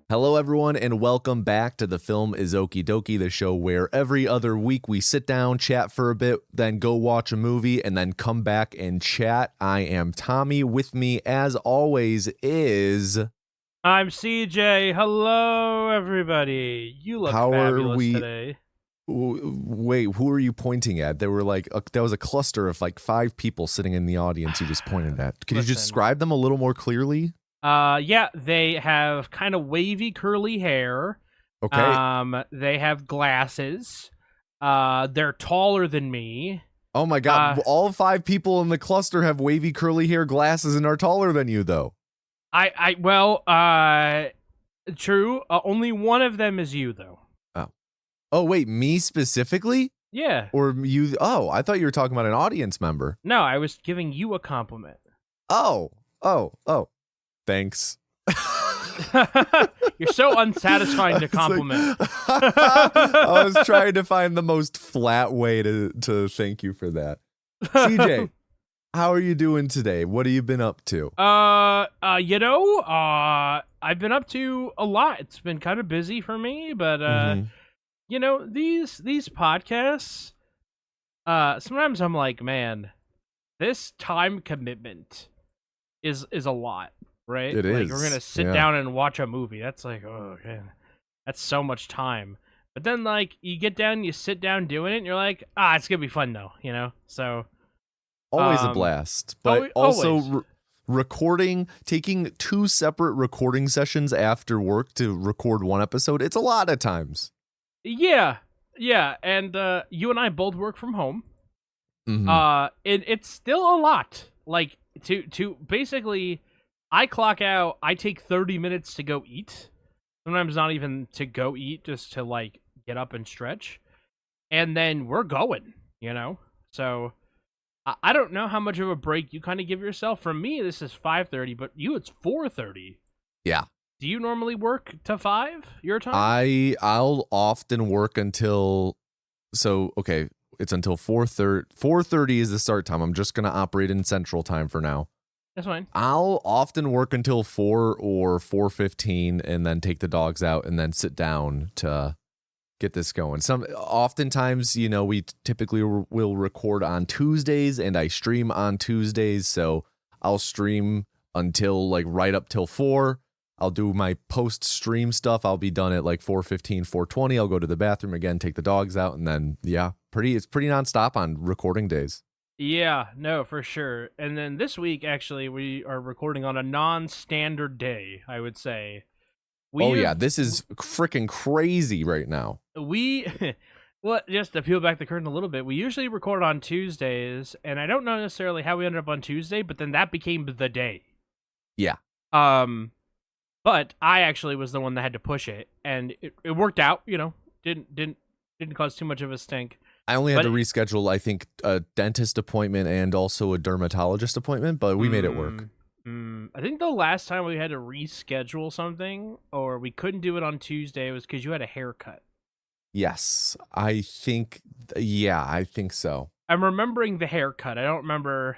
Hello, everyone, and welcome back to The Film is Okie Dokie, the show where every other week we sit down, chat for a bit, then go watch a movie, and then come back and chat. I am Tommy. With me, as always, is... I'm CJ. Hello, everybody. You look fabulous today. Wait, who are you pointing at? There were there was a cluster of 5 people sitting in the audience you just pointed at. Could you just describe them a little more clearly? Yeah, they have kind of wavy, curly hair. Okay. They have glasses. They're taller than me. Oh my God! All 5 people in the cluster have wavy, curly hair, glasses, and are taller than you, though. True. Only one of them is you, though. Oh, wait, me specifically? Yeah. Or you? Oh, I thought you were talking about an audience member. No, I was giving you a compliment. Oh. Thanks. You're so unsatisfying to compliment. I was trying to find the most flat way to thank you for that. CJ, how are you doing today? What have you been up to? I've been up to a lot. It's been kind of busy for me, but these podcasts, sometimes I'm like, man, this time commitment is a lot. Right? It is. We're gonna sit down and watch a movie. That's oh man, that's so much time. But then you get down, you sit down doing it, and you're like, it's gonna be fun though, So always a blast, but also recording, taking 2 separate recording sessions after work to record one episode. It's a lot of times. Yeah, and you and I both work from home. Mm-hmm. It's still a lot. To basically. I clock out, I take 30 minutes to go eat. Sometimes not even to go eat, just to get up and stretch. And then we're going, So I don't know how much of a break you kind of give yourself. For me, this is 5:30, but you, it's 4:30. Yeah. Do you normally work to 5 your time? I'll often work until, it's until 4:30. 4:30 is the start time. I'm just going to operate in Central Time for now. That's fine. I'll often work until 4 or 4:15 and then take the dogs out and then sit down to get this going. Oftentimes, we typically will record on Tuesdays and I stream on Tuesdays. So I'll stream until right up till 4. I'll do my post stream stuff. I'll be done at 4:15, 4:20. I'll go to the bathroom again, take the dogs out. And then, it's pretty nonstop on recording days. Yeah, no, for sure. And then this week, actually, we are recording on a non-standard day, I would say. This is freaking crazy right now. Just to peel back the curtain a little bit, we usually record on Tuesdays, and I don't know necessarily how we ended up on Tuesday, but then that became the day. Yeah. But I actually was the one that had to push it, and it worked out, didn't cause too much of a stink. I only had to reschedule, I think, a dentist appointment and also a dermatologist appointment, but we made it work. I think the last time we had to reschedule something, or we couldn't do it on Tuesday, was because you had a haircut. Yes, I think so. I'm remembering the haircut. I don't remember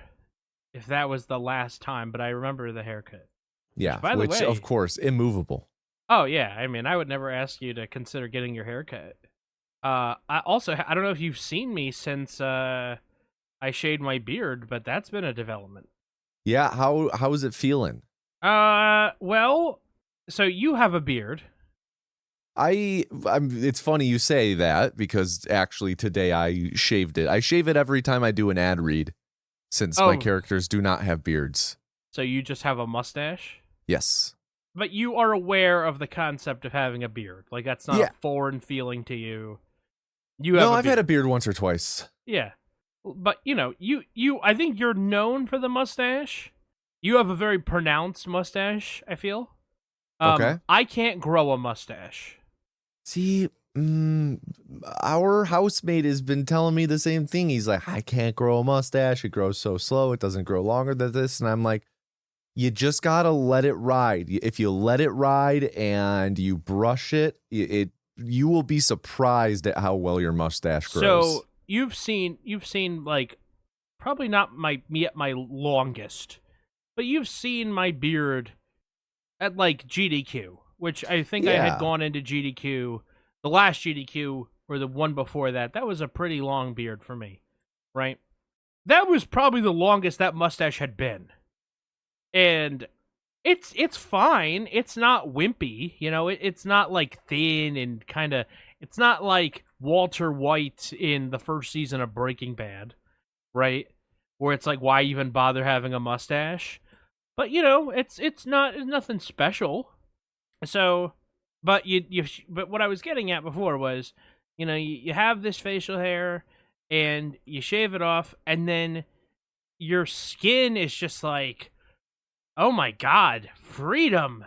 if that was the last time, but I remember the haircut. Yeah, which of course, immovable. Oh, yeah. I mean, I would never ask you to consider getting your haircut. I don't know if you've seen me since I shaved my beard, but that's been a development. Yeah, how is it feeling? Well, so you have a beard. It's funny you say that because actually today I shaved it. I shave it every time I do an ad read since my characters do not have beards. So you just have a mustache? Yes. But you are aware of the concept of having a beard. That's not a foreign feeling to you. I've had a beard once or twice. Yeah. But, I think you're known for the mustache. You have a very pronounced mustache, I feel. Okay. I can't grow a mustache. See, our housemate has been telling me the same thing. He's like, I can't grow a mustache. It grows so slow. It doesn't grow longer than this. And I'm like, you just got to let it ride. If you let it ride and you brush it, you will be surprised at how well your mustache grows. So you've seen like probably not me at my longest, but you've seen my beard at like GDQ, which I think I had Yeah. gone into GDQ, the last GDQ or the one before that. That was a pretty long beard for me, right? That was probably the longest that mustache had been. And it's fine. It's not wimpy, you know. It's not like thin and kind of. It's not like Walter White in the first season of Breaking Bad, right? Where it's like, why even bother having a mustache? But you know, it's nothing special. So, but but what I was getting at before was, you know, you have this facial hair and you shave it off, and then your skin is just like, oh my god, freedom.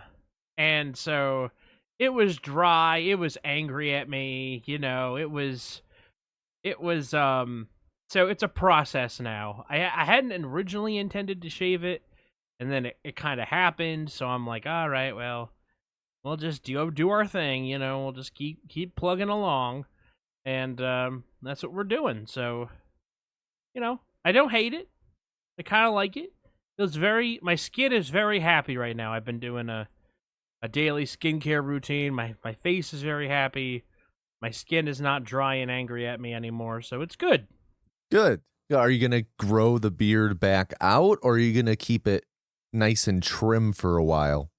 And so it was dry, it was angry at me, you know, it was so it's a process now. I hadn't originally intended to shave it, and then it kind of happened, so I'm like, all right, well, we'll just do our thing, you know, we'll just keep plugging along, and that's what we're doing. So, you know, I don't hate it. I kind of like it. My skin is very happy right now. I've been doing a daily skincare routine. My face is very happy. My skin is not dry and angry at me anymore, so it's good. Good. Are you going to grow the beard back out, or are you going to keep it nice and trim for a while?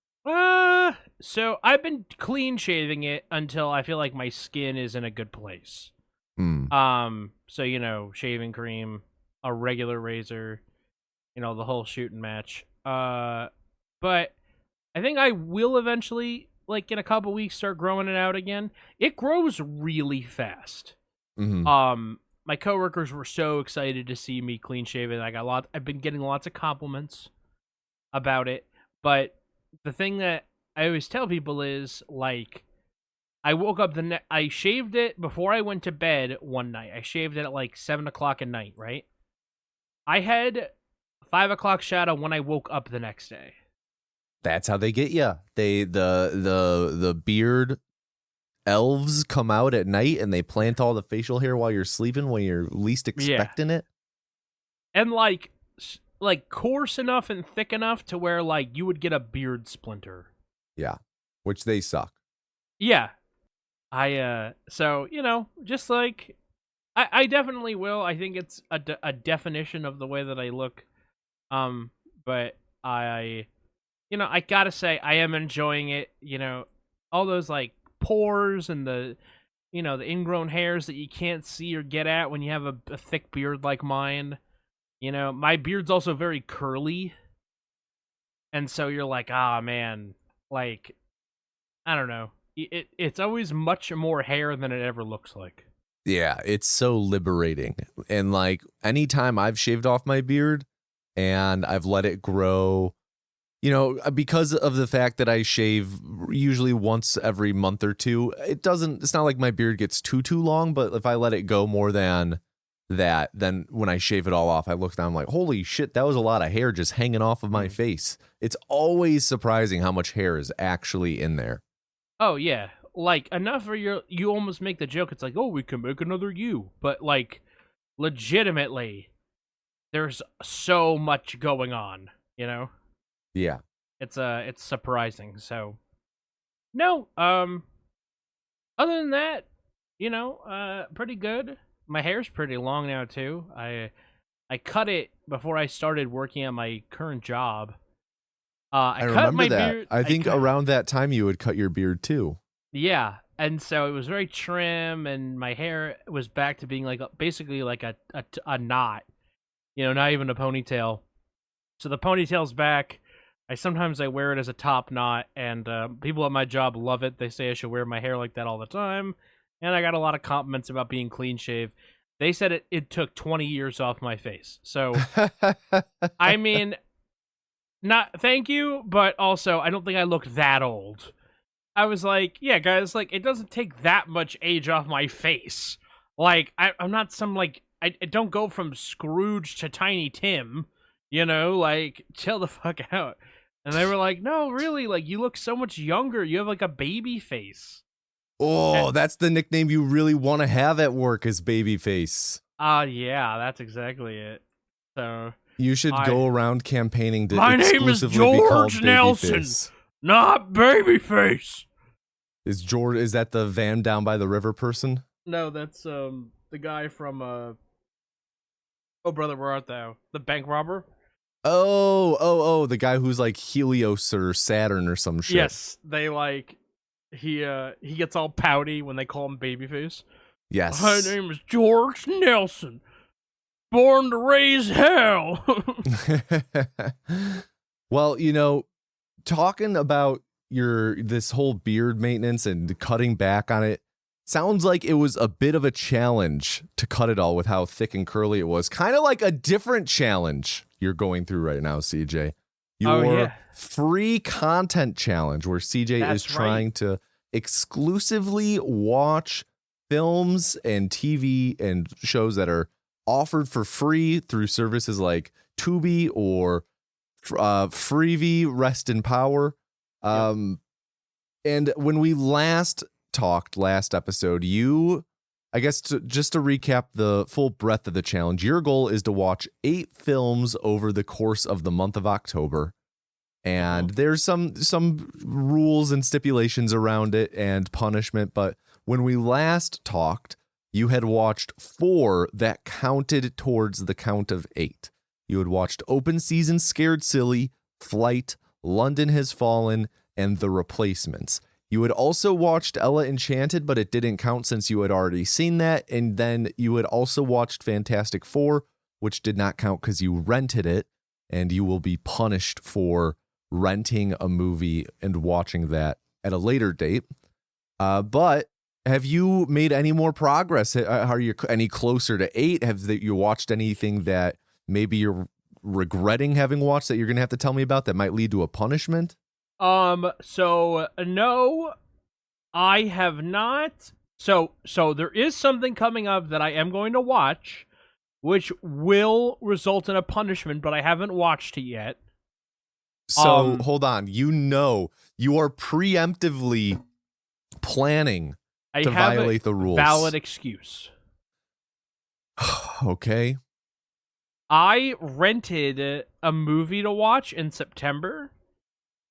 So I've been clean shaving it until I feel like my skin is in a good place. So, you know, shaving cream, a regular razor, you know, the whole shooting match. But I think I will eventually, like in a couple weeks, start growing it out again. It grows really fast. My coworkers were so excited to see me clean shaven. I've been getting lots of compliments about it. But the thing that I always tell people is, like, I woke up I shaved it before I went to bed one night. I shaved it at like 7 o'clock at night, right? I had 5 o'clock shadow when I woke up the next day. That's how they get you. The beard elves come out at night and they plant all the facial hair while you're sleeping when you're least expecting it. And like coarse enough and thick enough to where like you would get a beard splinter. Yeah, which they suck. Yeah. So, you know, just like, I definitely will. I think it's a definition of the way that I look. But you know, I gotta say, I am enjoying it. You know, all those like pores and the ingrown hairs that you can't see or get at when you have a thick beard like mine. You know, my beard's also very curly. And so you're like, ah, man, like, I don't know. It's always much more hair than it ever looks like. Yeah, it's so liberating. And like anytime I've shaved off my beard and I've let it grow, you know, because of the fact that I shave usually once every month or two, it's not like my beard gets too long, but if I let it go more than that, then when I shave it all off, I look down, I'm like, holy shit, that was a lot of hair just hanging off of my face. It's always surprising how much hair is actually in there. Oh, yeah. Like, enough for you almost make the joke. It's like, oh, we can make another you. But, like, legitimately, there's so much going on, you know? Yeah. It's surprising. So, no, other than that, you know, pretty good. My hair's pretty long now, too. I cut it before I started working at my current job. I remember my that. beard. I think around that time you would cut your beard too. Yeah, and so it was very trim, and my hair was back to being like basically like a knot, you know, not even a ponytail. So the ponytail's back. Sometimes I wear it as a top knot, and people at my job love it. They say I should wear my hair like that all the time, and I got a lot of compliments about being clean shaved. They said it took 20 years off my face. So, I mean, not thank you, but also I don't think I look that old. I was like, yeah, guys, like, it doesn't take that much age off my face. Like, I'm not some, like, I don't go from Scrooge to Tiny Tim, you know, like, chill the fuck out. And they were like, no, really, like, you look so much younger. You have, like, a baby face. Oh, that's the nickname you really want to have at work is baby face. Yeah, that's exactly it. So You should go around campaigning to my name is exclusively be called George Nelson, Babyface. not Babyface. Is that the van down by the river person? No, that's the guy from Oh Brother, Where Art Thou? The bank robber. Oh, the guy who's like Helios or Saturn or some shit. Yes, they like he gets all pouty when they call him Babyface. Yes. My name is George Nelson, born to raise hell. Well, talking about this whole beard maintenance and cutting back on it, sounds like it was a bit of a challenge to cut it all with how thick and curly it was. Kind of like a different challenge you're going through right now, CJ. Your free content challenge where CJ is trying to exclusively watch films and TV and shows that are offered for free through services like Tubi or Freevee, Rest in Power. And when we last episode, I guess just to recap the full breadth of the challenge, your goal is to watch 8 films over the course of the month of October. And there's some rules and stipulations around it and punishment. But when we last talked, you had watched 4 that counted towards the count of 8. You had watched Open Season, Scared Silly, Flight, London Has Fallen, and The Replacements. You had also watched Ella Enchanted, but it didn't count since you had already seen that. And then you had also watched Fantastic Four, which did not count because you rented it, and you will be punished for renting a movie and watching that at a later date. But have you made any more progress? Are you any closer to 8? Have you watched anything that maybe you're regretting having watched that you're going to have to tell me about that might lead to a punishment? So no, I have not. So there is something coming up that I am going to watch, which will result in a punishment, but I haven't watched it yet. So hold on, you are preemptively planning to violate the rules. Valid excuse. Okay. I rented a movie to watch in September,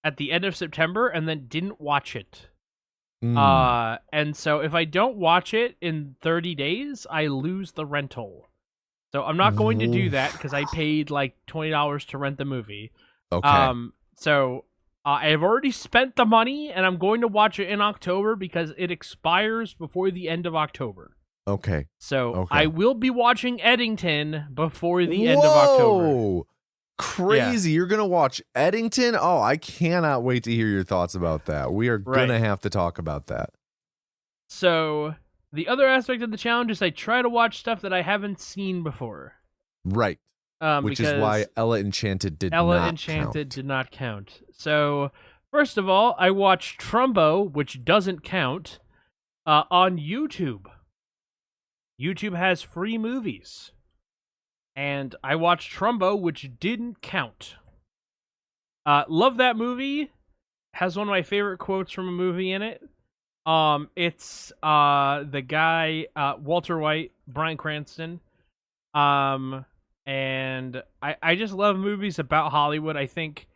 at the end of September, and then didn't watch it. And so if I don't watch it in 30 days, I lose the rental. So I'm not going to do that because I paid like $20 to rent the movie. Okay. So I've already spent the money, and I'm going to watch it in October because it expires before the end of October. Okay. So I will be watching Eddington before the end of October. Crazy. Yeah. You're going to watch Eddington? Oh, I cannot wait to hear your thoughts about that. We are going to have to talk about that. So the other aspect of the challenge is I try to watch stuff that I haven't seen before. Right. Which is why Ella Enchanted did not count. So, first of all, I watched Trumbo, which doesn't count, on YouTube. YouTube has free movies. And I watched Trumbo, which didn't count. Love that movie. Has one of my favorite quotes from a movie in it. It's the guy, Walter White, Bryan Cranston. And I just love movies about Hollywood. I think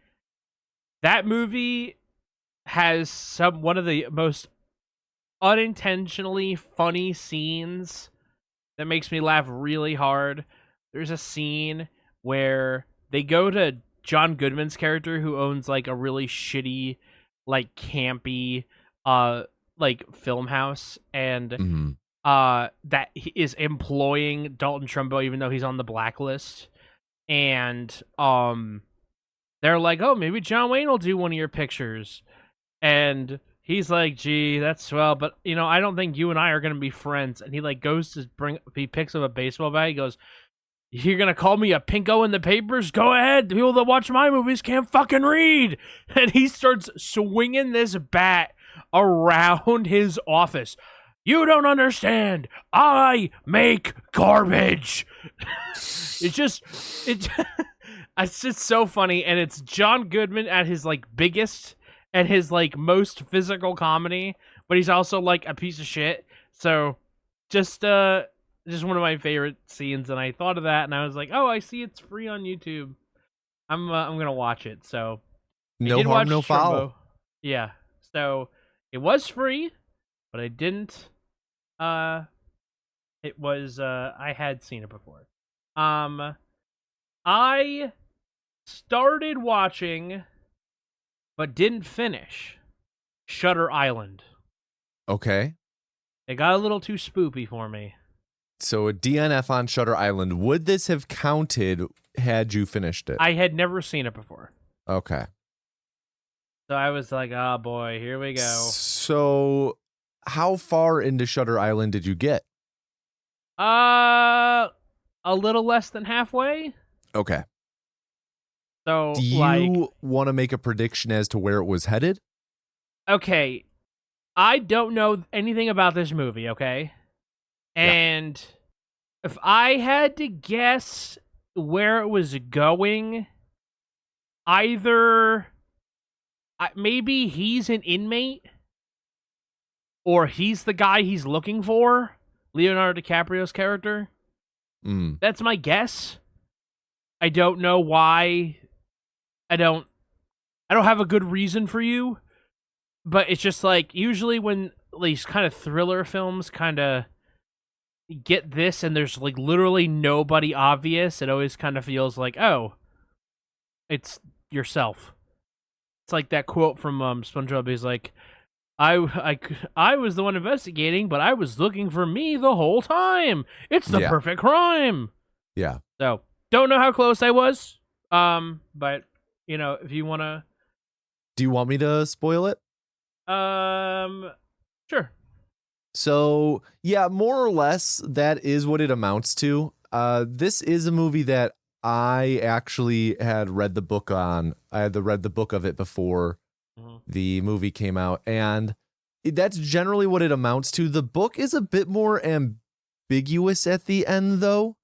that movie has one of the most unintentionally funny scenes that makes me laugh really hard. There's a scene where they go to John Goodman's character, who owns like a really shitty, like campy, like film house, and that he is employing Dalton Trumbo even though he's on the blacklist, and they're like, oh, maybe John Wayne will do one of your pictures, and he's like, gee, that's swell, but I don't think you and I are gonna be friends. And he like goes to he picks up a baseball bat. He goes, you're gonna call me a pinko in the papers? Go ahead. People that watch my movies can't fucking read. And he starts swinging this bat around his office. You don't understand. I make garbage. It's just so funny, and it's John Goodman at his like biggest and his like most physical comedy, but he's also like a piece of shit. So just just one of my favorite scenes, and I thought of that, and I was like, oh, I see it's free on YouTube. I'm gonna watch it. So No harm, no foul. Yeah. So it was free, but I didn't. It was. I had seen it before. I started watching, but didn't finish Shutter Island. Okay. It got a little too spoopy for me. So a DNF on Shutter Island. Would this have counted had you finished it? I had never seen it before. Okay. So I was like, oh boy, here we go. So how far into Shutter Island did you get? A little less than halfway. Okay. So do you want to make a prediction as to where it was headed? Okay. I don't know anything about this movie, okay? And if I had to guess where it was going, either maybe he's an inmate or he's the guy he's looking for, Leonardo DiCaprio's character. That's my guess. I don't know why. I don't have a good reason for you, but it's just like usually when these kind of thriller films kind of get this and there's like literally nobody obvious, it always kind of feels like, oh, it's yourself. It's like that quote from SpongeBob. He's like, I was the one investigating, but I was looking for me the whole time. It's the perfect crime. Yeah. So don't know how close I was. But if you want to. Do you want me to spoil it? Sure. So, yeah, more or less, that is what it amounts to. This is a movie that I actually had read the book on. I had read the book of it before the movie came out, and that's generally what it amounts to. The book is a bit more ambiguous at the end, though.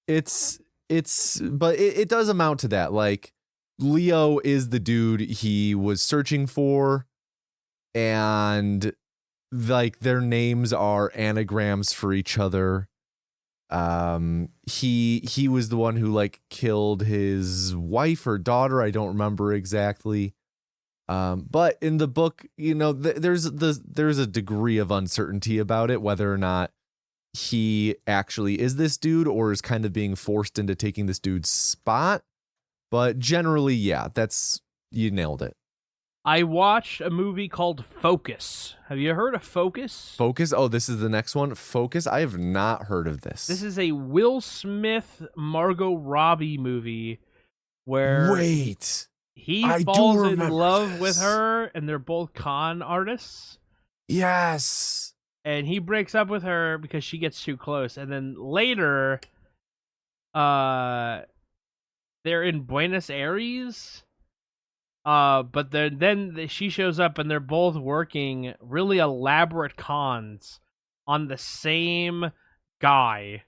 But it does amount to that. Like, Leo is the dude he was searching for, and like their names are anagrams for each other. He was the one who like killed his wife or daughter. I don't remember exactly. But in the book, there's a degree of uncertainty about it, whether or not he actually is this dude or is kind of being forced into taking this dude's spot. But generally, yeah, you nailed it. I watched a movie called Focus. Have you heard of Focus? Focus? Oh, this is the next one. Focus? I have not heard of this. This is a Will Smith, Margot Robbie movie where he falls in love with her and they're both con artists. Yes. And he breaks up with her because she gets too close. And then later, they're in Buenos Aires. But then she shows up and they're both working really elaborate cons on the same guy.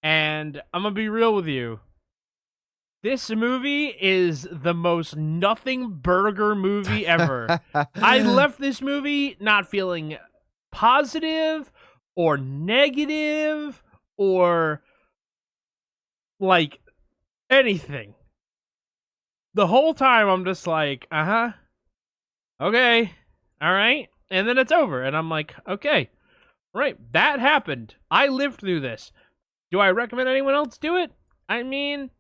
And I'm gonna be real with you. This movie is the most nothing burger movie ever. I left this movie not feeling positive or negative or like anything. The whole time I'm just like, okay, all right. And then it's over. And I'm like, okay, right, that happened. I lived through this. Do I recommend anyone else do it? I mean,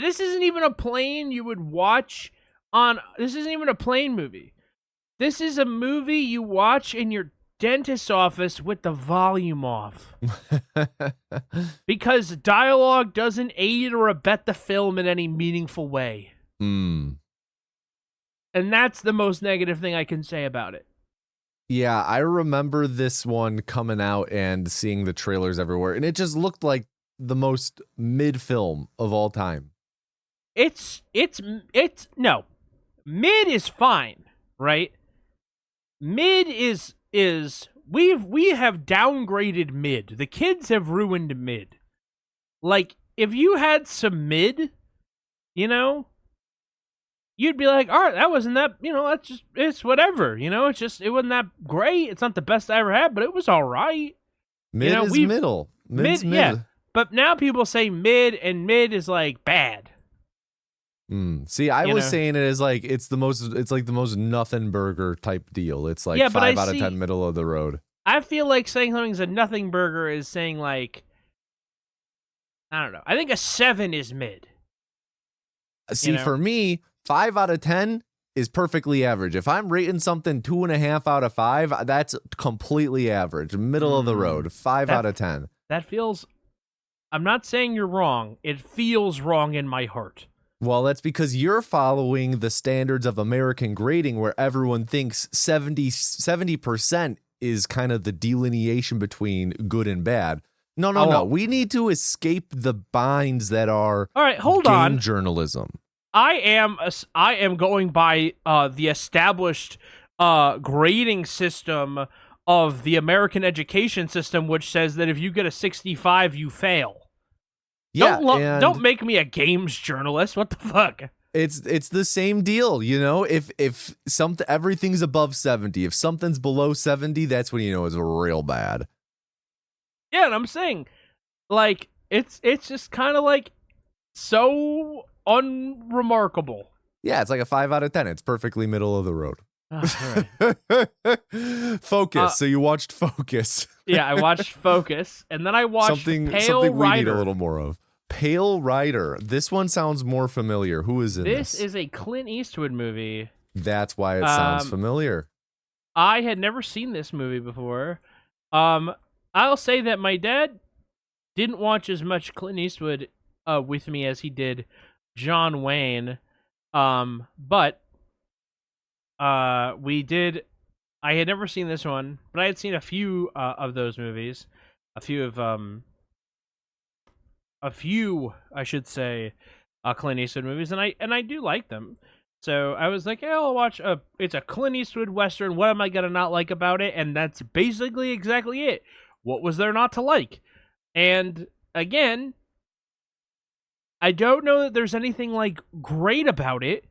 this isn't even a plane you would watch on. This isn't even a plane movie. This is a movie you watch in your dentist's office with the volume off. Because dialogue doesn't aid or abet the film in any meaningful way. And that's the most negative thing I can say about it. Yeah, I remember this one coming out and seeing the trailers everywhere, and it just looked like the most mid film of all time. It's no. Mid is fine, right? Mid is we have downgraded mid. The kids have ruined mid. Like, if you had some mid, you'd be like, all right, that wasn't that, that's just, it's whatever, it wasn't that great. It's not the best I ever had, but it was all right. Mid You know, is we middle. Mid's mid, yeah. But now people say mid, and mid is like bad. See, I You was know? saying it as like it's like the most nothing burger type deal. It's like Yeah, but 5 out of 10 middle of the road. I feel like saying something's a nothing burger is saying like, I don't know. I think a 7 is mid. See, for me, 5 out of 10 is perfectly average. If I'm rating something 2.5 out of 5, that's completely average. Middle of the road. 5 out of 10. That feels. I'm not saying you're wrong. It feels wrong in my heart. Well, that's because you're following the standards of American grading where everyone thinks 70% is kind of the delineation between good and bad. No. We need to escape the binds that are all right, hold game on. journalism. I am going by the established grading system of the American education system, which says that if you get a 65, you fail. Yeah, don't make me a games journalist. What the fuck? It's the same deal, you know. If everything's above 70, if something's below 70, that's when you know it's real bad. Yeah, and I'm saying, like, it's just kind of like so unremarkable. Yeah, it's like a 5 out of 10. It's perfectly middle of the road. Right. Focus. So you watched Focus. Yeah, I watched Focus, and then I watched something Pale we Rider. need a little more of. Pale Rider. This one sounds more familiar. Who is in this? This is a Clint Eastwood movie. That's why it sounds familiar. I had never seen this movie before. I'll say that my dad didn't watch as much Clint Eastwood with me as he did John Wayne. But we did. I had never seen this one, but I had seen a few of those movies. A few, I should say, Clint Eastwood movies, and I do like them. So I was like, hey, I'll watch it's a Clint Eastwood Western. What am I gonna not like about it? And that's basically exactly it. What was there not to like? And again, I don't know that there's anything like great about it,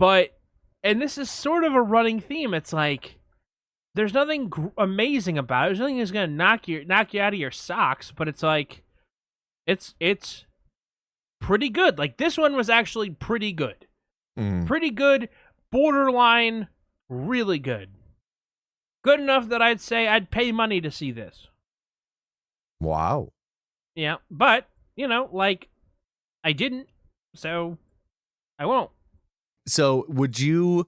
but, and this is sort of a running theme. It's like there's nothing amazing about it. There's nothing that's gonna knock you out of your socks. But it's like it's pretty good. Like this one was actually pretty good, pretty good, borderline, really good. Good enough that I'd say I'd pay money to see this. Wow. Yeah, but, you know, like, I didn't, so I won't. So do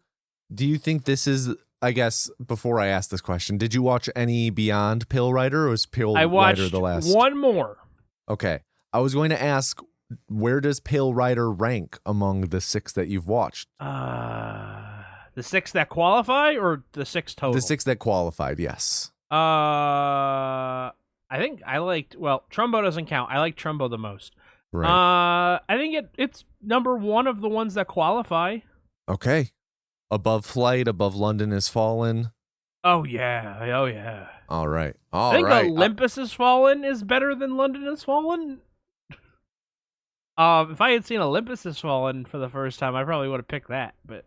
you think this is, I guess, before I ask this question, did you watch any beyond Pale Rider, or was Pale Rider the last? I watched one more. Okay. I was going to ask, where does Pale Rider rank among the 6 that you've watched? The 6 that qualify, or the 6 total? The 6 that qualified, yes. I think I liked, well, Trumbo doesn't count. I like Trumbo the most. Right. I think it's number 1 of the ones that qualify. Okay. Above Flight, above London Has Fallen. Oh yeah. All right. I think Olympus Has Fallen is better than London Has Fallen. If I had seen Olympus Has Fallen for the first time, I probably would have picked that, but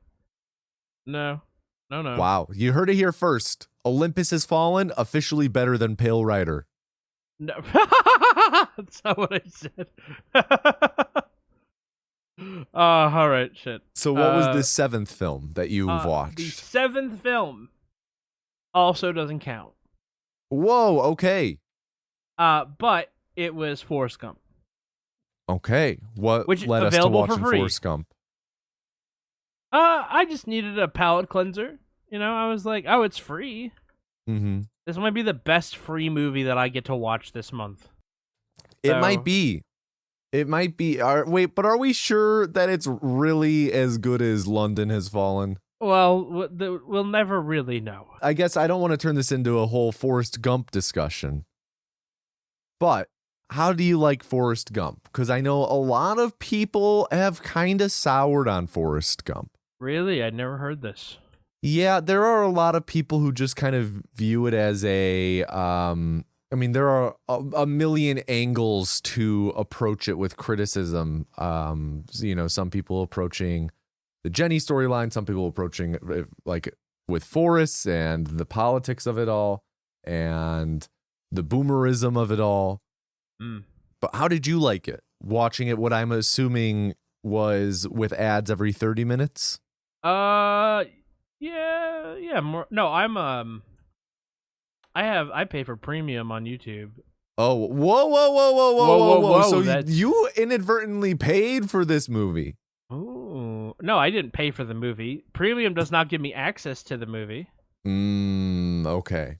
no. Wow. You heard it here first. Olympus Has Fallen, officially better than Pale Rider. No. That's not what I said. All right, shit. So what was the 7th film that you've watched? The 7th film also doesn't count. Whoa, okay. But it was Forrest Gump. Okay. Which led us to available watching for free. Forrest Gump? I just needed a palate cleanser. You know, I was like, oh, it's free. Mm-hmm. This might be the best free movie that I get to watch this month. It might be. But are we sure that it's really as good as London Has Fallen? Well, we'll never really know. I guess I don't want to turn this into a whole Forrest Gump discussion. But how do you like Forrest Gump? Because I know a lot of people have kind of soured on Forrest Gump. Really? I'd never heard this. Yeah, there are a lot of people who just kind of view it as there are a million angles to approach it with criticism. Some people approaching the Jenny storyline, some people approaching it, like with Forrest and the politics of it all. And the boomerism of it all. Mm. But how did you like it? Watching it, what I'm assuming was with ads every 30 minutes? Yeah, more. No, I pay for premium on YouTube. Oh, whoa. So that's... you inadvertently paid for this movie. Ooh. No, I didn't pay for the movie. Premium does not give me access to the movie. Okay.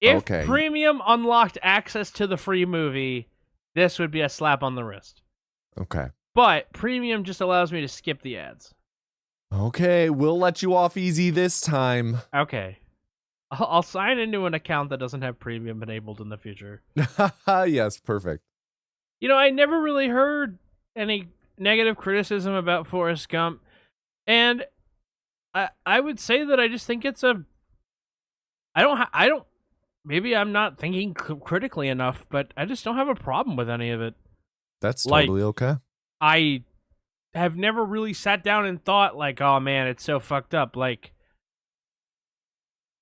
If Premium unlocked access to the free movie, this would be a slap on the wrist. Okay. But Premium just allows me to skip the ads. Okay, we'll let you off easy this time. Okay. I'll sign into an account that doesn't have Premium enabled in the future. Yes, perfect. You know, I never really heard any negative criticism about Forrest Gump, and I would say that I just think it's a... I don't... Maybe I'm not thinking critically enough, but I just don't have a problem with any of it. That's totally okay. I have never really sat down and thought, like, oh man, it's so fucked up. Like,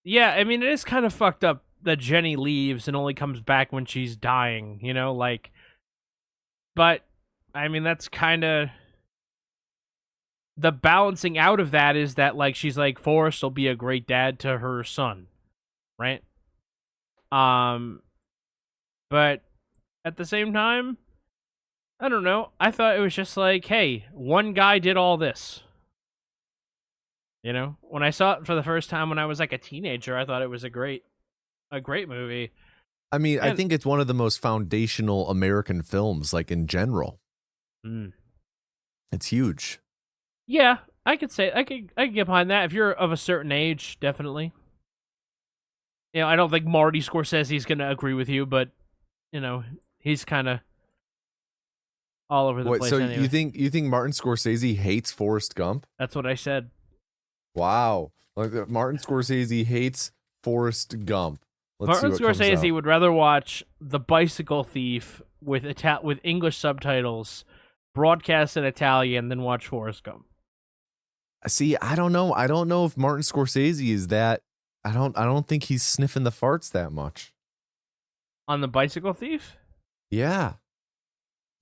yeah, I mean, it is kind of fucked up that Jenny leaves and only comes back when she's dying, you know? Like, but, I mean, that's kind of... The balancing out of that is that, like, she's like, Forrest will be a great dad to her son, right? But at the same time, I don't know. I thought it was just like, hey, one guy did all this. You know, when I saw it for the first time when I was like a teenager, I thought it was a great movie. I mean, I think it's one of the most foundational American films, like in general. It's huge. Yeah, I could get behind that. If you're of a certain age, definitely. You know, I don't think Marty Scorsese's going to agree with you, but, you know, he's kind of all over the place. So anyway. you think Martin Scorsese hates Forrest Gump? That's what I said. Wow. Like Martin Scorsese hates Forrest Gump. Martin Scorsese would rather watch The Bicycle Thief with English subtitles, broadcast in Italian, than watch Forrest Gump. See, I don't know. I don't know if Martin Scorsese is that. I don't think he's sniffing the farts that much. On The Bicycle Thief? Yeah.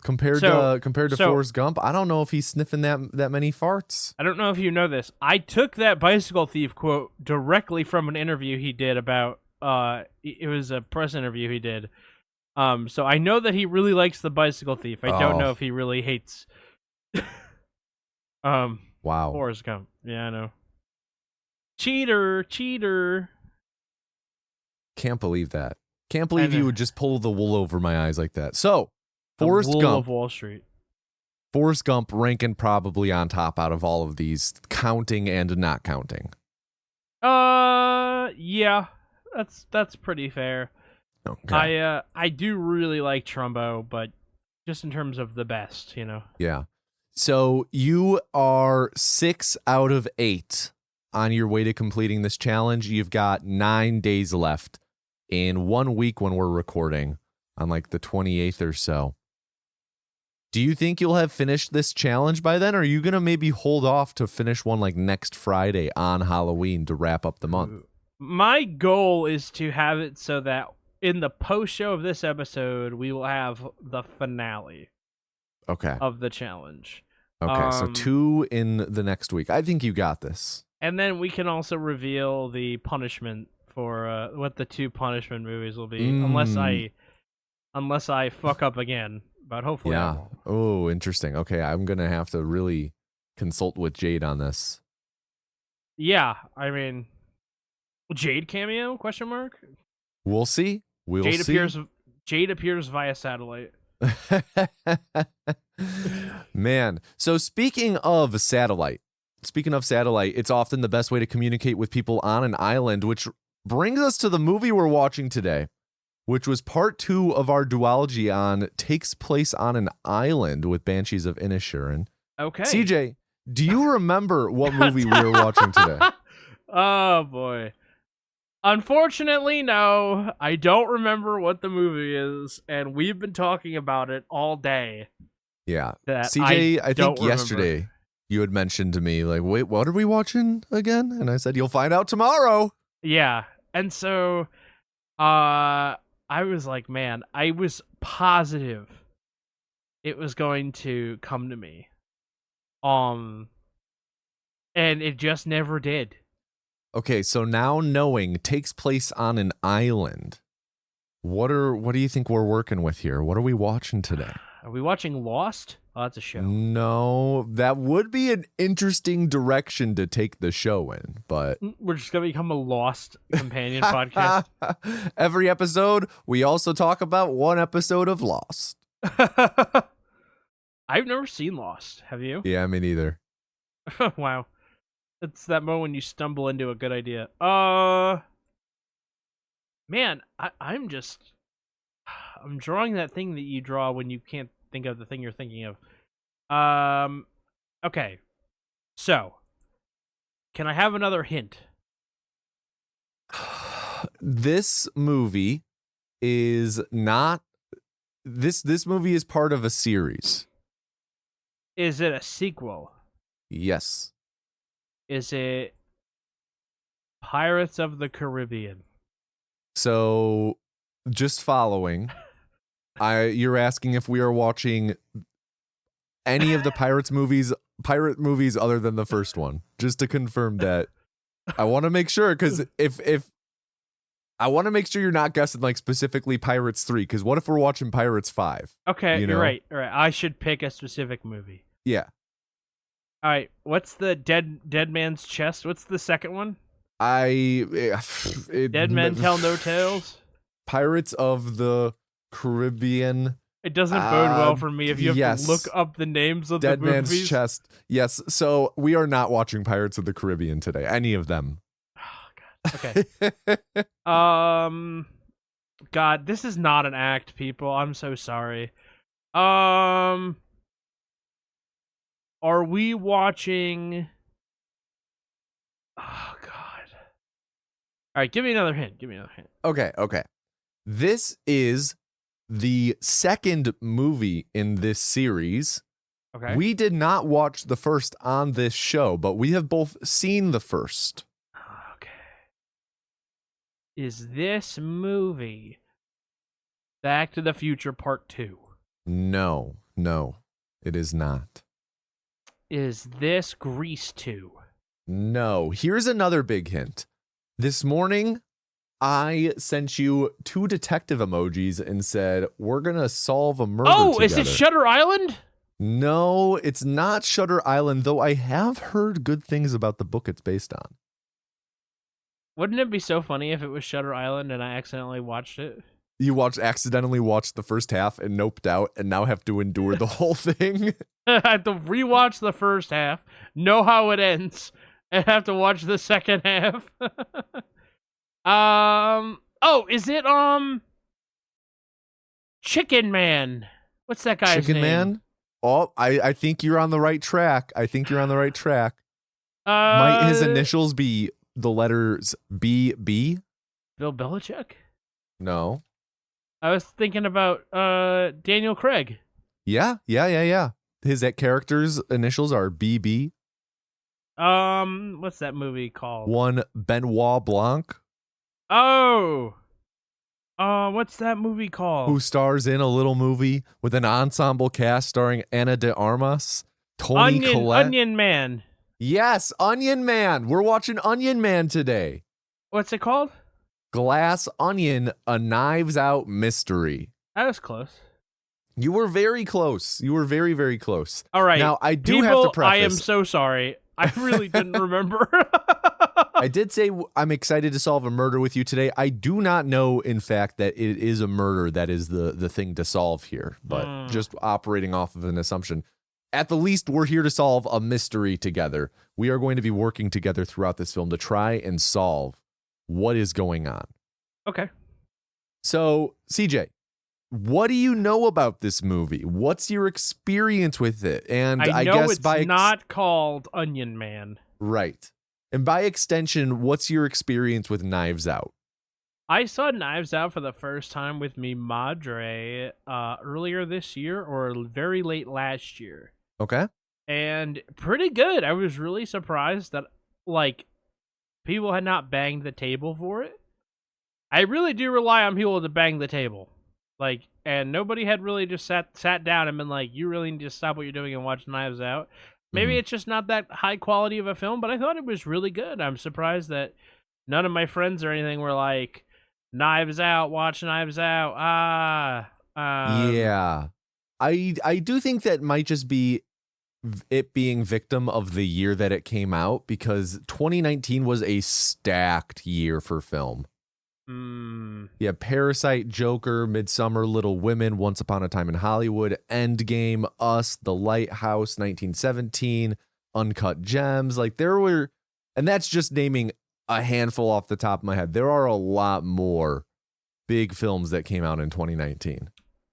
Compared to Forrest Gump, I don't know if he's sniffing that many farts. I don't know if you know this. I took that Bicycle Thief quote directly from an interview he did about it was a press interview he did. So I know that he really likes The Bicycle Thief. I don't know if he really hates wow. Forrest Gump. Yeah, I know. Cheater. Can't believe that. Can't believe you would just pull the wool over my eyes like that. So, Forrest Gump of Wall Street. Forrest Gump ranking probably on top out of all of these, counting and not counting. Yeah. That's pretty fair. Okay. I do really like Trumbo, but just in terms of the best, you know. Yeah. So, you are 6 out of 8 on your way to completing this challenge. You've got 9 days left in 1 week when we're recording on like the 28th or so. Do you think you'll have finished this challenge by then? Or are you going to maybe hold off to finish one like next Friday on Halloween to wrap up the month? My goal is to have it so that in the post show of this episode, we will have the finale of the challenge. Okay, so 2 in the next week. I think you got this. And then we can also reveal the punishment for what the 2 punishment movies will be, unless I fuck up again. But hopefully, I won't. Oh, interesting. Okay, I'm gonna have to really consult with Jade on this. Yeah, I mean, Jade cameo? Question mark. We'll see. Jade appears via satellite. Man, so speaking of satellite, it's often the best way to communicate with people on an island, which brings us to the movie we're watching today, which was part 2 of our duology on Takes Place on an Island with Banshees of Inisherin. Okay. CJ, do you remember what movie we were watching today? Oh, boy. Unfortunately, no. I don't remember what the movie is, and we've been talking about it all day. Yeah. CJ, I think yesterday you had mentioned to me, like, wait, what are we watching again? And I said, you'll find out tomorrow. Yeah. And so, I was like, man, I was positive it was going to come to me. And it just never did. Okay, so now knowing takes place on an island. What do you think we're working with here? What are we watching today? Are we watching Lost? Oh, that's a show. No, that would be an interesting direction to take the show in, but We're just going to become a Lost companion podcast. every episode, we also talk about one episode of Lost. I've never seen Lost. Have you? Yeah, me neither. Wow. It's that moment when you stumble into a good idea. Man, I'm drawing that thing that you draw when you can't think of the thing you're thinking of. Okay. So, can I have another hint? This movie is not this movie is part of a series. Is it a sequel? Yes. Is it Pirates of the Caribbean? So, just following, you're asking if we are watching any of the pirate movies other than the first one, just to confirm that. I want to make sure, because if I want to make sure you're not guessing like specifically Pirates 3, because what if we're watching Pirates 5? Okay, you know? you're right. All right, I should pick a specific movie. Yeah. All right, what's the Dead Man's Chest? What's the second one? Dead Men Tell No Tales? Pirates of the Caribbean. It doesn't bode well for me if you have to look up the names of Dead the movies. Man's Chest. Yes, so we are not watching Pirates of the Caribbean today. Any of them. Oh, God. Okay. God, this is not an act, people. I'm so sorry. Are we watching... Oh, God. All right, give me another hint. Okay. This is the second movie in this series. Okay. We did not watch the first on this show, but we have both seen the first. Okay. Is this movie Back to the Future Part 2? No, it is not. Is this Grease 2? No. Here's another big hint. This morning, I sent you 2 detective emojis and said, we're going to solve a murder together. Is it Shutter Island? No, it's not Shutter Island, though I have heard good things about the book it's based on. Wouldn't it be so funny if it was Shutter Island and I accidentally watched it? You accidentally watched the first half and noped out and now have to endure the whole thing? I have to rewatch the first half, know how it ends, and have to watch the second half. Is it Chicken Man? What's that guy's name? Chicken Man? Oh, I think you're on the right track. Might his initials be the letters BB? Bill Belichick? No. I was thinking about Daniel Craig. Yeah. His character's initials are BB. What's that movie called? One Benoit Blanc. Oh. What's that movie called? Who stars in a little movie with an ensemble cast starring Ana de Armas, Toni Collette. Onion Man. Yes, Onion Man. We're watching Onion Man today. What's it called? Glass Onion, a Knives Out mystery. That was close. You were very close. You were very, very close. All right. Now, I do have to preface. I am so sorry. I really didn't remember. I did say I'm excited to solve a murder with you today. I do not know, in fact, that it is a murder that is the thing to solve here, but just operating off of an assumption. At the least, we're here to solve a mystery together. We are going to be working together throughout this film to try and solve what is going on. Okay. So, CJ, what do you know about this movie? What's your experience with it? And I know guess it's not called Onion Man. Right. And by extension, what's your experience with Knives Out? I saw Knives Out for the first time with me madre earlier this year or very late last year. Okay. And pretty good. I was really surprised that, like, people had not banged the table for it. I really do rely on people to bang the table. Like, and nobody had really just sat down and been like, you really need to stop what you're doing and watch Knives Out. Maybe Mhm. it's just not that high quality of a film, but I thought it was really good. I'm surprised that none of my friends or anything were like, Knives Out, watch Knives Out. Yeah. I do think that might just be it being victim of the year that it came out, because 2019 was a stacked year for film. Yeah, Parasite, Joker, Midsummer, Little Women, Once Upon a Time in Hollywood, Endgame, Us, The Lighthouse, 1917, Uncut Gems. Like there were, and that's just naming a handful off the top of my head. There are a lot more big films that came out in 2019.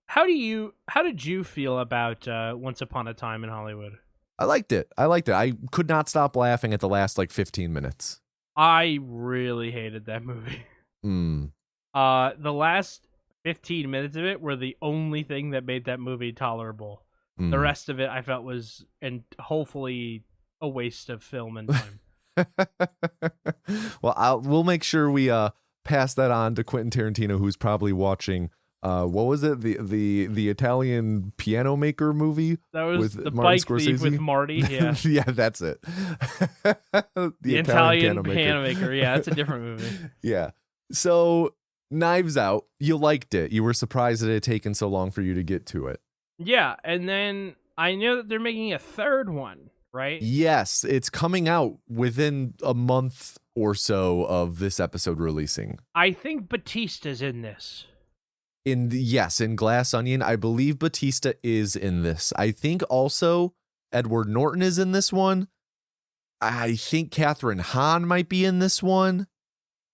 How did you feel about Once Upon a Time in Hollywood? I liked it. I could not stop laughing at the last like 15 minutes. I really hated that movie. The last 15 minutes of it were the only thing that made that movie tolerable. The rest of it I felt was, and hopefully, a waste of film and time. Well, we'll make sure we pass that on to Quentin Tarantino, who's probably watching what was it, the Italian piano maker movie? That was with the Martin bike thief with Marty. Yeah, yeah, that's it. the Italian piano maker. Yeah, that's a different movie. Yeah. So Knives Out, you liked it. You were surprised that it had taken so long for you to get to it. Yeah, and then I know that they're making a third one, right? Yes, it's coming out within a month or so of this episode releasing. I think Batista's in this. In Glass Onion, I believe Batista is in this. I think also Edward Norton is in this one. I think Catherine Hahn might be in this one.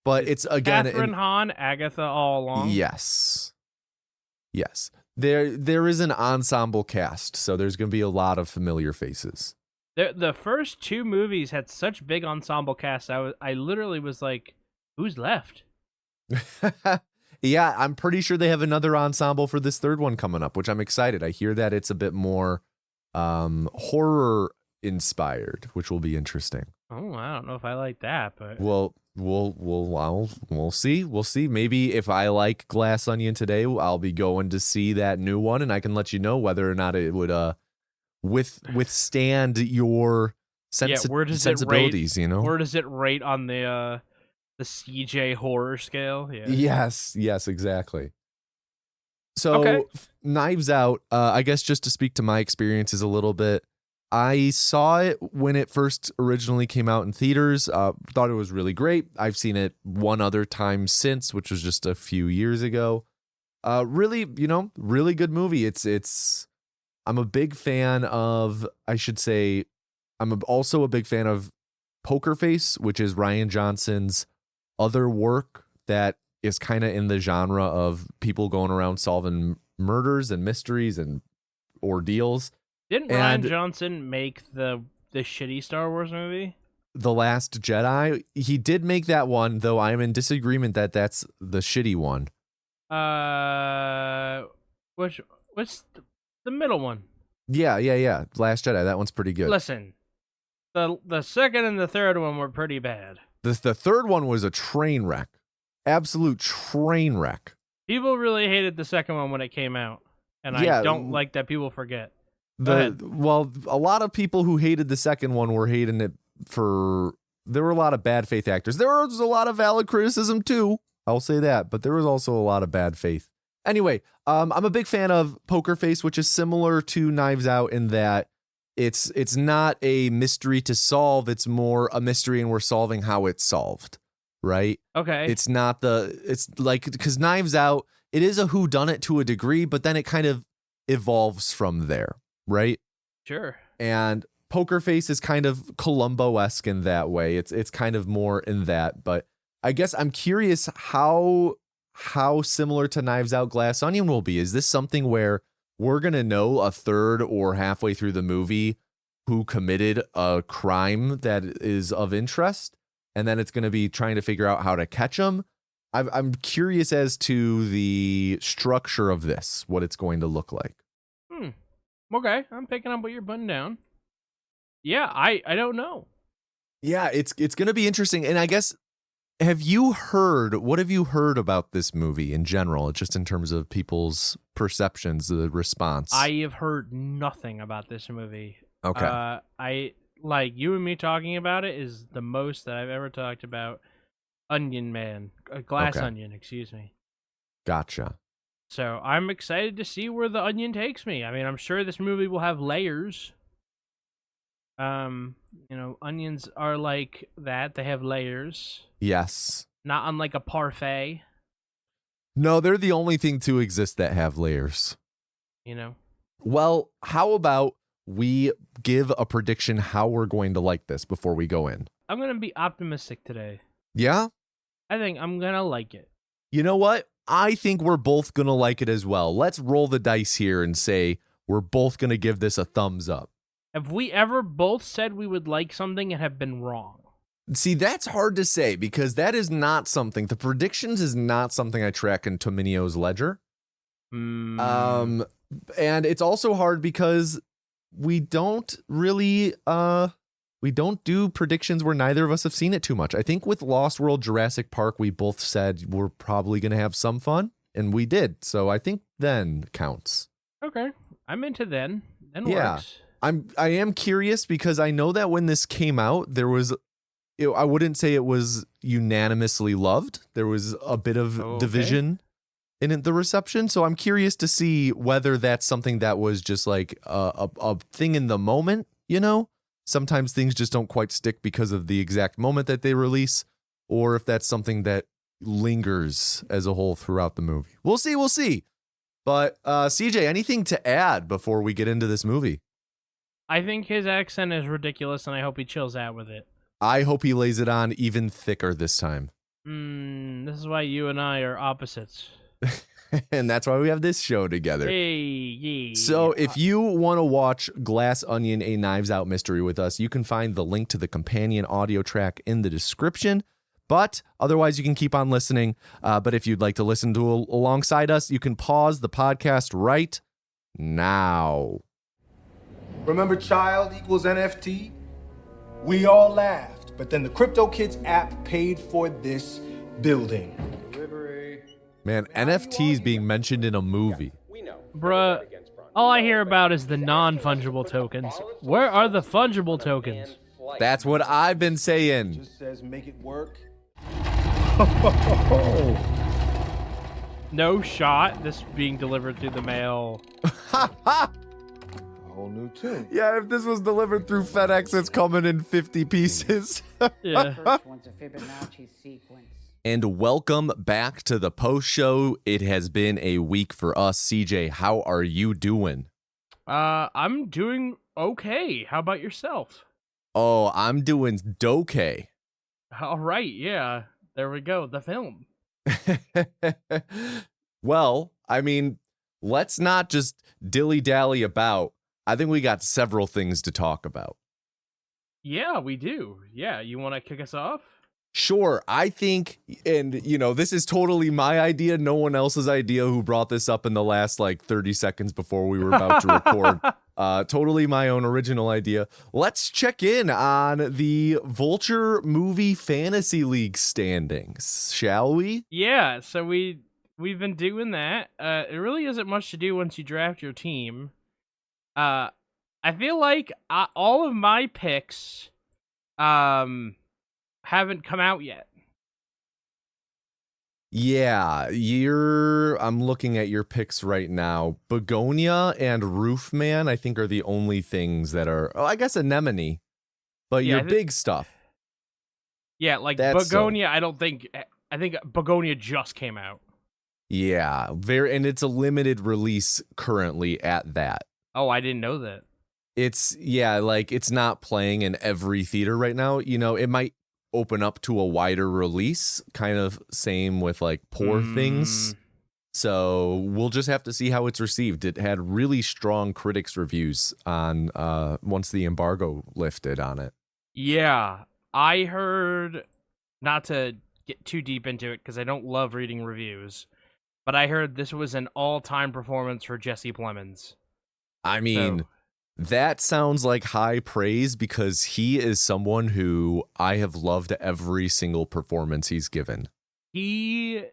But it's again Catherine Hahn, Agatha all along. Yes. There is an ensemble cast, so there's going to be a lot of familiar faces. The first two movies had such big ensemble casts. I literally was like, who's left? Yeah, I'm pretty sure they have another ensemble for this third one coming up, which I'm excited. I hear that it's a bit more horror inspired, which will be interesting. Oh, I don't know if I like that, but Well, we'll see. We'll see. Maybe if I like Glass Onion today, I'll be going to see that new one, and I can let you know whether or not it would withstand your sensibilities. It rate, where does it rate on the CJ horror scale? Yeah. Yes, exactly. So, okay. Knives Out, I guess just to speak to my experiences a little bit, I saw it when it first originally came out in theaters, thought it was really great. I've seen it one other time since, which was just a few years ago. Really good movie. I'm a big fan of, also a big fan of Poker Face, which is Rian Johnson's other work that is kind of in the genre of people going around solving murders and mysteries and ordeals. Didn't Rian Johnson make the shitty Star Wars movie? The Last Jedi? He did make that one, though I am in disagreement that that's the shitty one. What's the middle one? Yeah. Last Jedi, that one's pretty good. Listen, the second and the third one were pretty bad. The third one was a train wreck. Absolute train wreck. People really hated the second one when it came out, and I don't like that people forget. Well, a lot of people who hated the second one were hating it there were a lot of bad faith actors. There was a lot of valid criticism too. I'll say that, but there was also a lot of bad faith. Anyway, I'm a big fan of Poker Face, which is similar to Knives Out in that it's not a mystery to solve. It's more a mystery and we're solving how it's solved. Right? Okay. It's like, because Knives Out, it is a whodunit to a degree, but then it kind of evolves from there. Right? Sure. And Poker Face is kind of Columbo-esque in that way. It's kind of more in that, but I guess I'm curious how similar to Knives Out Glass Onion will be. Is this something where we're going to know a third or halfway through the movie who committed a crime that is of interest, and then it's going to be trying to figure out how to catch them? I'm curious as to the structure of this, what it's going to look like. Okay, I'm picking up what you're putting down. Yeah, I don't know. Yeah, it's going to be interesting. And I guess have you heard, what have you heard about this movie in general, just in terms of people's perceptions, the response? I have heard nothing about this movie. Okay. I like you and me talking about it is the most that I've ever talked about Onion Man, Glass Onion, excuse me. Gotcha. So I'm excited to see where the onion takes me. I mean, I'm sure this movie will have layers. Onions are like that. They have layers. Yes. Not unlike a parfait. No, they're the only thing to exist that have layers. Well, how about we give a prediction how we're going to like this before we go in? I'm going to be optimistic today. Yeah? I think I'm going to like it. You know what? I think we're both going to like it as well. Let's roll the dice here and say we're both going to give this a thumbs up. Have we ever both said we would like something and have been wrong? See, that's hard to say because that is not something, the predictions is not something I track in Tominio's ledger. And it's also hard because we don't really, we don't do predictions where neither of us have seen it too much. I think with Lost World Jurassic Park, we both said we're probably going to have some fun, and we did. So I think then counts. Okay. I'm into then. Then yeah. Works. I am curious because I know that when this came out, there was, I wouldn't say it was unanimously loved. There was a bit of division in the reception. So I'm curious to see whether that's something that was just like a thing in the moment, Sometimes things just don't quite stick because of the exact moment that they release, or if that's something that lingers as a whole throughout the movie. We'll see. But CJ, anything to add before we get into this movie? I think his accent is ridiculous, and I hope he chills out with it. I hope he lays it on even thicker this time. This is why you and I are opposites. And that's why we have this show together. Hey. So if you want to watch Glass Onion, A Knives Out Mystery with us, you can find the link to the companion audio track in the description. But otherwise, you can keep on listening. But if you'd like to listen to alongside us, you can pause the podcast right now. Remember child equals NFT? We all laughed, but then the Crypto Kids app paid for this building. Man, NFTs being mentioned in a movie. Bruh, all I hear about is the non-fungible tokens. Where are the fungible tokens? That's what I've been saying. Just says make it work. No shot. This being delivered through the mail. A whole new tune. Yeah, if this was delivered through FedEx, it's coming in 50 pieces. Yeah. First one's a Fibonacci sequence. And welcome back to the post show. It has been a week for us. CJ, how are you doing? I'm doing okay. How about yourself? Oh, I'm doing dokay. All right, yeah. There we go. The film. Well, I mean, let's not just dilly-dally about. I think we got several things to talk about. Yeah, we do. Yeah, you want to kick us off? Sure, I think, and this is totally my idea, no one else's idea who brought this up in the last 30 seconds before we were about to record. Totally my own original idea. Let's check in on the Vulture Movie Fantasy League standings, shall we? Yeah, so we've been doing that. It really isn't much to do once you draft your team. I feel like all of my picks haven't come out yet. Yeah, I'm looking at your picks right now. Begonia and Roofman, I think, are the only things that are, I guess Anemone, but your big stuff. Yeah, Begonia, I think Begonia just came out. Yeah, and it's a limited release currently at that. Oh, I didn't know that. It's not playing in every theater right now. It might open up to a wider release, kind of same with Poor Things. So we'll just have to see how it's received. It had really strong critics reviews on once the embargo lifted on it. Yeah, I heard, not to get too deep into it because I don't love reading reviews, but I heard this was an all-time performance for Jesse Plemons. I mean, That sounds like high praise because he is someone who I have loved every single performance he's given. He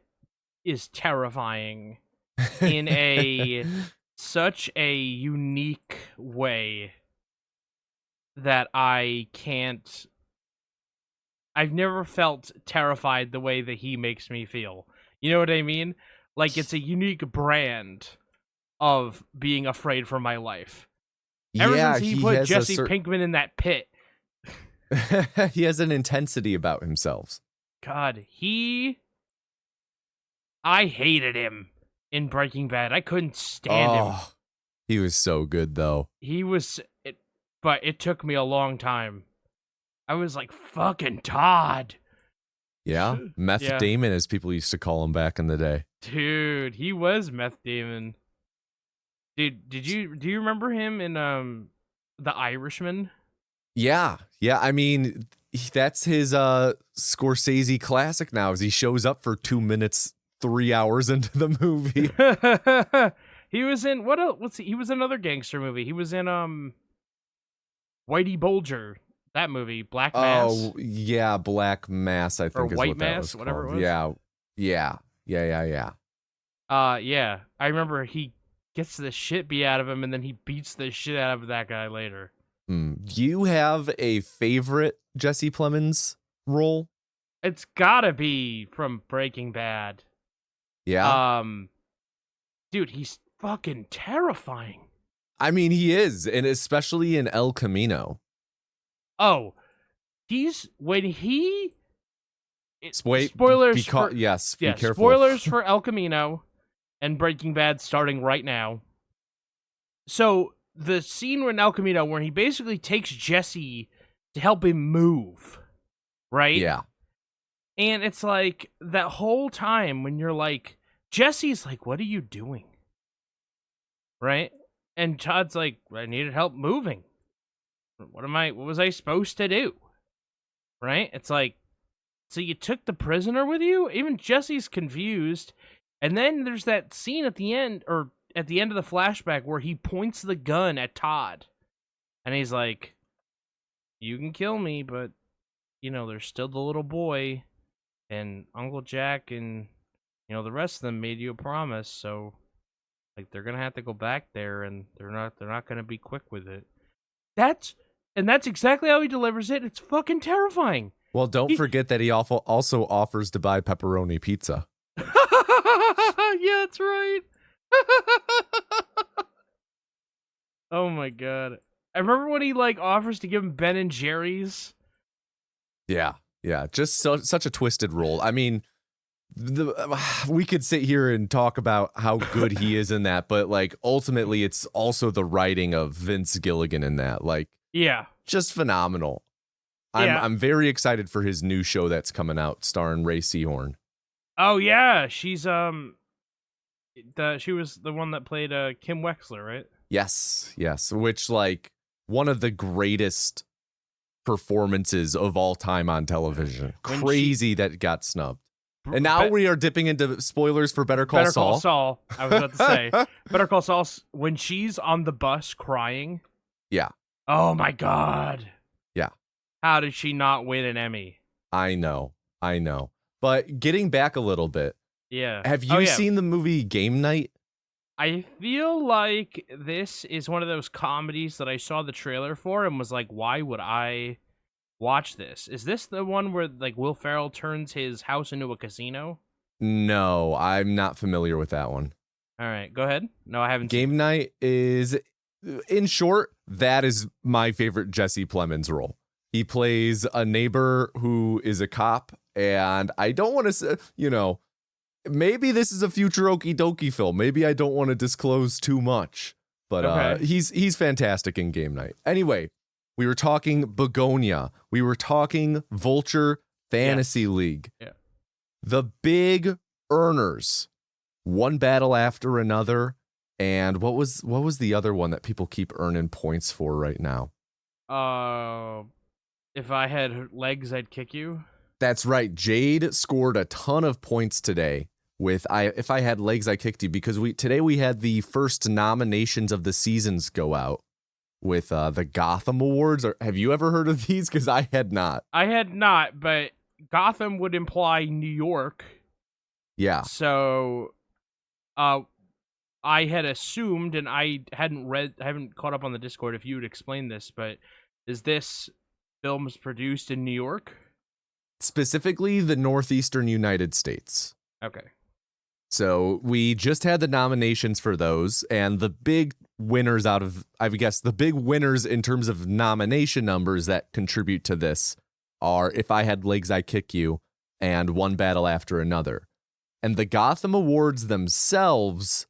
is terrifying in a such a unique way that I've never felt terrified the way that he makes me feel. You know what I mean? Like, it's a unique brand of being afraid for my life. Ever since he put Jesse Pinkman in that pit. He has an intensity about himself. God, I hated him in Breaking Bad. I couldn't stand him. He was so good, though. But it took me a long time. I was like, fucking Todd. Yeah, Meth Damon, as people used to call him back in the day. Dude, he was Meth Damon. Dude, do you remember him in The Irishman? Yeah. I mean, that's his Scorsese classic now. As he shows up for 2 minutes, 3 hours into the movie. He was in he was in another gangster movie. He was in Whitey Bulger, that movie, Black Mass. Oh yeah, Black Mass. I think or is White what that Mass, was whatever called. it was. Yeah. Yeah. I remember he gets the shit beat out of him, and then he beats the shit out of that guy later. Do you have a favorite Jesse Plemons role? It's gotta be from Breaking Bad. Yeah. Dude, he's fucking terrifying. I mean, he is, and especially in El Camino. Oh, spoilers. Be careful. Spoilers for El Camino and Breaking Bad starting right now. So the scene in El Camino where he basically takes Jesse to help him move, right? Yeah. And it's like that whole time when you're like, Jesse's like, what are you doing? Right? And Todd's like, I needed help moving. What was I supposed to do? Right? It's like, so you took the prisoner with you? Even Jesse's confused. And then there's that scene at the end, or at the end of the flashback, where he points the gun at Todd. And he's like, you can kill me, but, there's still the little boy. And Uncle Jack and, the rest of them made you a promise. So, like, they're going to have to go back there, and they're not going to be quick with it. That's exactly how he delivers it. It's fucking terrifying. Well, don't forget that he also offers to buy pepperoni pizza. Yeah, that's right. Oh my god. I remember when he offers to give him Ben and Jerry's. Yeah. Just such a twisted role. I mean, we could sit here and talk about how good he is in that, but ultimately it's also the writing of Vince Gilligan in that. Yeah. Just phenomenal. I'm very excited for his new show that's coming out starring Ray Seahorn. Oh yeah, she's she was the one that played Kim Wexler, right? Yes, which one of the greatest performances of all time on television. Crazy that got snubbed. And now we are dipping into spoilers for Better Call Saul. Better Call Saul, I was about to say. Better Call Saul, when she's on the bus crying. Yeah. Oh my god. Yeah. How did she not win an Emmy? I know. But getting back a little bit. Yeah. Have you seen the movie Game Night? I feel like this is one of those comedies that I saw the trailer for and was like, why would I watch this? Is this the one where Will Ferrell turns his house into a casino? No, I'm not familiar with that one. All right, go ahead. No, I haven't. Game Night is, in short, that is my favorite Jesse Plemons role. He plays a neighbor who is a cop, and I don't want to say, maybe this is a future Okie Dokie film. Maybe I don't want to disclose too much, but okay. He's fantastic in Game Night. Anyway, we were talking Begonia. We were talking Vulture Fantasy League. Yeah. The big earners, one battle after another. And what was the other one that people keep earning points for right now? If I had legs, I'd kick you. That's right. Jade scored a ton of points today with If I Had Legs, I Kicked You, because today we had the first nominations of the seasons go out. with the Gotham Awards. Have you ever heard of these? Because I had not. I had not, but Gotham would imply New York. Yeah. So, I had assumed, and I haven't caught up on the Discord if you would explain this, but is this films produced in New York? Specifically the northeastern United States. Okay. So we just had the nominations for those, and the big winners the big winners in terms of nomination numbers that contribute to this are If I Had Legs, I Kick You and One Battle After Another. And the Gotham Awards themselves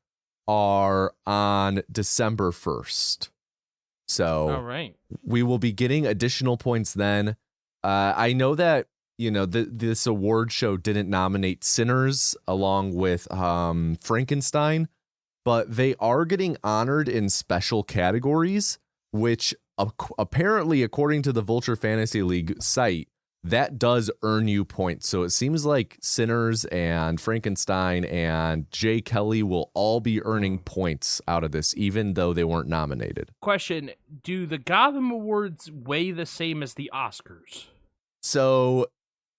are on December 1st. So all right. We will be getting additional points then. I know that, this award show didn't nominate Sinners along with Frankenstein, but they are getting honored in special categories, which apparently, according to the Vulture Fantasy League site, that does earn you points. So it seems like Sinners and Frankenstein and Jay Kelly will all be earning points out of this, even though they weren't nominated. Question, do the Gotham Awards weigh the same as the Oscars? So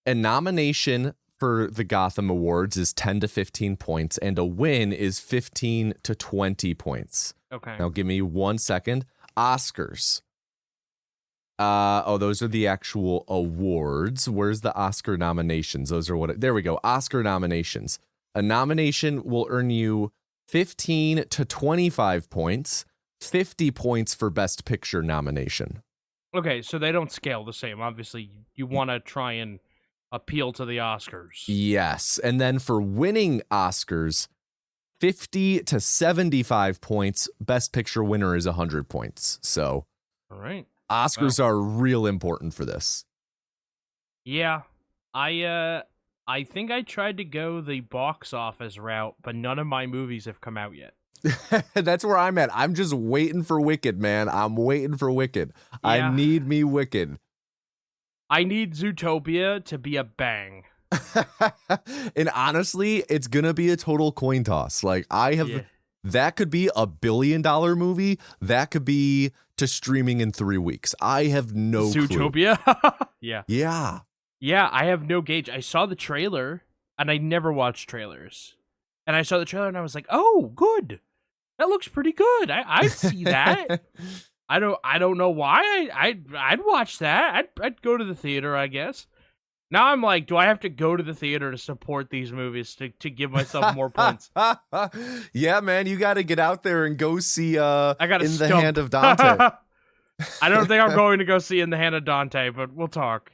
a nomination for the Gotham Awards is 10 to 15 points, and a win is 15 to 20 points. Okay. Now give me 1 second. Oscars. Those are the actual awards. Where's the Oscar nominations? There we go. Oscar nominations. A nomination will earn you 15 to 25 points, 50 points for Best Picture nomination. Okay, so they don't scale the same. Obviously, you want to try and appeal to the Oscars. Yes. And then for winning Oscars, 50 to 75 points. Best Picture winner is 100 points. So, all right. Oscars are real important for this. Yeah. I think I tried to go the box office route, but none of my movies have come out yet. That's where I'm at. I'm just waiting for Wicked, man. I'm waiting for Wicked. Yeah. I need me Wicked. I need Zootopia to be a bang. And honestly, it's going to be a total coin toss. Like, that could be $1 billion movie. That could be to streaming in 3 weeks. I have no Zootopia? clue. Yeah. Yeah. Yeah, I have no gauge. I saw the trailer, and I never watched trailers. And I saw the trailer, and I was like, oh, good. That looks pretty good. I'd see that. I don't know why. I'd watch that. I'd go to the theater, I guess. Now I'm like, do I have to go to the theater to support these movies to give myself more points? Yeah, man, you got to get out there and go see I gotta In the Hand of Dante. I don't think I'm going to go see In the Hand of Dante, but we'll talk,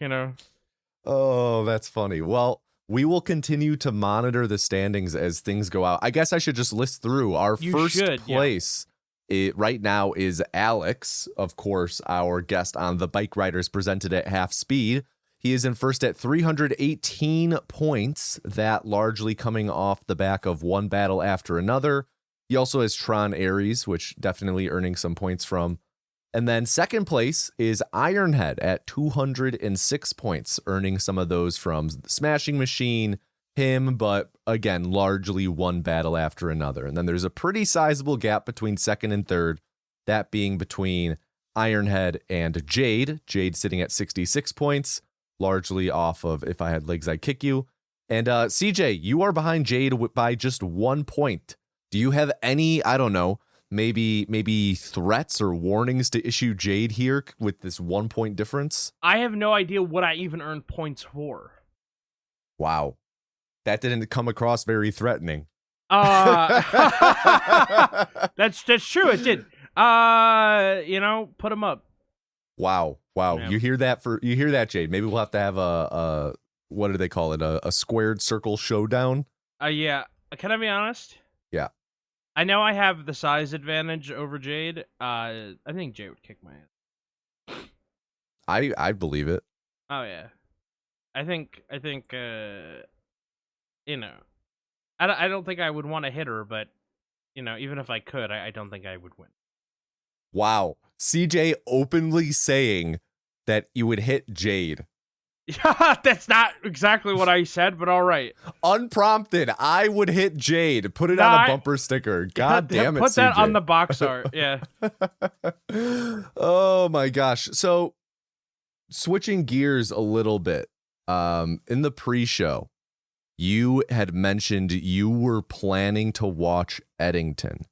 Oh, that's funny. Well, we will continue to monitor the standings as things go out. I guess I should just list through our first place. Yeah. Right now is Alex, of course, our guest on the Bike Riders presented at half speed. He is in first at 318 points, that largely coming off the back of One Battle After Another. He also has Tron Ares, which definitely earning some points from. And then second place is Ironhead at 206 points, earning some of those from Smashing Machine, him, but again, largely One Battle After Another. And then there's a pretty sizable gap between second and third, that being between Ironhead and Jade. Jade sitting at 66 points, largely off of If I Had Legs, I'd Kick You. And CJ, you are behind Jade by just 1 point. Do you have any, I don't know, maybe threats or warnings to issue Jade here with this 1 point difference? I have no idea what I even earned points for. Wow. That didn't come across very threatening. That's true. It did. Put them up. Wow. Yeah. You hear that, Jade? Maybe we'll have to have a what do they call it? A squared circle showdown. Yeah. Can I be honest? Yeah. I know I have the size advantage over Jade. I think Jade would kick my ass. I believe it. Oh yeah. I think I don't think I would want to hit her, but even if I could, I don't think I would win. Wow. CJ openly saying that you would hit Jade. That's not exactly what I said, but all right. Unprompted, I would hit Jade. Put it on a bumper sticker. God damn it, Put that CJ. on the box art. Yeah. Oh my gosh. So switching gears a little bit, in the pre-show, you had mentioned you were planning to watch Eddington.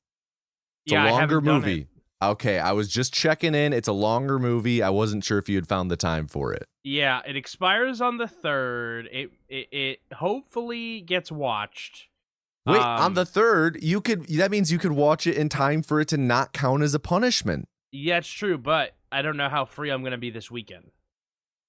It's a I longer haven't done movie. it. Okay, I was just checking in. It's a longer movie. I wasn't sure if you had found the time for it. Yeah, it expires on the 3rd. It hopefully gets watched. Wait, on the 3rd, that means you could watch it in time for it to not count as a punishment. Yeah, it's true, but I don't know how free I'm going to be this weekend.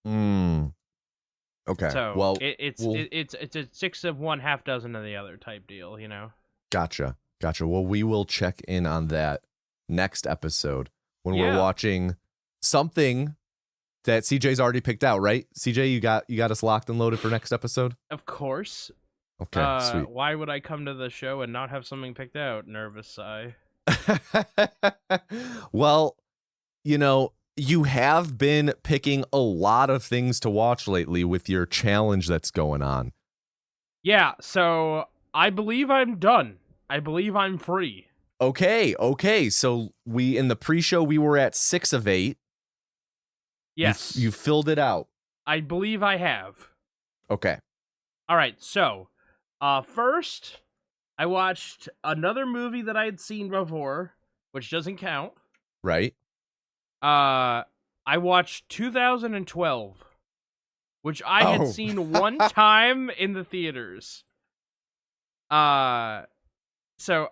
Okay. So well, it's a 6 of one, half dozen of the other type deal, you know. Gotcha. Well, we will check in on that next episode when we're watching something that CJ's already picked out, right? CJ, you got us locked and loaded for next episode? Of course. Okay, sweet. Why would I come to the show and not have something picked out? Nervous sigh. Well, you have been picking a lot of things to watch lately with your challenge that's going on. Yeah, so I believe I'm done. I believe I'm free. Okay. So in the pre-show, we were at 6 of 8. Yes. You filled it out. I believe I have. Okay. All right, so first, I watched another movie that I had seen before, which doesn't count. Right. I watched 2012, which I had seen one time in the theaters. So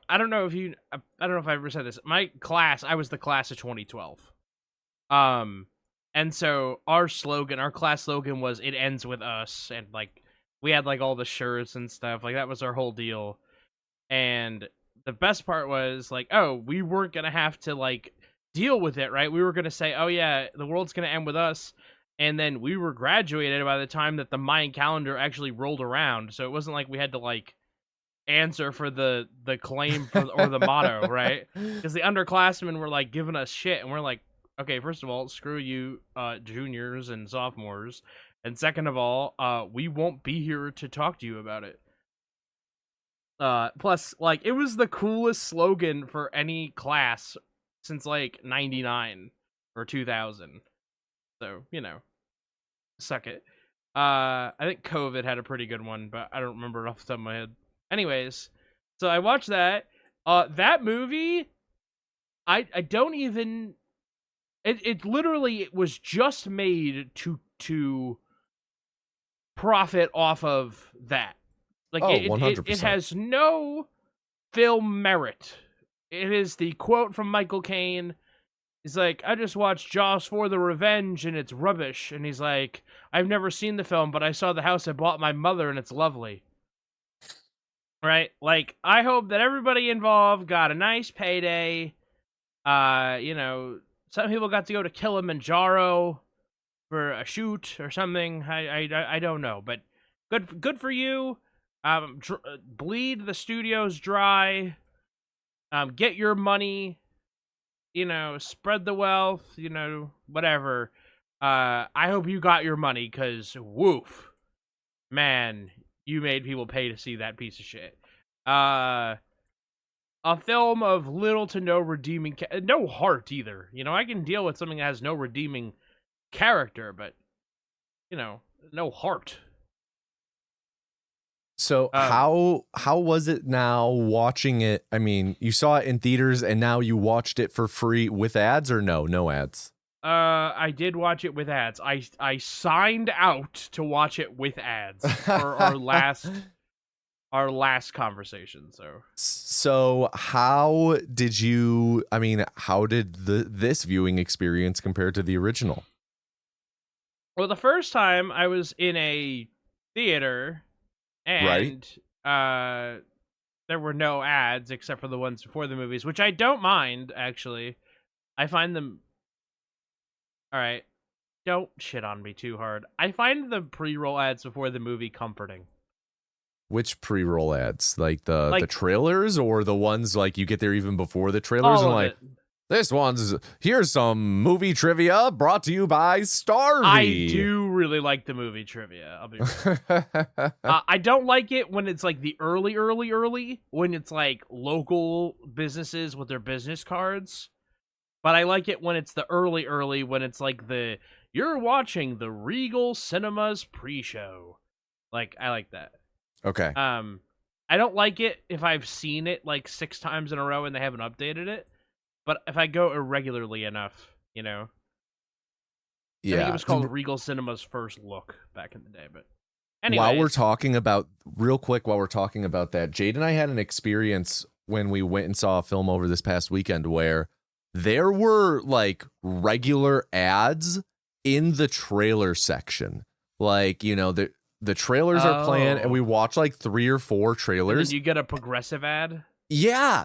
I don't know if I ever said this. My class, I was the class of 2012. And so our class slogan was "It ends with us," and like we had like all the shirts and stuff. Like that was our whole deal. And the best part was like, we weren't gonna have to like deal with it, right? We were gonna say, oh yeah, the world's gonna end with us, and then we were graduated by the time that the Mayan calendar actually rolled around. So it wasn't like we had to like answer for the claim or the motto, right? Because the underclassmen were like giving us shit, and we're like, okay, first of all, screw you, juniors and sophomores, and second of all, we won't be here to talk to you about it. Plus, like, it was the coolest slogan for any class since like 99 or 2000. So, suck it. I think COVID had a pretty good one, but I don't remember it off the top of my head. Anyways, so I watched that. That movie, I don't even. It literally was just made to profit off of that. Like 100%. it has no film merit. It is the quote from Michael Caine. He's like, I just watched Jaws for the Revenge and it's rubbish. And he's like, I've never seen the film, but I saw the house I bought my mother and it's lovely. Right? Like, I hope that everybody involved got a nice payday. Some people got to go to Kilimanjaro for a shoot or something. I don't know, but good for you. Bleed the studios dry. Get your money. Spread the wealth. Whatever. I hope you got your money, cause woof, man, you made people pay to see that piece of shit. A film of little to no redeeming, no heart either. I can deal with something that has no redeeming character, but no heart. So how was it now watching it? I mean, you saw it in theaters and now you watched it for free with ads, or no ads? I did watch it with ads. I signed out to watch it with ads for our last conversation. So how did this viewing experience compare to the original? Well, the first time I was in a theater and there were no ads except for the ones before the movies, which I don't mind, actually. I find them... All right, don't shit on me too hard. I find the pre-roll ads before the movie comforting. Which pre-roll ads? Like the trailers, or the ones like you get there even before the trailers? All and of like, it. Here's some movie trivia brought to you by Starvey. I do really like the movie trivia. I'll be real. I don't like it when it's like the early, when it's like local businesses with their business cards. But I like it when it's the early, when it's like you're watching the Regal Cinemas pre-show. Like, I like that. Okay. I don't like it if I've seen it like 6 times in a row and they haven't updated it. But if I go irregularly enough, you know. I think it was called Regal Cinema's First Look back in the day, but anyway. While we're talking about that, Jade and I had an experience when we went and saw a film over this past weekend where there were like regular ads in the trailer section. Like, you know, the trailers are playing and we watch like 3 or 4 trailers. And then you get a progressive ad? Yeah,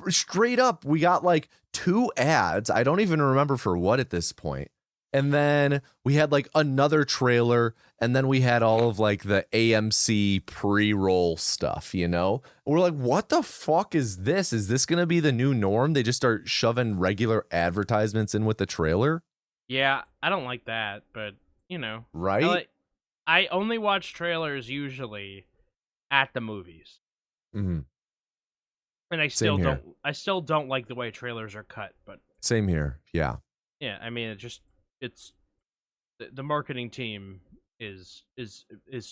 straight up. We got like 2 ads. I don't even remember for what at this point. And then we had like another trailer, and then we had all of like the AMC pre-roll stuff, you know? We're like, what the fuck is this? Is this going to be the new norm? They just start shoving regular advertisements in with the trailer? Yeah, I don't like that, but, you know. Right? I only watch trailers usually at the movies. Mm-hmm. And I still don't like the way trailers are cut, but same here. Yeah. Yeah, I mean, it's the marketing team is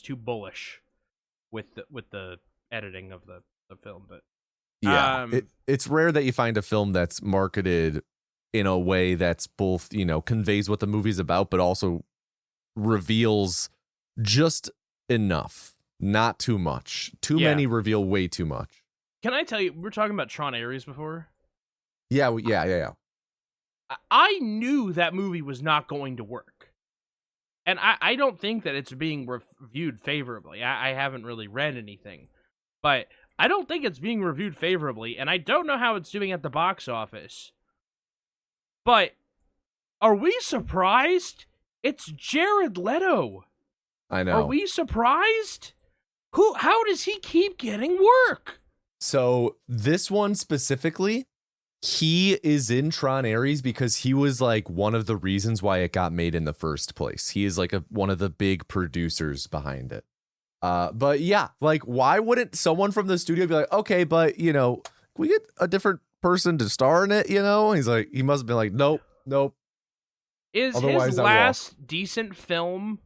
too bullish with the editing of the film, but yeah, it's rare that you find a film that's marketed in a way that's both, you know, conveys what the movie's about, but also reveals just enough, not too much. Too many reveal way too much. Can I tell you, we were talking about Tron Ares before? Yeah. I knew that movie was not going to work. And I don't think that it's being reviewed favorably. I haven't really read anything. But I don't think it's being reviewed favorably, and I don't know how it's doing at the box office. But are we surprised? It's Jared Leto. I know. Are we surprised? How does he keep getting work? So this one specifically, he is in Tron Ares because he was like one of the reasons why it got made in the first place. He is like one of the big producers behind it. But yeah, like why wouldn't someone from the studio be like, okay, but you know, can we get a different person to star in it? You know, he's like, he must have been like, nope. Is otherwise his last decent film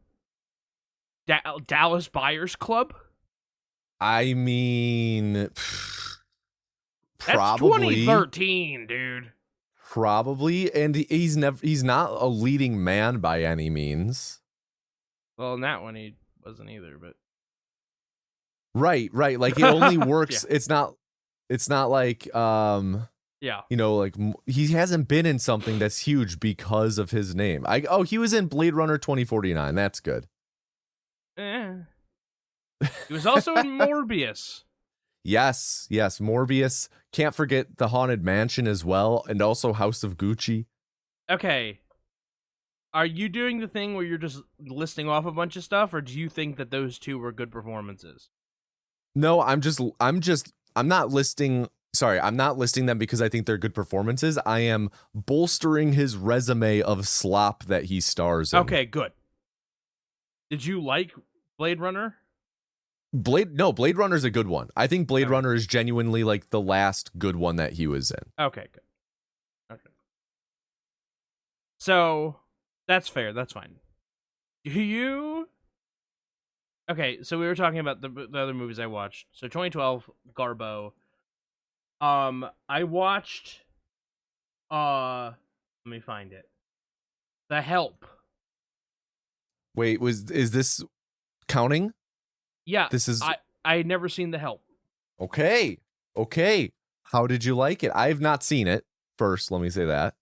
Dallas Buyers Club? I mean, probably. That's 2013, dude. Probably, and he's not a leading man by any means. Well, in that one he wasn't either, but right. Like it only works. Yeah. It's not like yeah, you know, like he hasn't been in something that's huge because of his name. He was in Blade Runner 2049. That's good. He was also in Morbius. Yes, Morbius. Can't forget The Haunted Mansion as well, and also House of Gucci. Okay. Are you doing the thing where you're just listing off a bunch of stuff, or do you think that those 2 were good performances? No, I'm not listing them because I think they're good performances. I am bolstering his resume of slop that he stars in. Okay, good. Did you like Blade Runner? Blade Runner's a good one. I think Blade Runner is genuinely like the last good one that he was in. Okay, good. Okay. So, that's fair. That's fine. Okay, so we were talking about the other movies I watched. So 2012, Garbo. I watched let me find it. The Help. Wait, is this counting? Yeah, this is. I had never seen The Help. Okay. How did you like it? I have not seen it. First, let me say that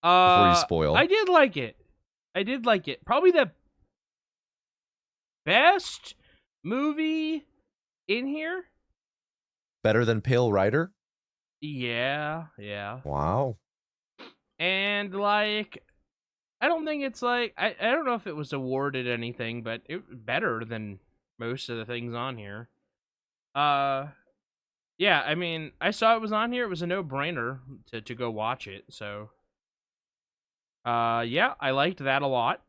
before you spoil. I did like it. Probably the best movie in here. Better than Pale Rider? Yeah. Wow. And like, I don't think it's like I don't know if it was awarded anything, but it better than most of the things on here. Yeah, I mean, I saw it was on here. It was a no-brainer to go watch it. So, yeah, I liked that a lot.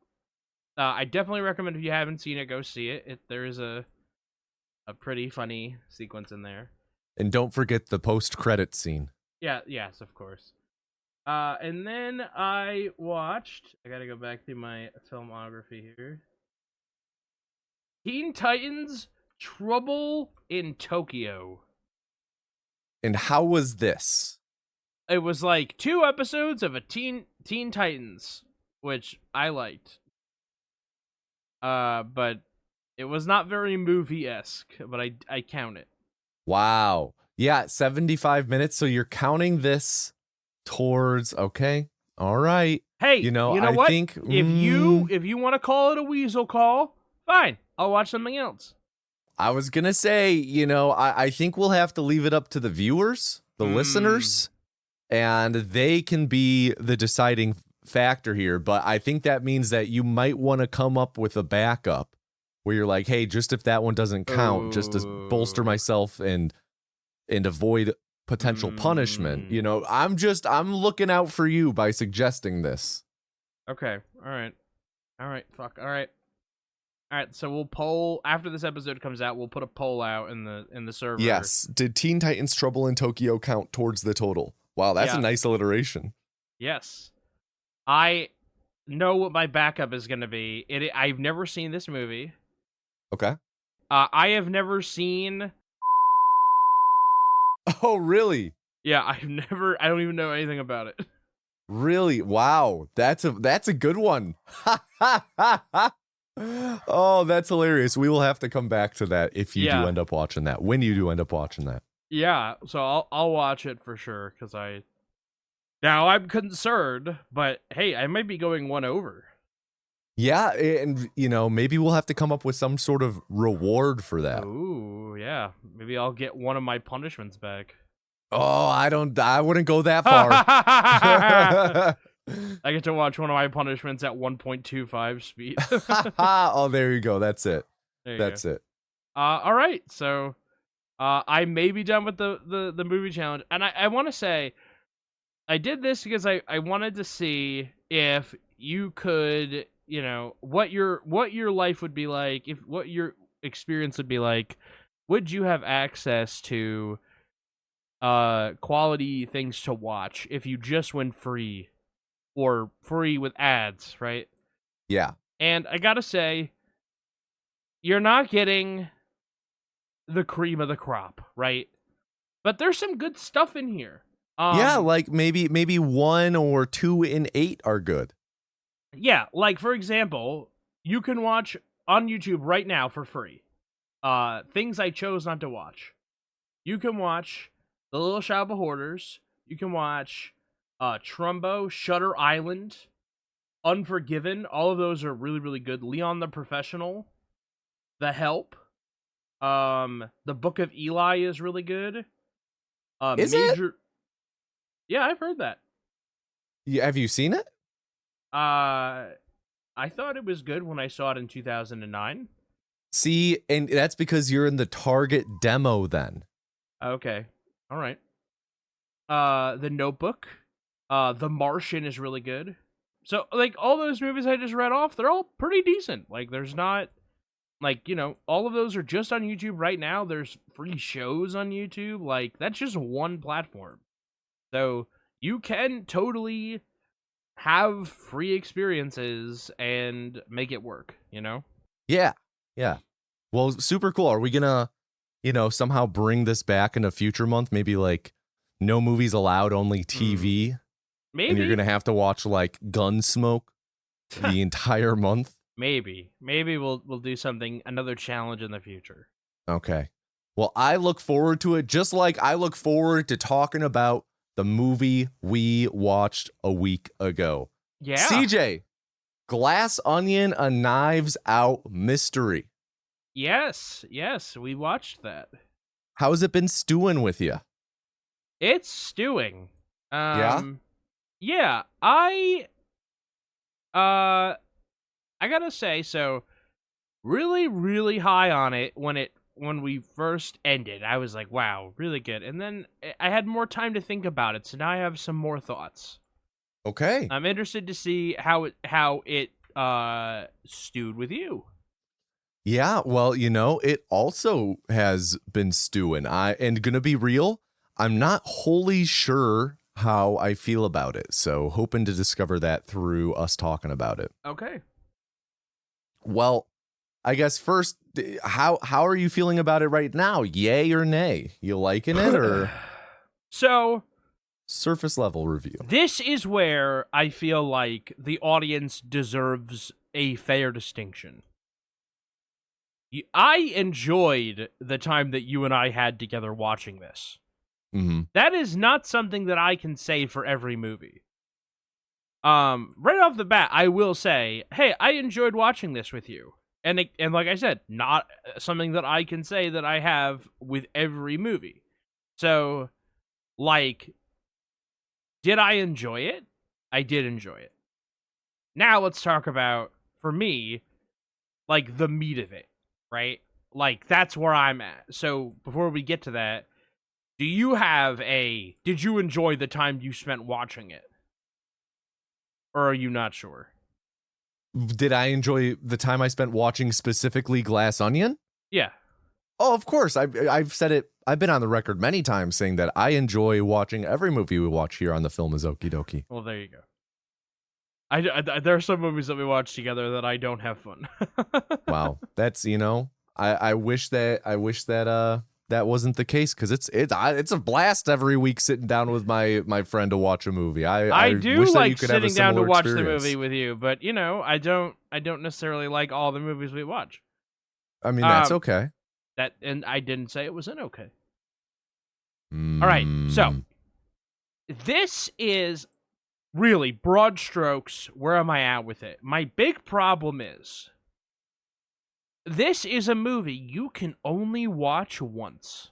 I definitely recommend if you haven't seen it, go see it. There is a pretty funny sequence in there. And don't forget the post-credit scene. Yeah, yes, of course. And then I watched. I gotta go back through my filmography here. Teen Titans: Trouble in Tokyo. And how was this? It was like 2 episodes of a Teen Titans, which I liked. But it was not very movie-esque, but I count it. Wow. Yeah, 75 minutes. So you're counting this towards, okay, all right. Hey, you know I what? Think, if you want to call it a weasel call, fine. I'll watch something else. I was going to say, I think we'll have to leave it up to the viewers, the listeners, and they can be the deciding factor here. But I think that means that you might want to come up with a backup where you're like, hey, just if that one doesn't count, just to bolster myself and avoid potential punishment. I'm looking out for you by suggesting this. Okay. All right. Fuck. All right. So we'll poll after this episode comes out. We'll put a poll out in the server. Yes. Did Teen Titans Trouble in Tokyo count towards the total? Wow, that's a nice alliteration. Yes. I know what my backup is going to be. I've never seen this movie. Okay. I have never seen. Oh, really? Yeah, I don't even know anything about it. Really? Wow. That's a good one. Oh, that's hilarious. We will have to come back to that if you do end up watching that. When you do end up watching that. Yeah, so I'll watch it for sure because now I'm concerned, but hey, I might be going one over. Yeah, and maybe we'll have to come up with some sort of reward for that. Ooh, yeah. Maybe I'll get one of my punishments back. Oh, I wouldn't go that far. I get to watch one of my punishments at 1.25 speed. Oh, there you go. That's it. That's it. All right. So, I may be done with the movie challenge, and I want to say, I did this because I wanted to see if you could, what your life would be like, what your experience would be like. Would you have access to quality things to watch if you just went free? Or free with ads, right? Yeah. And I gotta say, you're not getting the cream of the crop, right? But there's some good stuff in here. Yeah, like maybe 1 or 2 in 8 are good. Yeah, like for example, you can watch on YouTube right now for free. Things I chose not to watch. You can watch The Little Shop of Hoarders. You can watch Trumbo, Shutter Island, Unforgiven. All of those are really, really good. Leon the Professional, The Help, The Book of Eli is really good. Is it? Yeah, I've heard that. Yeah, have you seen it? I thought it was good when I saw it in 2009. See, and that's because you're in the target demo then. Okay. All right. The Notebook. The Martian is really good. So, like, all those movies I just read off, they're all pretty decent. Like, there's not, like, all of those are just on YouTube right now. There's free shows on YouTube. Like, that's just one platform. So, you can totally have free experiences and make it work, Yeah. Yeah. Well, super cool. Are we gonna, somehow bring this back in a future month? Maybe, like, no movies allowed, only TV? Maybe. And you're gonna have to watch like Gunsmoke the entire month. Maybe we'll do something, another challenge in the future. Okay. Well, I look forward to it, just like I look forward to talking about the movie we watched a week ago. Yeah. CJ, Glass Onion, A Knives Out Mystery. Yes, we watched that. How's it been stewing with you? It's stewing. Yeah. Yeah, I gotta say, so really, really high on it when we first ended. I was like, wow, really good. And then I had more time to think about it, so now I have some more thoughts. Okay. I'm interested to see how it stewed with you. Yeah, well, it also has been stewing. And gonna be real, I'm not wholly sure how I feel about it. So hoping to discover that through us talking about it. Okay. Well, I guess first, how are you feeling about it right now? Yay or nay? You liking it or So, surface level review? this is where I feel like the audience deserves a fair distinction. I enjoyed the time that you and I had together watching this. Mm-hmm. That is not something that I can say for every movie. Right off the bat, I will say, hey, I enjoyed watching this with you. And like I said, not something that I can say that I have with every movie. So, like, did I enjoy it? I did enjoy it. Now let's talk about, for me, like, the meat of it, right? Like, that's where I'm at. So, before we get to that, did you enjoy the time you spent watching it? Or are you not sure? Did I enjoy the time I spent watching specifically Glass Onion? Yeah. Oh, of course. I've said it. I've been on the record many times saying that I enjoy watching every movie we watch here on the Film is Okie Dokie. Well, there you go. There are some movies that we watch together that I don't have fun. Wow, that's I wish that that wasn't the case, because it's a blast every week sitting down with my friend to watch a movie. I do wish that you like could have a sitting down to similar watch experience. the movie with you, but I don't necessarily like all the movies we watch. I mean, that's okay. And I didn't say it wasn't okay. Mm. All right, so this is really broad strokes. Where am I at with it? My big problem is this is a movie you can only watch once.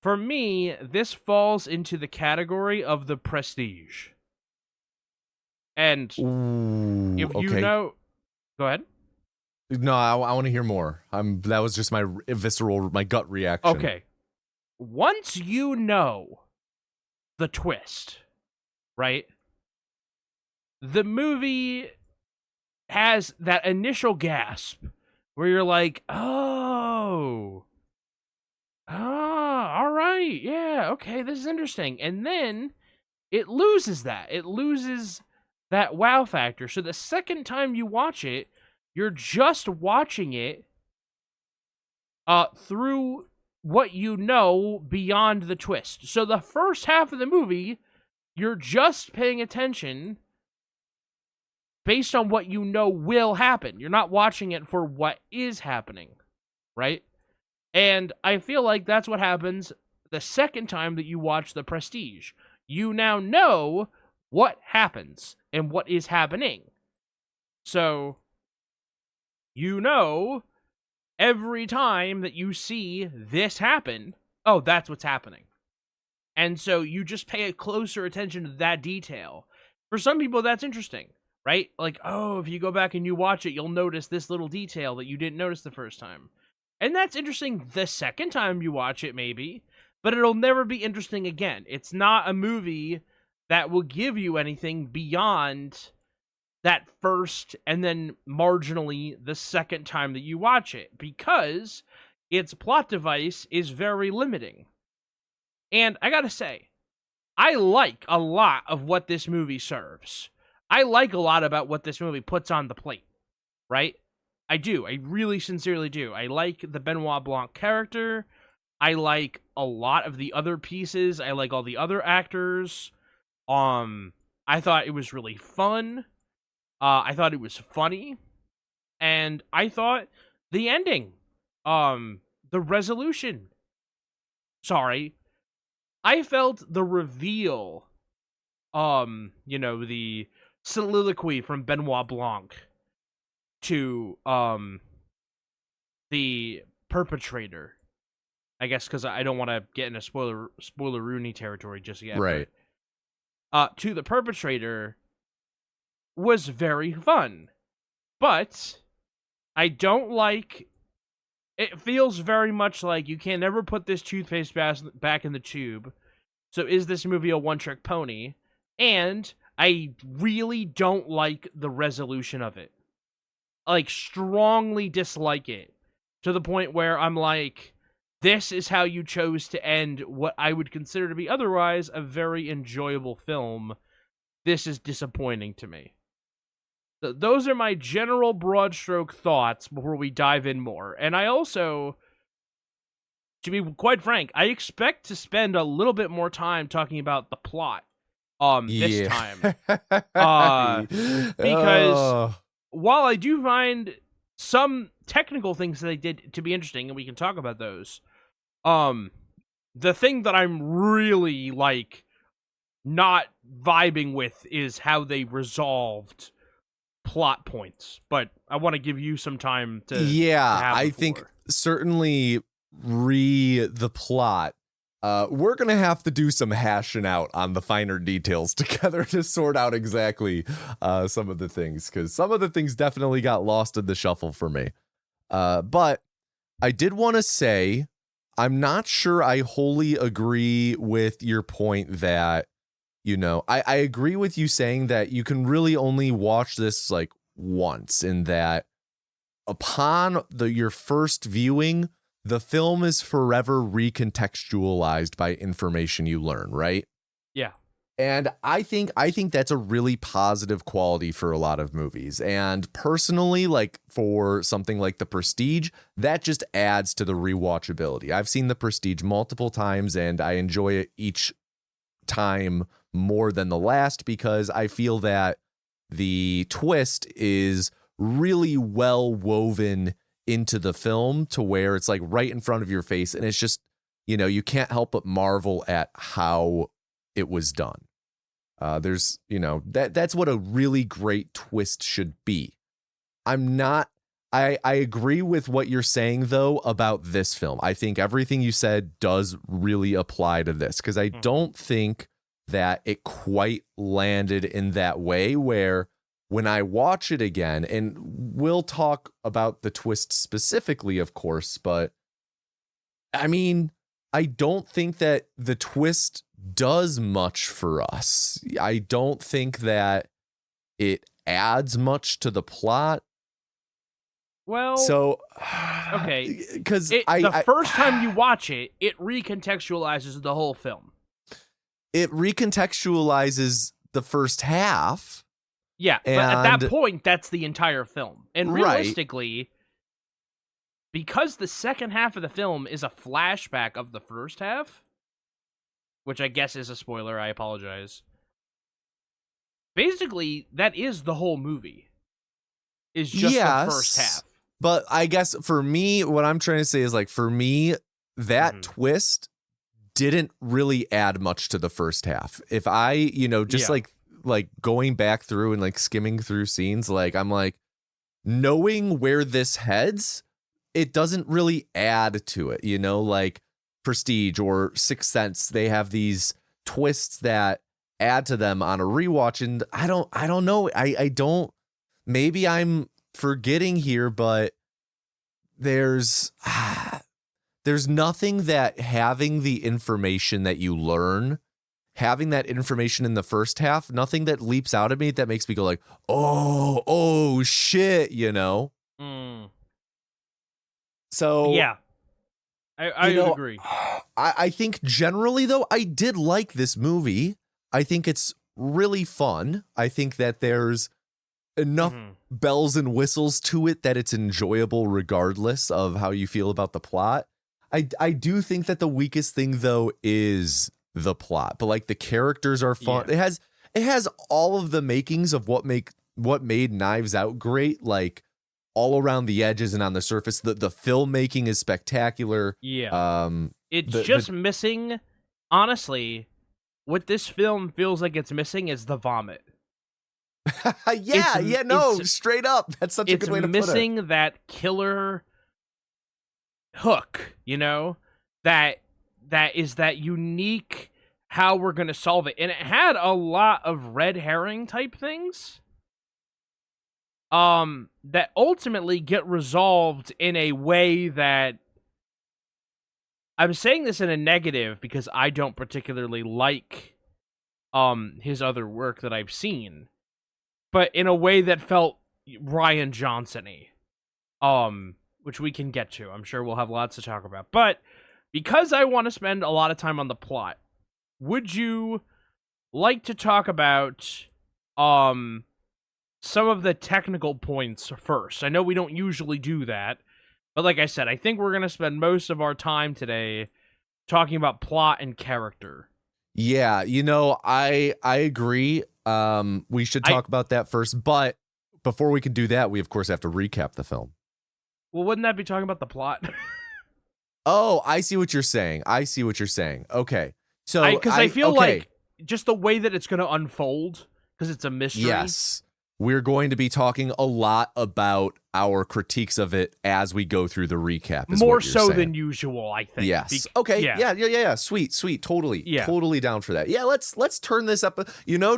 For me, this falls into the category of The Prestige. And Ooh, if you okay. know, go ahead. No, I want to hear more. That was just my my gut reaction. Okay. Once you know the twist, right? The movie has that initial gasp where you're like, oh, all right, yeah, okay, this is interesting. And then it loses that. It loses that wow factor. So the second time you watch it, you're just watching it through what you know beyond the twist. So the first half of the movie, you're just paying attention based on what you know will happen. You're not watching it for what is happening, right? And I feel like that's what happens the second time that you watch The Prestige. You now know what happens and what is happening. So, every time that you see this happen, oh, that's what's happening. And so you just pay a closer attention to that detail. For some people, that's interesting, right? Like, oh, if you go back and you watch it, you'll notice this little detail that you didn't notice the first time. And that's interesting the second time you watch it, maybe, but it'll never be interesting again. It's not a movie that will give you anything beyond that first and then marginally the second time that you watch it, because its plot device is very limiting. And I gotta say, I like a lot of what this movie serves. I like a lot about what this movie puts on the plate, right? I do. I really sincerely do. I like the Benoit Blanc character. I like a lot of the other pieces. I like all the other actors. I thought it was really fun. I thought it was funny. And I thought the ending, the resolution. Sorry. I felt the reveal, the soliloquy from Benoit Blanc to the perpetrator. I guess because I don't want to get into spoiler-rooney territory just yet. Right. But, to the perpetrator was very fun. But I don't like... It feels very much like you can never put this toothpaste back in the tube. So is this movie a one-trick pony? And I really don't like the resolution of it. Like, strongly dislike it. To the point where I'm like, this is how you chose to end what I would consider to be otherwise a very enjoyable film. This is disappointing to me. Those are my general broad stroke thoughts before we dive in more. And I also, to be quite frank, I expect to spend a little bit more time talking about the plot this time. Because while I do find some technical things that they did to be interesting, and we can talk about those, the thing that I'm really, like, not vibing with is how they resolved plot points. But I want to give you some time to I think certainly the plot. We're gonna have to do some hashing out on the finer details together to sort out exactly some of the things, because some of the things definitely got lost in the shuffle for me. But I did want to say I'm not sure I wholly agree with your point that, you know, I agree with you saying that you can really only watch this like once, in that upon your first viewing, the film is forever recontextualized by information you learn, right? Yeah. And I think that's a really positive quality for a lot of movies. And personally, like for something like The Prestige, that just adds to the rewatchability. I've seen The Prestige multiple times and I enjoy it each time more than the last, because I feel that the twist is really well woven into the film to where it's like right in front of your face, and it's just, you know, you can't help but marvel at how it was done. There's, you know, that's what a really great twist should be. I agree with what you're saying though about this film. I think everything you said does really apply to this, because I don't think that it quite landed in that way, where when I watch it again, and we'll talk about the twist specifically, of course, but I mean, I don't think that the twist does much for us. I don't think that it adds much to the plot. Well, so okay, because the first time you watch it, it recontextualizes the whole film. It recontextualizes the first half. Yeah, but at that point, that's the entire film. And realistically, because the second half of the film is a flashback of the first half, which I guess is a spoiler, I apologize. Basically, that is the whole movie. Is just the first half. But I guess for me, what I'm trying to say is, like, for me, that twist didn't really add much to the first half. If I, you know, just like going back through and like skimming through scenes, like I'm like, knowing where this heads, it doesn't really add to it, you know, like Prestige or Sixth Sense, they have these twists that add to them on a rewatch, and I don't know, I don't, maybe I'm forgetting here, but there's nothing that having the information that you learn, having that information in the first half, nothing that leaps out at me that makes me go like, oh shit, you know? So yeah, I would agree. I think generally though, I did like this movie. I think it's really fun. I think that there's enough bells and whistles to it that it's enjoyable regardless of how you feel about the plot. I do think that the weakest thing though is the plot, but like the characters are fun. Yeah. It has all of the makings of what made Knives Out great, like all around the edges and on the surface. The filmmaking is spectacular. Yeah. It's missing, honestly, what this film feels like it's missing is the vomit. Straight up. That's such a good way to put it. It's missing that killer hook, you know? That is that unique how we're going to solve it. And it had a lot of red herring type things that ultimately get resolved in a way that, I'm saying this in a negative because I don't particularly like his other work that I've seen, but in a way that felt Rian Johnson-y, which we can get to. I'm sure we'll have lots to talk about. But because I want to spend a lot of time on the plot, would you like to talk about some of the technical points first? I know we don't usually do that, but like I said, I think we're going to spend most of our time today talking about plot and character. Yeah, I agree. We should talk about that first, but before we can do that, we of course have to recap the film. Well, wouldn't that be talking about the plot? Oh, I see what you're saying. Okay. So because I feel like just the way that it's going to unfold, because it's a mystery. Yes. We're going to be talking a lot about our critiques of it as we go through the recap. More so than usual, I think. Yes. Okay. Yeah. Sweet. Totally. Yeah. Totally down for that. Yeah. Let's turn this up.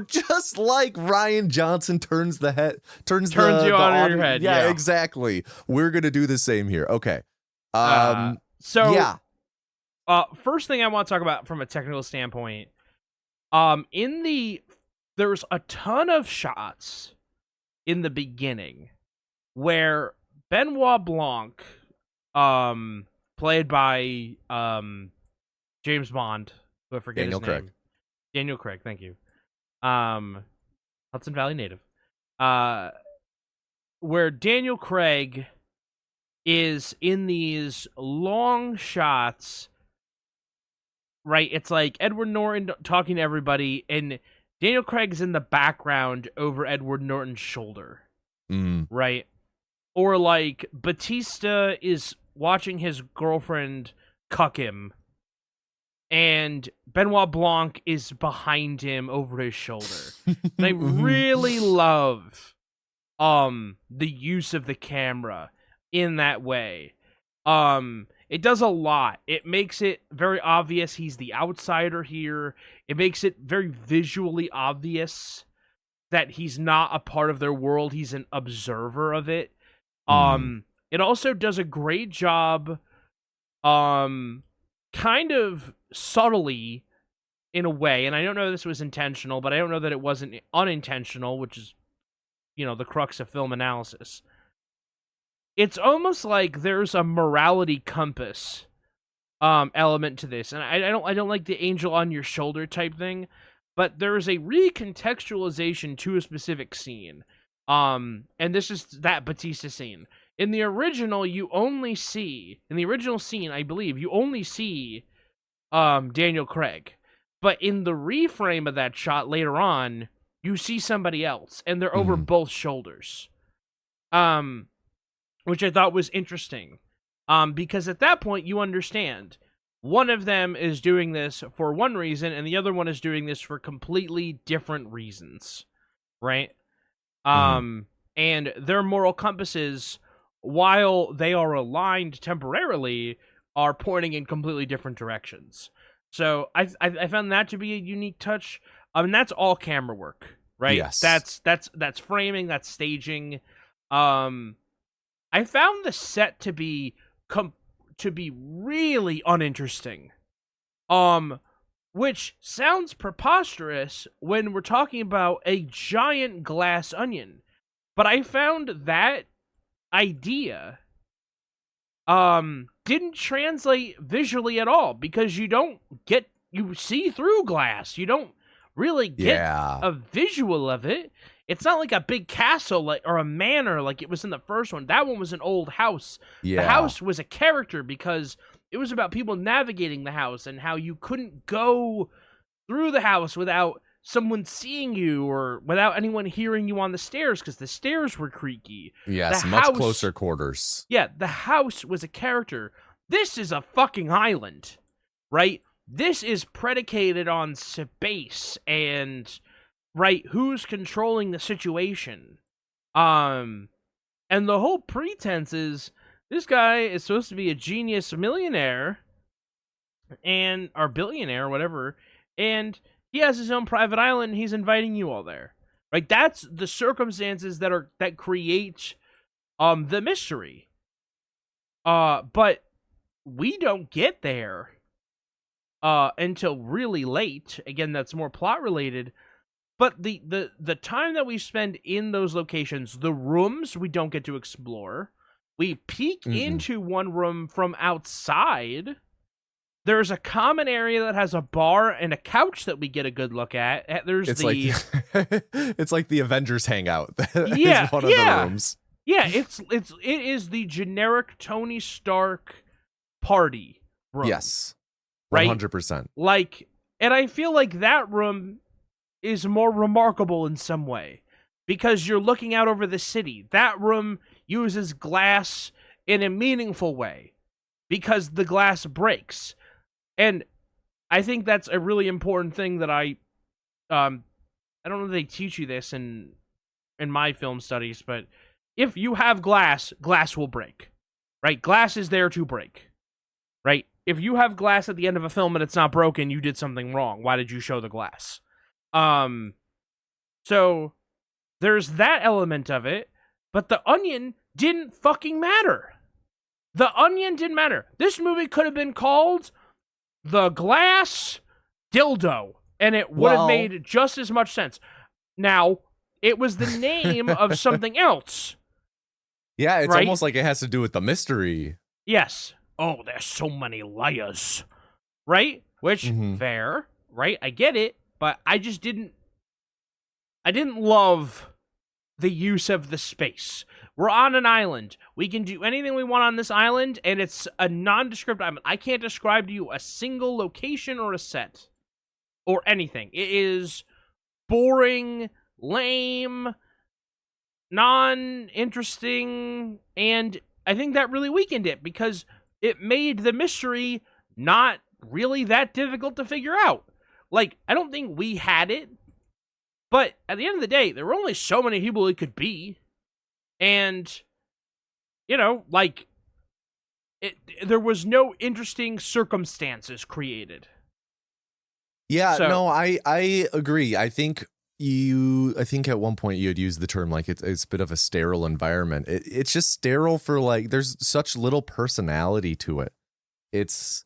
Just like Ryan Johnson turns you on your head. Yeah. Exactly. We're gonna do the same here. Okay. First thing I want to talk about from a technical standpoint, there's a ton of shots in the beginning where Benoit Blanc, played by James Bond, who I forget his name. Daniel Craig, thank you. Hudson Valley native. Where Daniel Craig is in these long shots, right? It's like Edward Norton talking to everybody, and Daniel Craig's in the background over Edward Norton's shoulder, right? Or like Batista is watching his girlfriend cuck him, and Benoit Blanc is behind him over his shoulder. And I really love the use of the camera in that way. It does a lot. It makes it very obvious he's the outsider here. It makes it very visually obvious that he's not a part of their world. He's an observer of it. It also does a great job, kind of subtly in a way, and I don't know if this was intentional, but I don't know that it wasn't unintentional, which is, the crux of film analysis. It's almost like there's a morality compass element to this, and I don't like the angel on your shoulder type thing, but there's a recontextualization to a specific scene, and this is that Batista scene. In the original scene, I believe you only see Daniel Craig, but in the reframe of that shot later on, you see somebody else, and they're over both shoulders. Which I thought was interesting, because at that point you understand one of them is doing this for one reason and the other one is doing this for completely different reasons, right? And their moral compasses, while they are aligned temporarily, are pointing in completely different directions. So I found that to be a unique touch. I mean, that's all camera work, right? Yes. That's framing, that's staging. I found the set to be really uninteresting, which sounds preposterous when we're talking about a giant glass onion. But I found that idea didn't translate visually at all, because you see through glass. You don't really get a visual of it. It's not like a big castle or a manor like it was in the first one. That one was an old house. Yeah. The house was a character because it was about people navigating the house and how you couldn't go through the house without someone seeing you or without anyone hearing you on the stairs because the stairs were creaky. Yes, much closer quarters. Yeah, the house was a character. This is a fucking island, right? This is predicated on space and... right, who's controlling the situation? And the whole pretense is this guy is supposed to be a genius millionaire or billionaire or whatever, and he has his own private island and he's inviting you all there. Right? That's the circumstances that create the mystery. But we don't get there until really late. Again, that's more plot related. But the time that we spend in those locations, the rooms we don't get to explore. We peek into one room from outside, There's a common area that has a bar and a couch that we get a good look at. There's It's the like it's like the Avengers hangout. Yeah, It's one of yeah. the rooms. yeah, it is the generic Tony Stark party room. Yes. Right? 100%. Like, and I feel like that room is more remarkable in some way because you're looking out over the city. That room uses glass in a meaningful way because the glass breaks. And I think that's a really important thing that I don't know if they teach you this in my film studies, but if you have glass, glass will break, right? Glass is there to break, right? If you have glass at the end of a film and it's not broken, you did something wrong. Why did you show the glass? So there's that element of it, but the onion didn't fucking matter. The onion didn't matter. This movie could have been called The Glass Dildo, and it would have made just as much sense. Now, it was the name of something else. Yeah, it's right? almost like it has to do with the mystery. Yes. Oh, there's so many layers. Right? Which, fair, right? I get it, but I didn't love the use of the space. We're on an island. We can do anything we want on this island, and it's a nondescript island. I can't describe to you a single location or a set or anything. It is boring, lame, non-interesting, and I think that really weakened it because it made the mystery not really that difficult to figure out. Like, I don't think we had it, but at the end of the day, there were only so many people it could be. And, you know, like, there was no interesting circumstances created. Yeah, So- no, I agree. I think at one point you had used the term like it's a bit of a sterile environment. It's just sterile for like there's such little personality to it. It's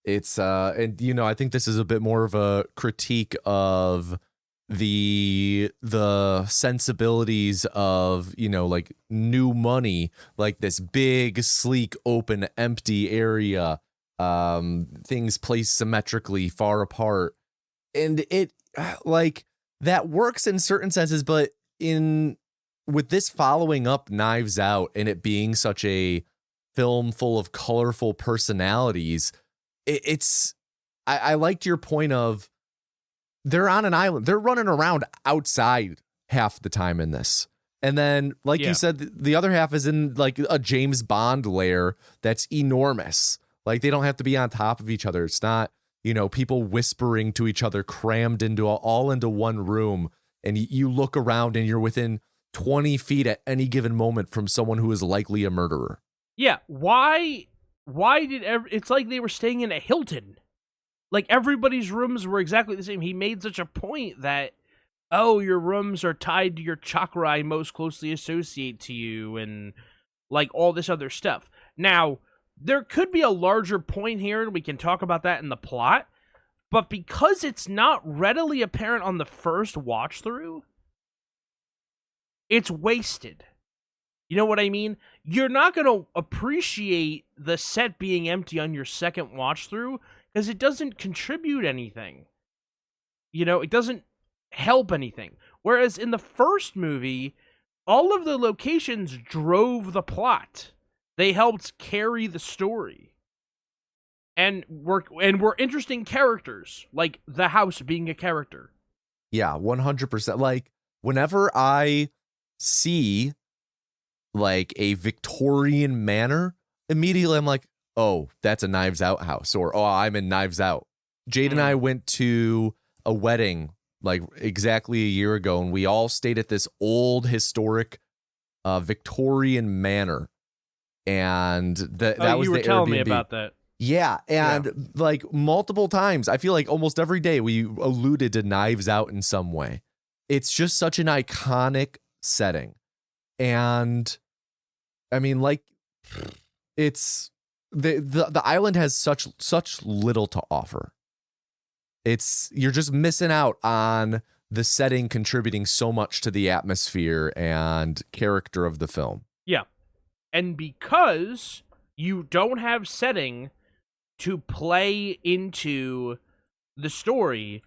and you know, I think this is a bit more of a critique of the sensibilities of, you know, like New Money, like this big, sleek, open, empty area, things placed symmetrically far apart. And it like that works in certain senses, but with this following up Knives Out and it being such a film full of colorful personalities, I liked your point of they're on an island. They're running around outside half the time in this. And then, like you said, the other half is in like a James Bond lair that's enormous. Like they don't have to be on top of each other. It's not, you know, people whispering to each other crammed all into one room. And you look around and you're within 20 feet at any given moment from someone who is likely a murderer. Yeah, why did it's like they were staying in a Hilton. Like everybody's rooms were exactly the same. He made such a point that, oh, your rooms are tied to your chakra I most closely associate to you and like all this other stuff. Now, there could be a larger point here, and we can talk about that in the plot, but because it's not readily apparent on the first watch through, it's wasted. You know what I mean? You're not going to appreciate the set being empty on your second watch through because it doesn't contribute anything. You know, it doesn't help anything. Whereas in the first movie, all of the locations drove the plot. They helped carry the story. And were interesting characters, like the house being a character. Yeah, 100%. Like whenever I see like a Victorian manor, immediately I'm like, oh, that's a Knives Out house, or oh, I'm in Knives Out. Jade and I went to a wedding like exactly a year ago, and we all stayed at this old historic Victorian manor. And that was you were the telling me Airbnb. about that. Yeah, and like multiple times, I feel like almost every day we alluded to Knives Out in some way. It's just such an iconic setting. And I mean, like, it's the island has such little to offer. You're just missing out on the setting contributing so much to the atmosphere and character of the film. Yeah. And because you don't have setting, to play into the story,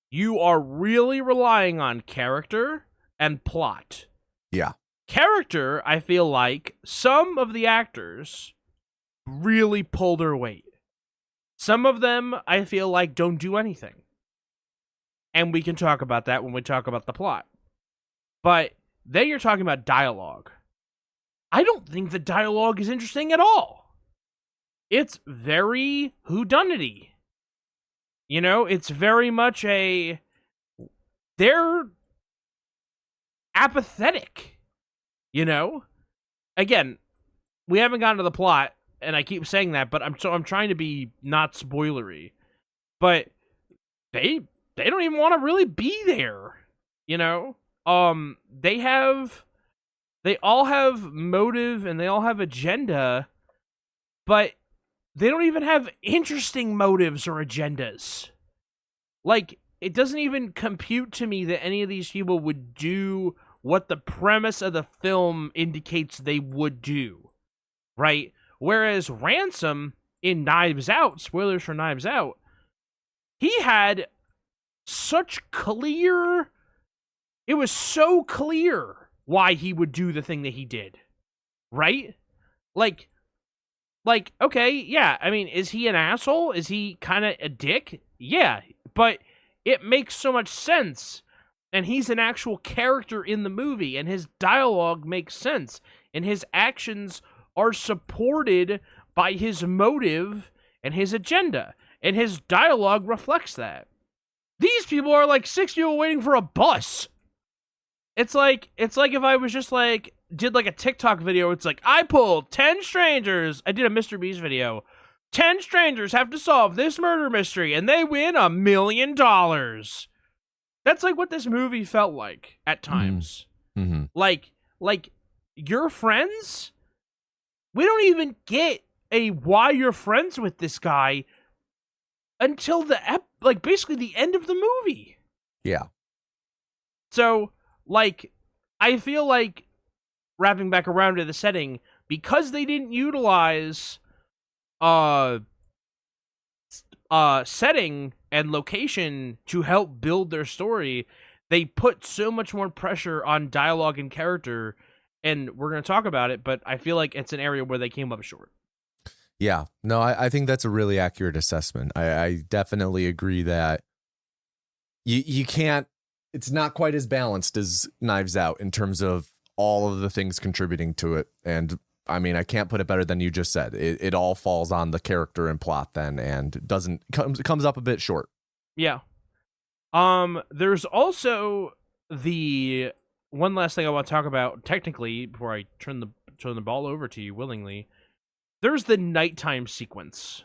you are really relying on character and plot. Yeah. Character, I feel like some of the actors really pull their weight. Some of them, I feel like, don't do anything. And we can talk about that when we talk about the plot. But then you're talking about dialogue. I don't think the dialogue is interesting at all. It's very whodunity. You know, it's very much they're apathetic. You know? Again, we haven't gotten to the plot, and I keep saying that, but I'm trying to be not spoilery. But they don't even want to really be there. You know? They all have motive and they all have agenda, but they don't even have interesting motives or agendas. Like, it doesn't even compute to me that any of these people would do what the premise of the film indicates they would do, right? Whereas Ransom in Knives Out, spoilers for Knives Out, he had it was so clear why he would do the thing that he did, right? Like, okay, yeah, I mean, is he an asshole? Is he kind of a dick? Yeah, but it makes so much sense, and he's an actual character in the movie, and his dialogue makes sense, and his actions are supported by his motive and his agenda, and his dialogue reflects that. These people are like 6 people waiting for a bus. It's like if I was just like, did like a TikTok video, it's like, I pulled 10 strangers. I did a Mr. Beast video. 10 strangers have to solve this murder mystery, and they win $1 million. That's like what this movie felt like at times. Mm-hmm. Like your friends? We don't even get why you're friends with this guy until basically the end of the movie. Yeah. So, like, I feel like, wrapping back around to the setting, because they didn't utilize setting and location to help build their story, they put so much more pressure on dialogue and character, and we're going to talk about it, but I feel like it's an area where they came up short. Yeah. No, I think that's a really accurate assessment. I definitely agree that you can't, it's not quite as balanced as Knives Out in terms of all of the things contributing to it. And I mean, I can't put it better than you just said. It all falls on the character and plot then, and comes up a bit short. Yeah. There's also the one last thing I want to talk about technically before I turn the ball over to you willingly. There's the nighttime sequence.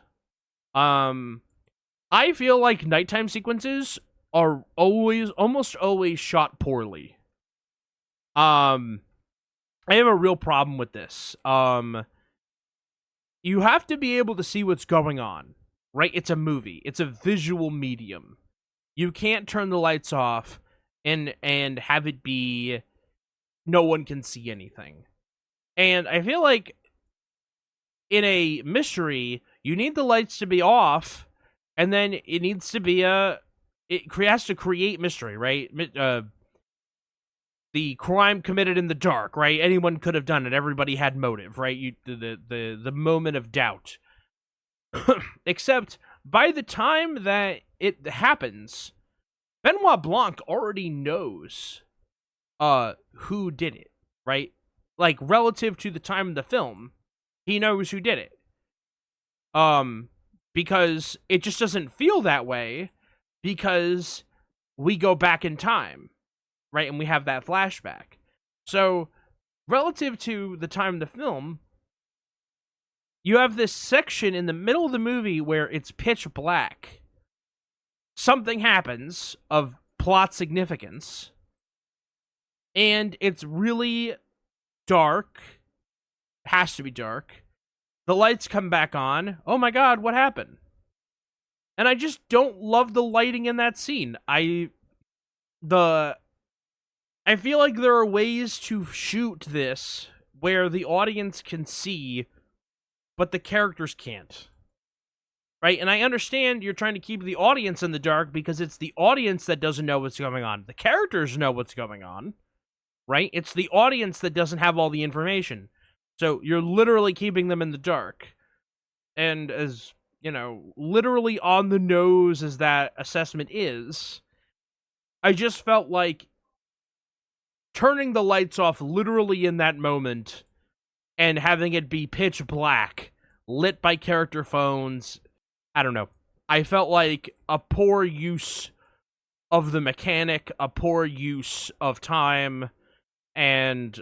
I feel like nighttime sequences are almost always shot poorly. I have a real problem with this. You have to be able to see what's going on, right? It's a movie. It's a visual medium. You can't turn the lights off and have it be no one can see anything. And I feel like in a mystery, you need the lights to be off, and then it needs to be it has to create mystery, right? The crime committed in the dark, right? Anyone could have done it. Everybody had motive, right? The moment of doubt. Except by the time that it happens, Benoit Blanc already knows who did it, right? Like, relative to the time of the film, he knows who did it. Because it just doesn't feel that way because we go back in time, right? And we have that flashback. So, relative to the time of the film, you have this section in the middle of the movie where it's pitch black. Something happens of plot significance, and it's really dark. Has to be dark. The lights come back on. Oh my god, what happened? And I just don't love the lighting in that scene. I feel like there are ways to shoot this where the audience can see, but the characters can't. right? And I understand you're trying to keep the audience in the dark because it's the audience that doesn't know what's going on. The characters know what's going on, right? It's the audience that doesn't have all the information. So you're literally keeping them in the dark. And as, literally on the nose as that assessment is, I just felt like turning the lights off literally in that moment and having it be pitch black, lit by character phones, I don't know. I felt like a poor use of the mechanic, a poor use of time, and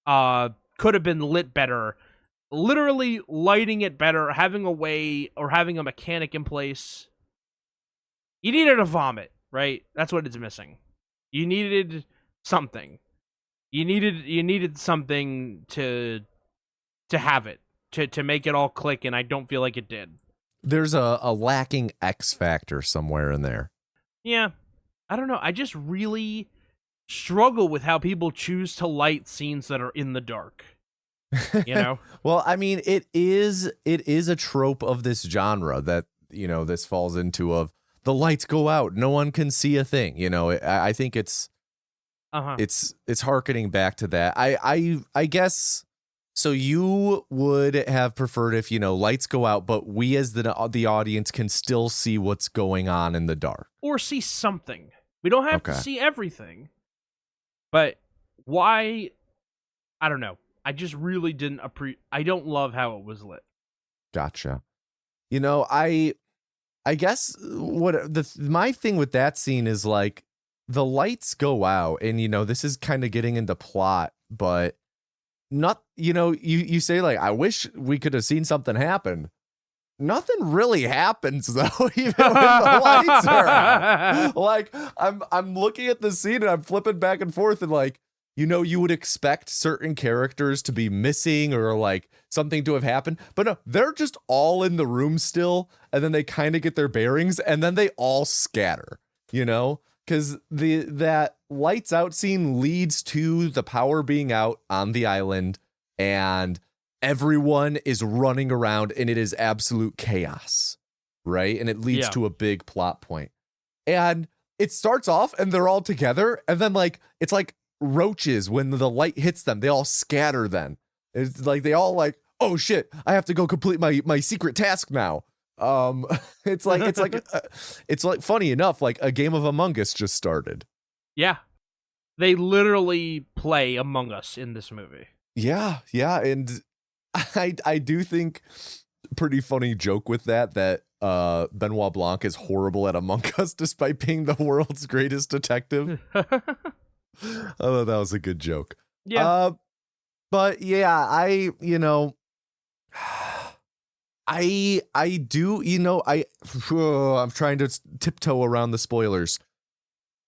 could have been lit better. Literally lighting it better, having a way or having a mechanic in place. You needed a vomit, right? That's what it's missing. You needed something. You needed something to have it, to make it all click, and I don't feel like it did. There's a lacking X factor somewhere in there. Yeah. I don't know. I just really struggle with how people choose to light scenes that are in the dark. Well, I mean, it is a trope of this genre that, this falls into of the lights go out. No one can see a thing. I think it's hearkening back to that. I guess. So you would have preferred if, lights go out, but we as the audience can still see what's going on in the dark. Or see something. We don't have to see everything. But why? I don't know. I just really didn't I don't love how it was lit. Gotcha. I guess my thing with that scene is like the lights go out and, this is kind of getting into plot, but not, you say like, I wish we could have seen something happen. Nothing really happens though, even when the lights are out. Like I'm looking at the scene and I'm flipping back and forth and like, you would expect certain characters to be missing or like something to have happened, but no, they're just all in the room still. And then they kind of get their bearings and then they all scatter, because that lights out scene leads to the power being out on the island and everyone is running around and it is absolute chaos, right? And it leads to a big plot point. And it starts off and they're all together and then like it's like roaches when the light hits them, they all scatter then. It's like they all like, oh shit, I have to go complete my secret task now. It's like funny enough, like a game of Among Us just started. Yeah. They literally play Among Us in this movie. Yeah, and I do think pretty funny joke with that Benoit Blanc is horrible at Among Us despite being the world's greatest detective. I thought that was a good joke. Yeah. But yeah, I do, I'm trying to tiptoe around the spoilers.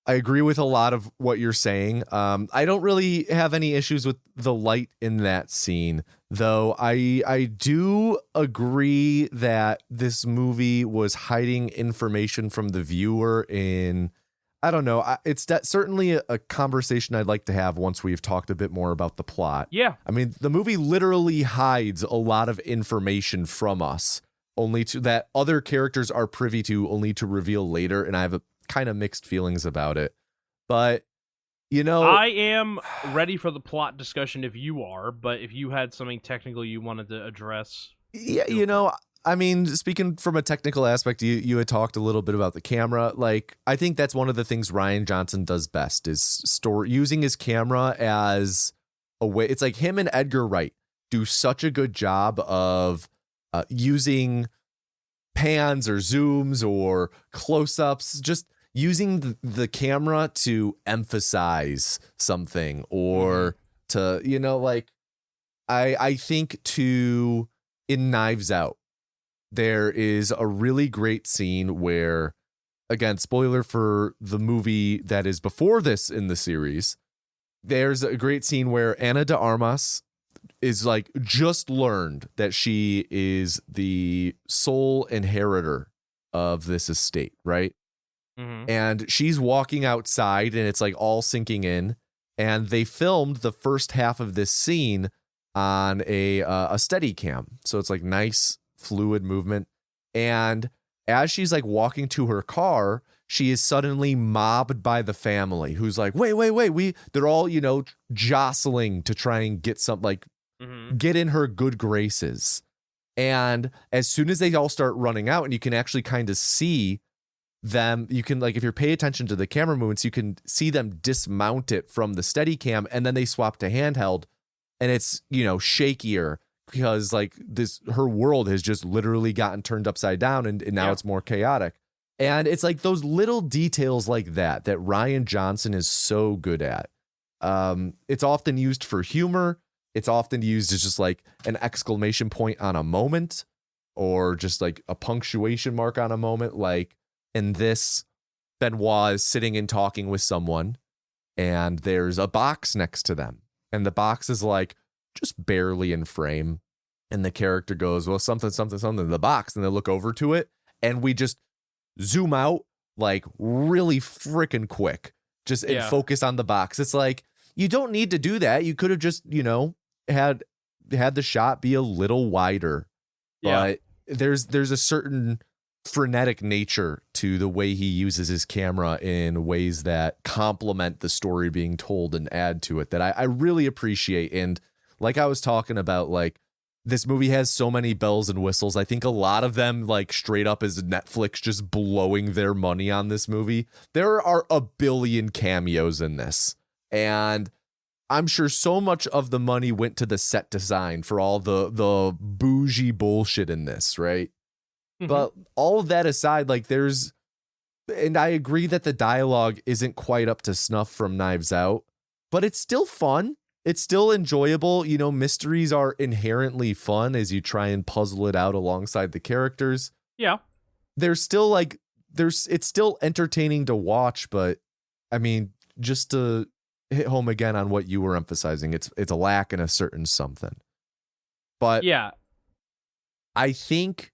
I agree with a lot of what you're saying. I don't really have any issues with the light in that scene, though. I do agree that this movie was hiding information from the viewer in, I don't know. It's certainly a conversation I'd like to have once we've talked a bit more about the plot. Yeah. I mean, the movie literally hides a lot of information from us, only to that other characters are privy to, only to reveal later. And I have a kind of mixed feelings about it. But, I am ready for the plot discussion if you are, but if you had something technical you wanted to address. Yeah, I mean, speaking from a technical aspect, you had talked a little bit about the camera. Like, I think that's one of the things Rian Johnson does best is using his camera as a way. It's like him and Edgar Wright do such a good job of using pans or zooms or close-ups, just using the camera to emphasize something or to, like, I think in Knives Out, there is a really great scene where, again, spoiler for the movie that is before this in the series, there's a great scene where Ana de Armas is like just learned that she is the sole inheritor of this estate, right? Mm-hmm. And she's walking outside and it's like all sinking in. And they filmed the first half of this scene on a steady cam. So it's like nice fluid movement. And as she's like walking to her car, she is suddenly mobbed by the family who's like, wait, they're all, jostling to try and get get in her good graces. And as soon as they all start running out, and you can actually kind of see them, you can, like, if you pay attention to the camera movements, you can see them dismount it from the Steadicam, and then they swap to handheld, and it's, shakier because like her world has just literally gotten turned upside down, and now it's more chaotic. And it's like those little details like that Rian Johnson is so good at. It's often used for humor. It's often used as just like an exclamation point on a moment, or just like a punctuation mark on a moment. Like in this, Benoit is sitting and talking with someone, and there's a box next to them. And the box is like just barely in frame. And the character goes, well, something in the box. And they look over to it, and we just zoom out like really freaking quick, and focus on the box. It's like, you don't need to do that. You could have just, had the shot be a little wider. But there's a certain frenetic nature to the way he uses his camera in ways that complement the story being told and add to it that I really appreciate. And like I was talking about, like, this movie has so many bells and whistles. I think a lot of them, like, straight up is Netflix just blowing their money on this movie. There are a billion cameos in this, and I'm sure so much of the money went to the set design for all the bougie bullshit in this, right? Mm-hmm. But all of that aside, like, and I agree that the dialogue isn't quite up to snuff from Knives Out, but it's still fun. It's still enjoyable. Mysteries are inherently fun as you try and puzzle it out alongside the characters. Yeah. There's still it's still entertaining to watch, but I mean, just to hit home again on what you were emphasizing, it's a lack in a certain something. But yeah, I think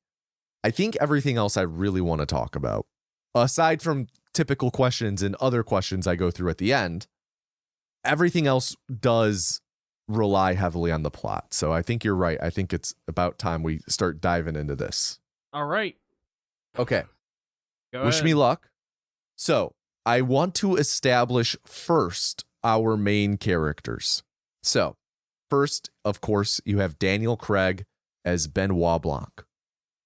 everything else I really want to talk about, aside from typical questions and other questions I go through at the end, everything else does rely heavily on the plot. So I think you're right. I think it's about time we start diving into this. All right. Okay. Wish me luck. So I want to establish first our main characters. So first, of course, you have Daniel Craig as Benoit Blanc.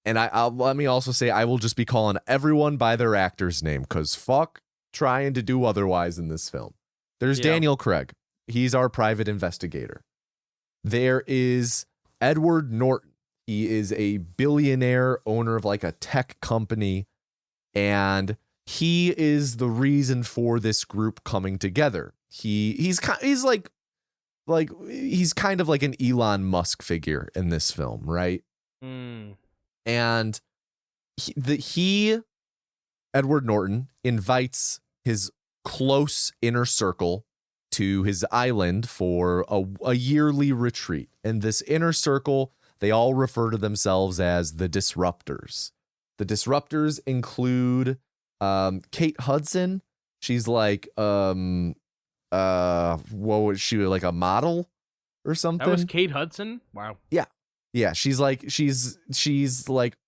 And let me also say, I will just be calling everyone by their actor's name, because fuck trying to do otherwise in this film. There's Daniel Craig. He's our private investigator. There is Edward Norton. He is a billionaire owner of like a tech company, and he is the reason for this group coming together. He's kind of like an Elon Musk figure in this film, right? And Edward Norton invites his close inner circle to his island for a yearly retreat. And this inner circle, they all refer to themselves as the Disruptors. The Disruptors include Kate Hudson. She's like what was she, like a model or something? That was Kate Hudson? Wow. Yeah, she's like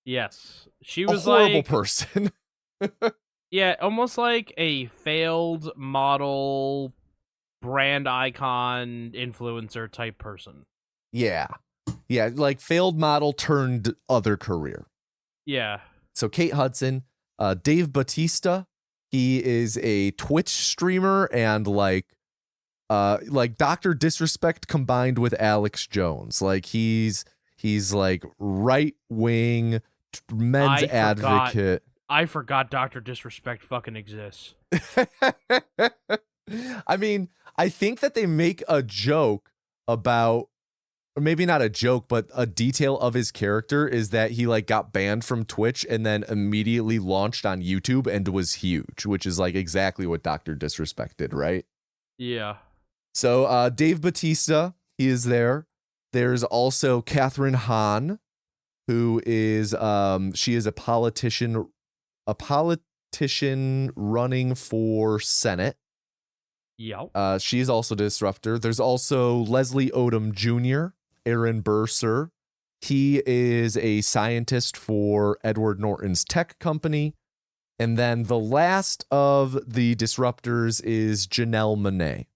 yes. She was a horrible like person. Yeah, almost like a failed model, brand icon, influencer type person. Yeah, like failed model turned other career. Yeah. So Kate Hudson, Dave Bautista, he is a Twitch streamer and like Dr. Disrespect combined with Alex Jones. Like he's like right wing men's advocate. I forgot Dr. Disrespect fucking exists. I mean, I think that they make a joke about, or maybe not a joke, but a detail of his character is that he like got banned from Twitch and then immediately launched on YouTube and was huge, which is like exactly what Dr. Disrespect did, right? Yeah. So Dave Bautista, he is there. There's also Catherine Hahn, who is she is a politician running for Senate. Yeah. She is also a disruptor. There's also Leslie Odom Jr., Aaron Burr, He is a scientist for Edward Norton's tech company. And then the last of the disruptors is Janelle Monáe.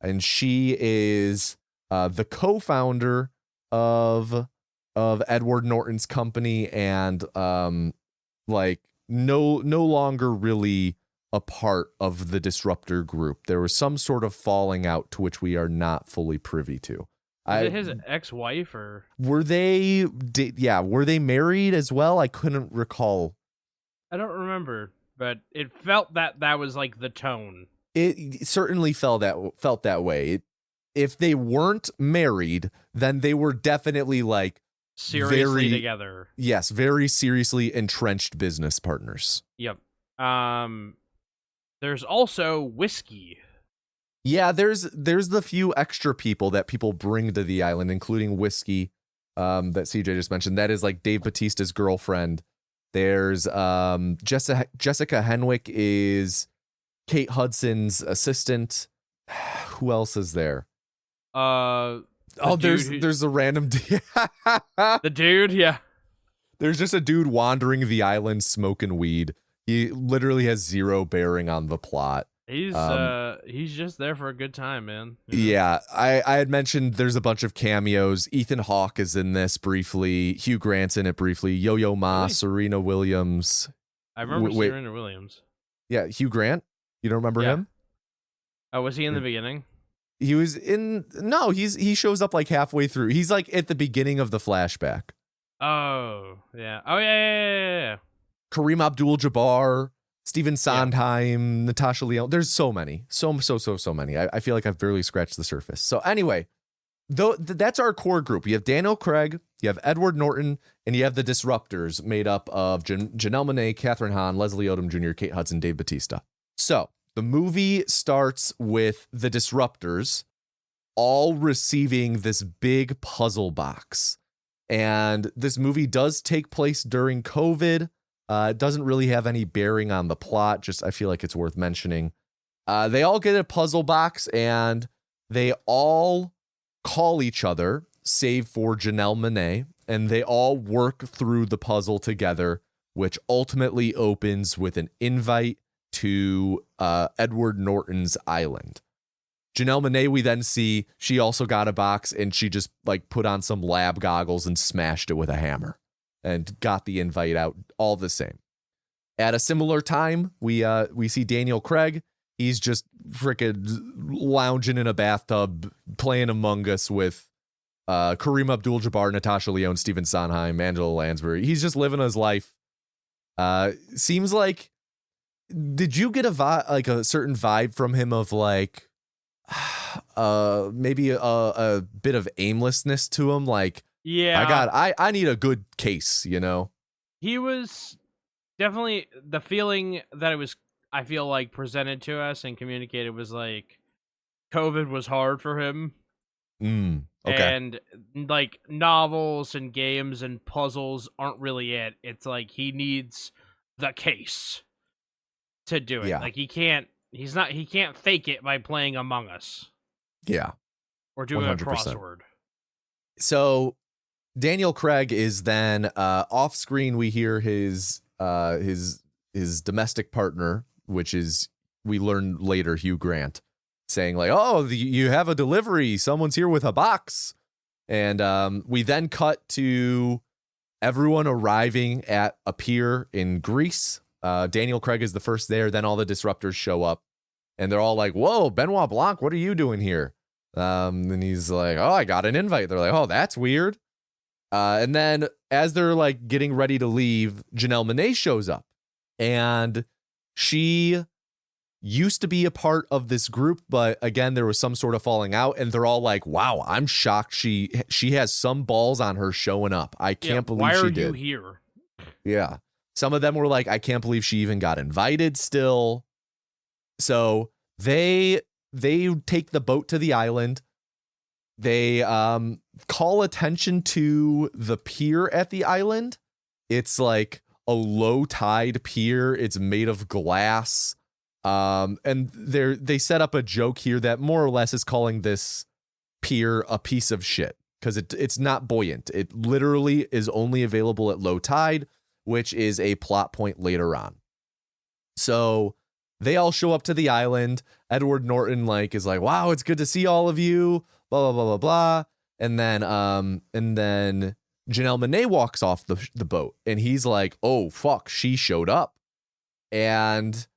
And she is the co-founder of Edward Norton's company and like no longer really a part of the disruptor group. There was some sort of falling out to which we are not fully privy to. Is it his ex-wife or were they married as well? I couldn't recall. I don't remember, but it felt that was like the tone. It certainly felt that way. If they weren't married, then they were definitely like seriously together. Yes, very seriously entrenched business partners. Yep. There's also Whiskey. Yeah, there's the few extra people that people bring to the island, including Whiskey, that CJ just mentioned. That is like Dave Bautista's girlfriend. There's Jessica Henwick is Kate Hudson's assistant. Who else is there? There's a random the dude, yeah. There's just a dude wandering the island smoking weed. He literally has zero bearing on the plot. He's just there for a good time, man. You know? Yeah, I had mentioned there's a bunch of cameos. Ethan Hawke is in this briefly. Hugh Grant's in it briefly. Yo-Yo Ma, Really? Serena Williams. I remember Serena Williams. Yeah, Hugh Grant. You don't remember him? Oh, was he in the beginning? He was in. No, he shows up like halfway through. He's like at the beginning of the flashback. Oh, yeah. Oh, yeah. Kareem Abdul-Jabbar, Stephen Sondheim, Natasha Lyonne. There's so many. So many. I feel like I've barely scratched the surface. So anyway, that's our core group. You have Daniel Craig, you have Edward Norton, and you have the Disruptors made up of Janelle Monáe, Catherine Hahn, Leslie Odom Jr., Kate Hudson, Dave Bautista. So the movie starts with the Disruptors all receiving this big puzzle box. And this movie does take place during COVID. It doesn't really have any bearing on the plot. Just I feel like it's worth mentioning. They all get a puzzle box and they all call each other, save for Janelle Monáe, and they all work through the puzzle together, which ultimately opens with an invite to Edward Norton's island. Janelle Monáe, we then see she also got a box and she just like put on some lab goggles and smashed it with a hammer and got the invite out all the same. At a similar time, we see Daniel Craig. He's just freaking lounging in a bathtub playing Among Us with Kareem Abdul-Jabbar, Natasha Lyonne, Stephen Sondheim, Angela Lansbury. He's just living his life. Seems like, did you get a certain vibe from him of like maybe a bit of aimlessness to him? Like, yeah, I need a good case, you know? He was definitely the feeling that it was, I feel like, presented to us and communicated was like COVID was hard for him. Okay. And like novels and games and puzzles aren't really it. It's like he needs the case to do it. Yeah. Like he can't fake it by playing Among Us. Yeah. Or doing 100%. a crossword. So Daniel Craig is then off screen. We hear his domestic partner, which is, we learn later, Hugh Grant, saying like, "Oh, you have a delivery. Someone's here with a box." And we then cut to everyone arriving at a pier in Greece. Daniel Craig is the first there. Then all the Disruptors show up, and they're all like, "Whoa, Benoit Blanc, what are you doing here?" And he's like, "Oh, I got an invite." They're like, "Oh, that's weird." And then as they're like getting ready to leave, Janelle Monáe shows up, and she used to be a part of this group, but again, there was some sort of falling out, and they're all like, "Wow, I'm shocked she has some balls on her showing up. I can't believe she did." Why are you here? Yeah. Some of them were like, "I can't believe she even got invited still." So they take the boat to the island. They call attention to the pier at the island. It's like a low tide pier. It's made of glass. And they set up a joke here that more or less is calling this pier a piece of shit, because it's not buoyant. It literally is only available at low tide, which is a plot point later on. So they all show up to the island. Edward Norton is like, wow, it's good to see all of you, blah, blah, blah, blah, blah. And then Janelle Monáe walks off the boat, and he's like, oh, fuck, she showed up. And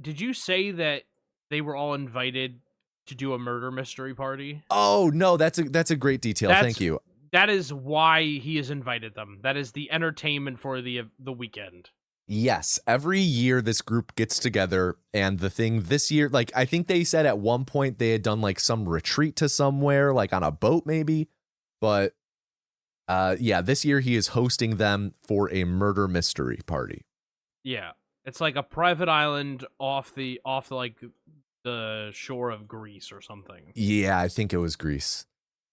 did you say that they were all invited to do a murder mystery party? Oh, no, that's a great detail. Thank you. That is why he has invited them. That is the entertainment for the weekend. Yes, every year this group gets together, and the thing this year, I think they said at one point they had done some retreat to somewhere, on a boat maybe, but this year he is hosting them for a murder mystery party. Yeah, it's like a private island off the shore of Greece or something. Yeah, I think it was Greece.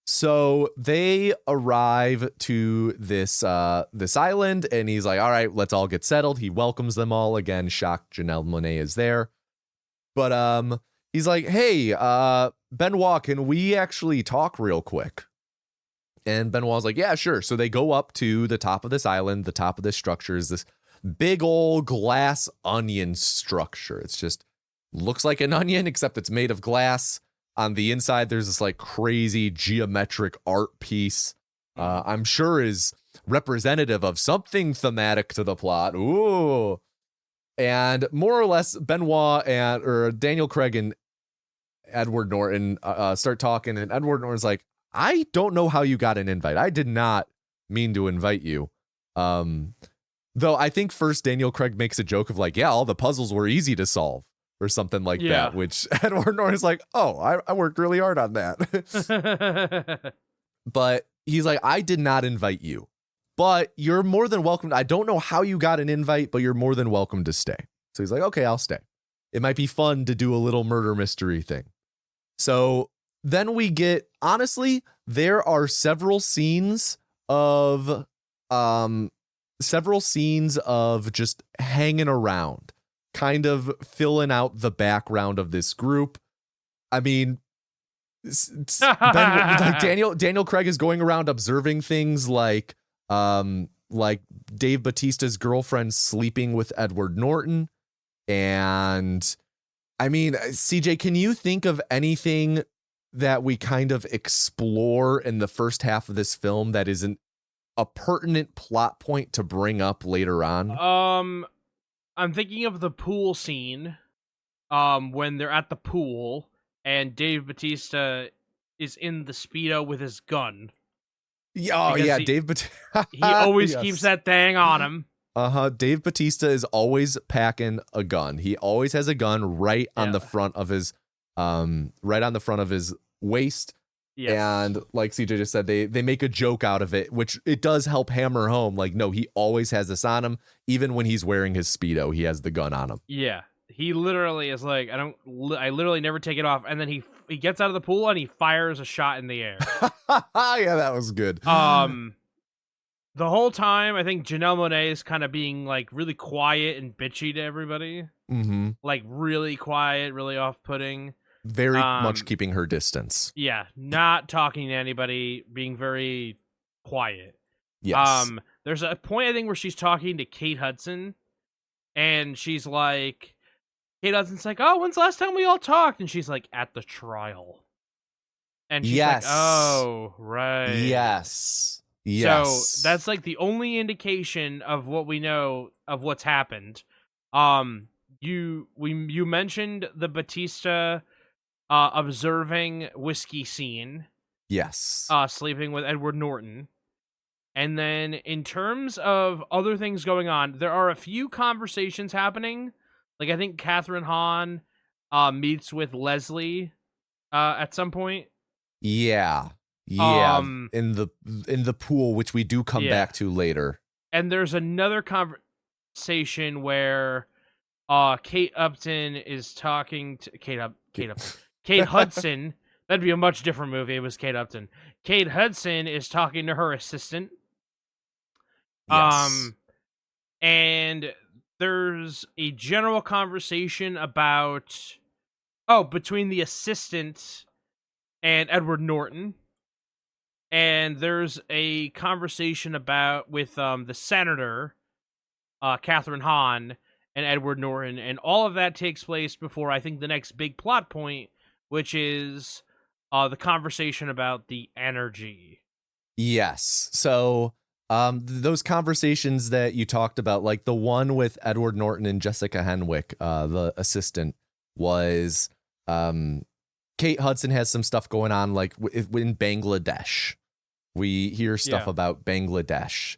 So they arrive to this island, and he's like, all right, let's all get settled. He welcomes them all again. Shocked Janelle Monáe is there. But he's like, hey, Benoit, can we actually talk real quick? And Benoit's like, yeah, sure. So they go up to the top of this island. The top of this structure is this big old glass onion structure. It's just looks like an onion, except it's made of glass. On the inside, there's this crazy geometric art piece. I'm sure is representative of something thematic to the plot. Ooh. And more or less, Benoit or Daniel Craig and Edward Norton start talking, and Edward Norton's like, I don't know how you got an invite. I did not mean to invite you. Though I think first Daniel Craig makes a joke of yeah, all the puzzles were easy to solve. Or something like that, which Edward Norton's like, oh, I worked really hard on that. But he's like, I did not invite you, but you're more than welcome. I don't know how you got an invite, but you're more than welcome to stay. So he's like, okay, I'll stay. It might be fun to do a little murder mystery thing. So then we get, honestly, there are several scenes of just hanging around, kind of filling out the background of this group. I mean, Daniel Craig is going around observing things like Dave Bautista's girlfriend sleeping with Edward Norton. And I mean, CJ, can you think of anything that we kind of explore in the first half of this film that isn't a pertinent plot point to bring up later on? I'm thinking of the pool scene, when they're at the pool and Dave Bautista is in the Speedo with his gun. Oh, yeah, Dave Bautista. He always keeps that thing on him. Dave Bautista is always packing a gun. He always has a gun right on the front of his waist. Yes. And like CJ just said, they make a joke out of it, which it does help hammer home. No, he always has this on him. Even when he's wearing his Speedo, he has the gun on him. Yeah. He literally is like, I literally never take it off. And then he gets out of the pool and he fires a shot in the air. Yeah, that was good. The whole time, I think Janelle Monáe is kind of being really quiet and bitchy to everybody. Mm-hmm. Really quiet, really off-putting. Very much keeping her distance. Yeah, not talking to anybody, being very quiet. Yes. There's a point, I think, where she's talking to Kate Hudson, and she's like, Kate Hudson's like, oh, when's the last time we all talked? And she's like, at the trial. And she's like, oh, right. Yes. So that's the only indication of what we know of what's happened. You mentioned the Bautista observing whiskey scene. Yes. Sleeping with Edward Norton. And then in terms of other things going on, there are a few conversations happening. I think Catherine Hahn meets with Leslie at some point. Yeah. Yeah. In the pool, which we do come back to later. And there's another conversation where Kate Upton is talking to Kate Hudson. That'd be a much different movie. It was Kate Upton. Kate Hudson is talking to her assistant. Yes. And there's a general conversation about between the assistant and Edward Norton. and there's a conversation with the senator, Catherine Hahn, and Edward Norton, and all of that takes place before I think the next big plot point, which is the conversation about the energy. Yes. So those conversations that you talked about, like the one with Edward Norton and Jessica Henwick, the assistant, was Kate Hudson has some stuff going on like in Bangladesh. We hear stuff about Bangladesh.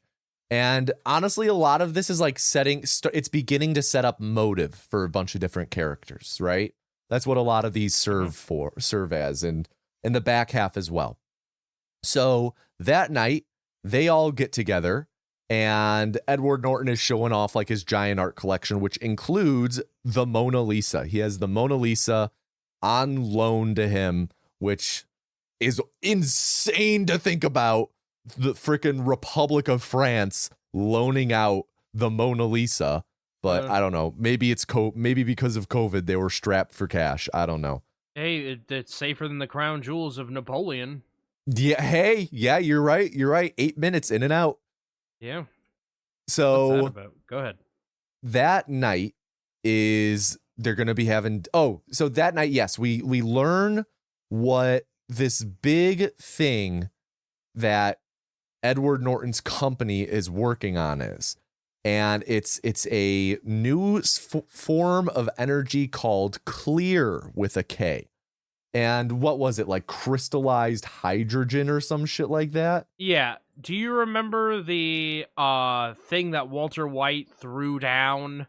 And honestly, a lot of this is like it's beginning to set up motive for a bunch of different characters, right? That's what a lot of these serve as, and in the back half as well. So that night, they all get together, and Edward Norton is showing off like his giant art collection, which includes the Mona Lisa. He has the Mona Lisa on loan to him, which is insane to think about. The freaking Republic of France loaning out the Mona Lisa. But I don't know. Maybe maybe because of COVID, they were strapped for cash. I don't know. Hey, it's safer than the crown jewels of Napoleon. Yeah. Hey, yeah, you're right. 8 minutes in and out. Yeah. So what's that about? Go ahead. That night they're going to be having. Oh, so that night, yes, we learn what this big thing that Edward Norton's company is working on is. And it's a new form of energy called clear with a K. And what was it, like crystallized hydrogen or some shit like that? Yeah. Do you remember the thing that Walter White threw down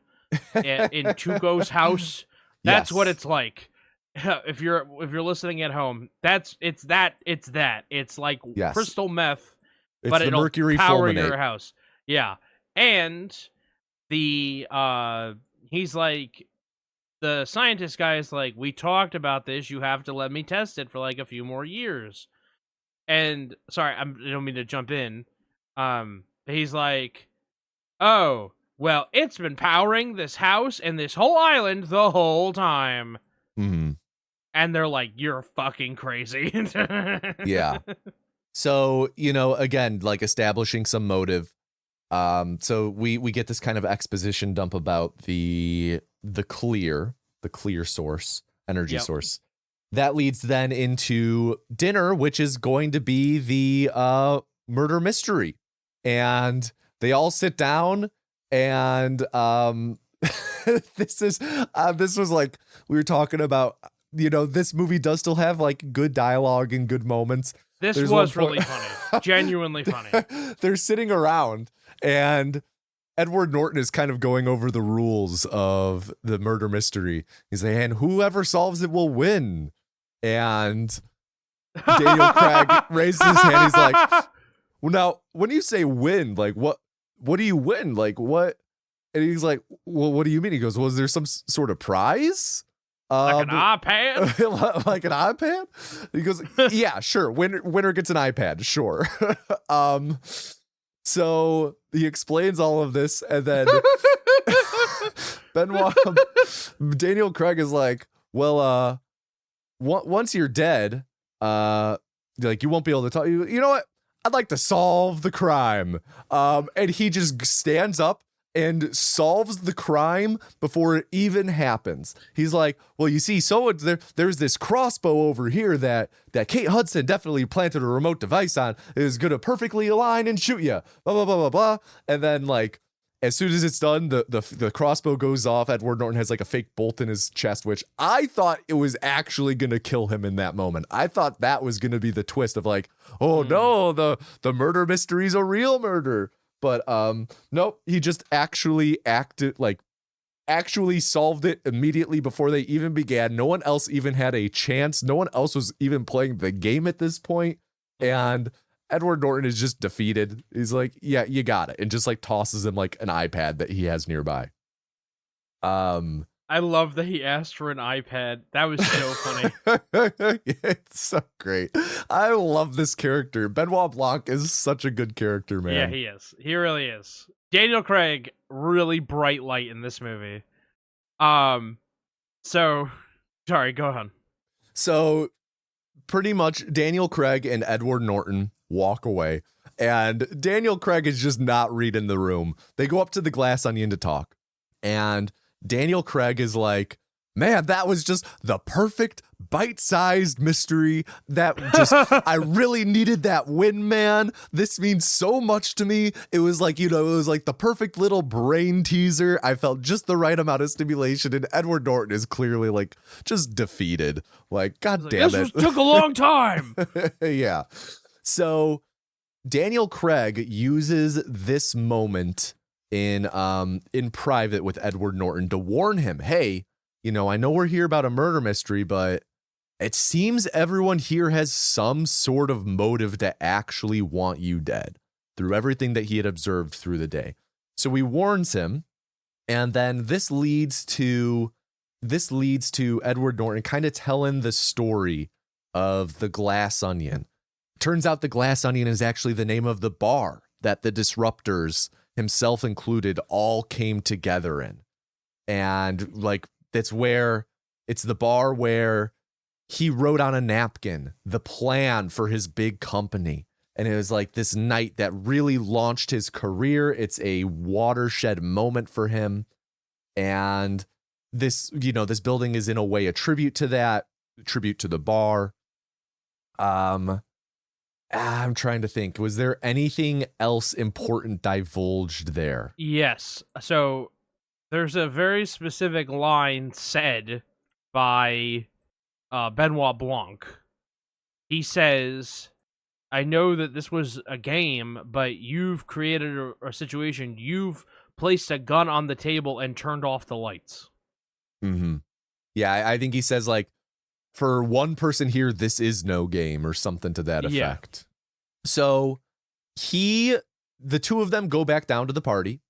in Tuco's house? That's what it's like. If you're listening at home, it's that. It's like crystal meth, but it'll mercury power fulminate. Your house. Yeah. And he's like, the scientist guy is like, we talked about this. You have to let me test it for like a few more years. And sorry, I don't mean to jump in. He's like, oh, well, it's been powering this house and this whole island the whole time. Mm-hmm. And they're like, you're fucking crazy. Yeah. So, again, like establishing some motive. So we get this kind of exposition dump about the clear source, energy source. That leads then into dinner, which is going to be the murder mystery. And they all sit down, and this was like, we were talking about, this movie does still have like good dialogue and good moments. This was really funny. Genuinely funny. They're sitting around, and Edward Norton is kind of going over the rules of the murder mystery. He's like, and whoever solves it will win. And Daniel Craig raises his hand. He's like, well, now, when you say win, like, what do you win? Like, what? And he's like, well, what do you mean? He goes, well, is there some sort of prize? Like an iPad? Like an iPad? He goes, yeah, sure. Winner gets an iPad, sure. So he explains all of this, and then Daniel Craig is like, well, once you're dead, like, you won't be able to talk. You know what? I'd like to solve the crime. And he just stands up and solves the crime before it even happens. He's like, well, you see, so there's this crossbow over here that Kate Hudson definitely planted a remote device on. It is going to perfectly align and shoot you. Blah, blah, blah, blah, blah. And then, like, as soon as it's done, the crossbow goes off. Edward Norton has like a fake bolt in his chest, which I thought it was actually going to kill him in that moment. I thought that was going to be the twist of like, oh no, the murder mystery is a real murder. But nope, he just actually solved it immediately before they even began. No one else even had a chance. No one else was even playing the game at this point. And Edward Norton is just defeated. He's like, yeah, you got it. And just like tosses him like an iPad that he has nearby. I love that he asked for an iPad. That was so funny. It's so great. I love this character. Benoit Blanc is such a good character, man. Yeah, he is. He really is. Daniel Craig, really bright light in this movie. So, sorry, go on. So, pretty much Daniel Craig and Edward Norton walk away. And Daniel Craig is just not reading the room. They go up to the glass onion to talk. And Daniel Craig is like, man, that was just the perfect bite-sized mystery. That just, I really needed that win, man. This means so much to me. It was like, it was like the perfect little brain teaser. I felt just the right amount of stimulation. And Edward Norton is clearly like just defeated. Like, God damn it. This took a long time. Yeah. So Daniel Craig uses this moment in private with Edward Norton to warn him, hey, I know we're here about a murder mystery, but it seems everyone here has some sort of motive to actually want you dead through everything that he had observed through the day. So he warns him, and then this leads to Edward Norton kind of telling the story of the Glass Onion. Turns out the Glass Onion is actually the name of the bar that the Disruptors, himself included, all came together in. And it's the bar where he wrote on a napkin the plan for his big company. And it was like this night that really launched his career. It's a watershed moment for him. And this building is in a way a tribute to that, a tribute to the bar. I'm trying to think. Was there anything else important divulged there? Yes. So there's a very specific line said by Benoit Blanc. He says, I know that this was a game, but you've created a situation. You've placed a gun on the table and turned off the lights. Mm-hmm. Yeah, I think he says, like, for one person here, this is no game, or something to that effect. Yeah. So the two of them go back down to the party.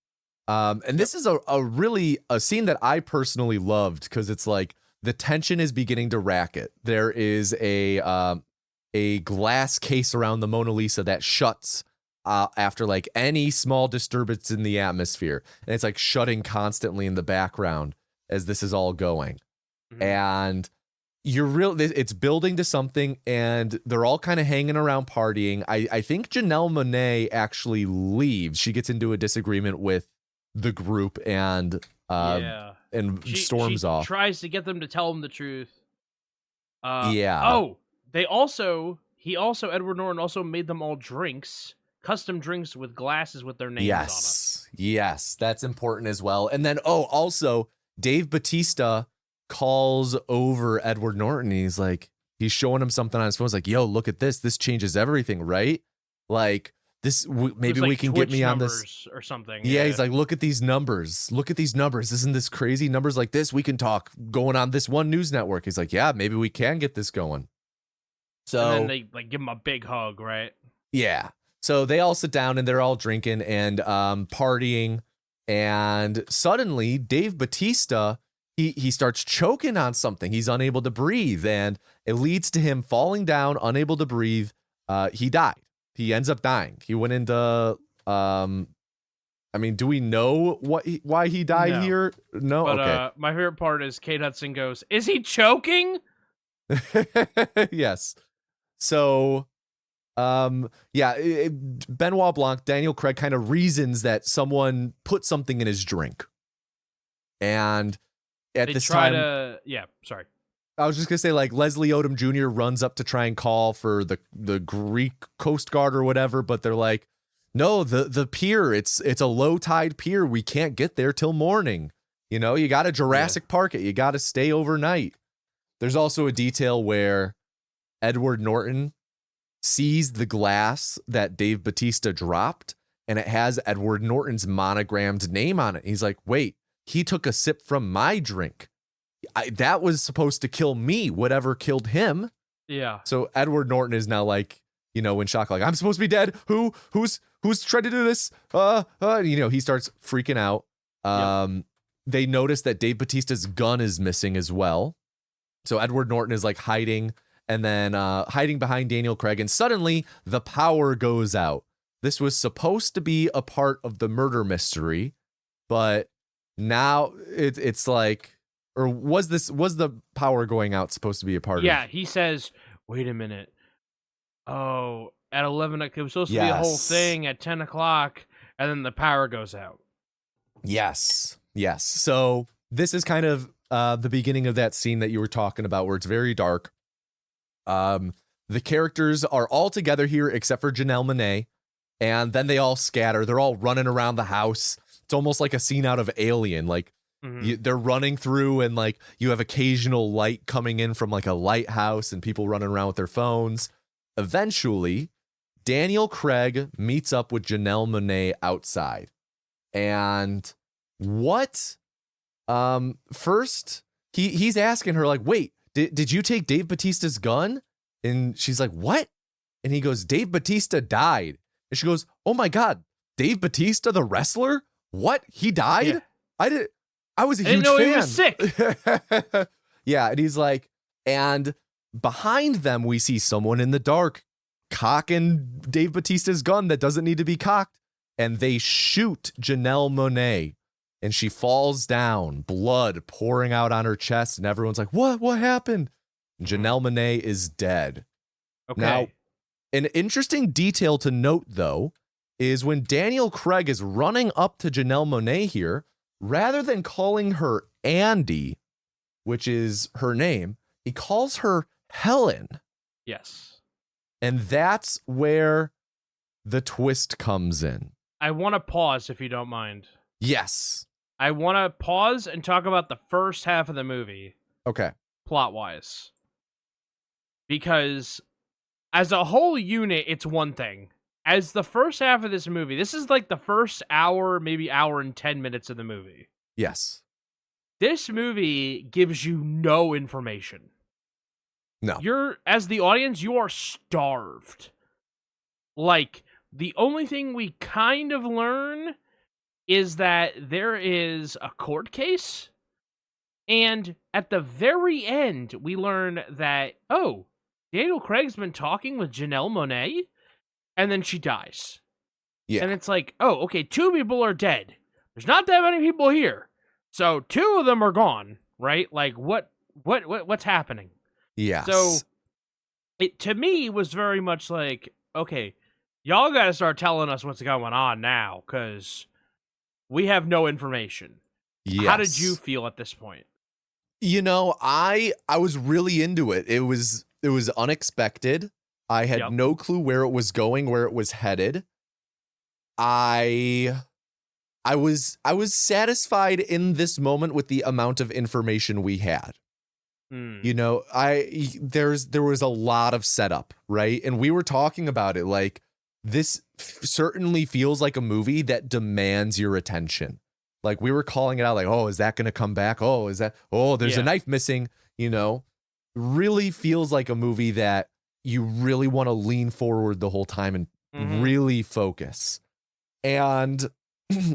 And this is a scene that I personally loved, because it's like the tension is beginning to racket. There is a glass case around the Mona Lisa that shuts after like any small disturbance in the atmosphere. And it's like shutting constantly in the background as this is all going. Mm-hmm. And it's building to something, and they're all kind of hanging around partying. I think Janelle Monáe actually leaves. She gets into a disagreement with the group and storms off. Tries to get them to tell him the truth. Yeah. Oh, Edward Norton also made them all drinks, custom drinks with glasses with their names on it. Yes, that's important as well. And then also Dave Bautista calls over Edward Norton. He's he's showing him something on his phone. He's like, yo, look at this. This changes everything, right? Like, this, maybe we can Twitch get me on this or something. Yeah, he's like, look at these numbers. Look at these numbers. Isn't this crazy? Numbers like this, we can talk going on this one news network. He's like, yeah, maybe we can get this going. So and then they give him a big hug, right? Yeah. So they all sit down and they're all drinking and partying. And suddenly Dave Bautista, he starts choking on something. He's unable to breathe, and it leads to him falling down, unable to breathe. He died. He ends up dying. He went into do we know why he died here? No. But, okay. My favorite part is Kate Hudson goes, "Is he choking?" Yes. So, Benoit Blanc, Daniel Craig kind of reasons that someone put something in his drink, and at this time, sorry. I was just gonna say, like, Leslie Odom Jr. runs up to try and call for the Greek Coast Guard or whatever, but they're like, no, the pier, it's a low tide pier. We can't get there till morning. You got to Jurassic Park it. You got to stay overnight. There's also a detail where Edward Norton sees the glass that Dave Bautista dropped, and it has Edward Norton's monogrammed name on it. He's like, wait, he took a sip from my drink. That was supposed to kill me, whatever killed him. Yeah. So Edward Norton is now like, in shock, like, I'm supposed to be dead. Who's trying to do this? He starts freaking out. They notice that Dave Bautista's gun is missing as well. So Edward Norton is like hiding and then hiding behind Daniel Craig. And suddenly the power goes out. This was supposed to be a part of the murder mystery, but now it's like, or was the power going out supposed to be a part of? Yeah, he says, wait a minute. Oh, at 11. It was supposed to be a whole thing at 10 o'clock, and then the power goes out. Yes. So this is kind of the beginning of that scene that you were talking about, where it's very dark. The characters are all together here except for Janelle Monáe, and then they all scatter. They're all running around the house. It's almost like a scene out of Alien. Like they're running through, and like you have occasional light coming in from like a lighthouse, and people running around with their phones. Eventually, Daniel Craig meets up with Janelle Monáe outside, and first he's asking her like, "Wait, did you take Dave Bautista's gun?" And she's like, "What?" And he goes, "Dave Bautista died." And she goes, "Oh my God, Dave Bautista, the wrestler? What? He died?" Yeah. I was a huge fan. I didn't know he was sick. Yeah. And he's like, and behind them, we see someone in the dark cocking Dave Bautista's gun that doesn't need to be cocked. And they shoot Janelle Monáe, and she falls down, blood pouring out on her chest. And everyone's like, what happened? Janelle Monáe is dead. Okay. Now, an interesting detail to note, though, is when Daniel Craig is running up to Janelle Monáe here, rather than calling her Andy, which is her name, he calls her Helen. Yes. And that's where the twist comes in. I want to pause, if you don't mind. Yes. I want to pause and talk about the first half of the movie. Okay. Plot-wise. Because as a whole unit, it's one thing. As the first half of this movie, this is like the first hour, maybe hour and 10 minutes of the movie. Yes. This movie gives you no information. No. As the audience, you are starved. Like, the only thing we kind of learn is that there is a court case. And at the very end, we learn that, Daniel Craig's been talking with Janelle Monáe, and then she dies. Yeah. And it's like, okay, 2 people are dead. There's not that many people here. So 2 of them are gone, right? Like, what's happening? Yeah. So it, to me, was very much like, okay, y'all got to start telling us what's going on now, because we have no information. Yes. How did you feel at this point? You know, I was really into it. It was unexpected. I had no clue where it was going, where it was headed. I was satisfied in this moment with the amount of information we had. You know, there was a lot of setup, right? And we were talking about it like this certainly feels like a movie that demands your attention. Like we were calling it out like, is that going to come back? There's a knife missing, you know. Really feels like a movie that you really want to lean forward the whole time and really focus. And